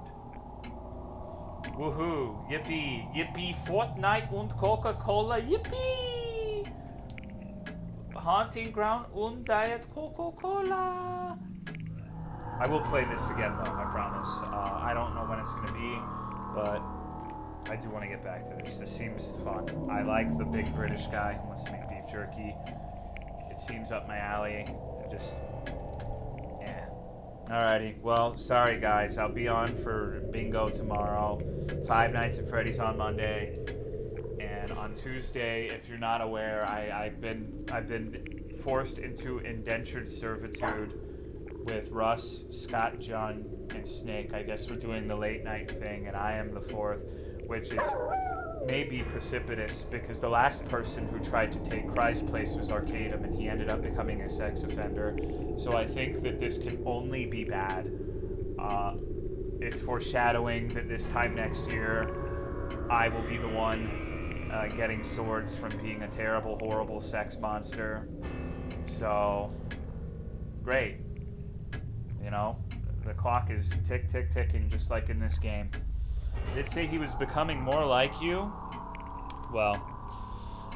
Woohoo, yippee, yippee, Fortnite und Coca-Cola, yippee! Haunting Ground und Diet Coca-Cola. I will play this again, though, I promise. I don't know when it's going to be, but I do want to get back to this. This seems fun. I like the big British guy who wants to make beef jerky. It seems up my alley. Just, yeah. Alrighty. Well, sorry, guys. I'll be on for bingo tomorrow. 5 Nights at Freddy's on Monday. And on Tuesday, if you're not aware, I've been forced into indentured servitude with Russ, Scott, John, and Snake. I guess we're doing the late night thing, and I am the 4th, which is maybe precipitous because the last person who tried to take Cry's place was Arcadum, and he ended up becoming a sex offender. So I think that this can only be bad. It's foreshadowing that this time next year, I will be the one getting swords from being a terrible, horrible sex monster. So, great. You know, the clock is ticking just like in this game. Did it say he was becoming more like you? Well,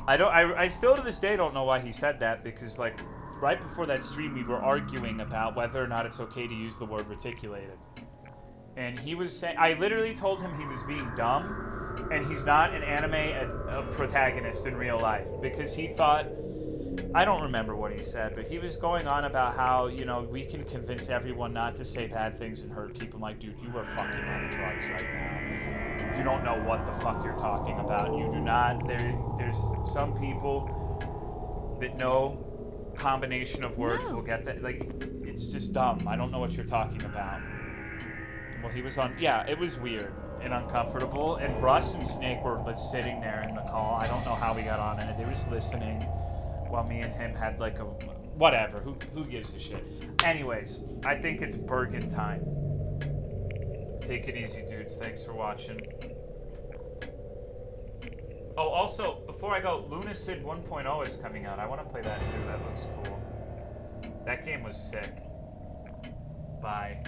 I still to this day don't know why he said that, because like right before that stream we were arguing about whether or not it's okay to use the word reticulated. And he was saying, I literally told him he was being dumb and he's not an anime protagonist in real life, because he thought, I don't remember what he said, but he was going on about how, you know, we can convince everyone not to say bad things and hurt people. I'm like, dude, you are fucking on drugs right now. You don't know what the fuck you're talking about. You do not. There's some people that no combination of words No. will get that. Like, it's just dumb. I don't know what you're talking about. Well, he was on. Yeah, it was weird and uncomfortable. And Russ and Snake were just sitting there in the call. I don't know how we got on in it. They was listening while me and him had like a whatever. Who gives a shit? Anyways, I think it's Bergen time. Take it easy, dudes. Thanks for watching. Oh, also, before I go, Lunacid 1.0 is coming out. I want to play that too. That looks cool. That game was sick. Bye.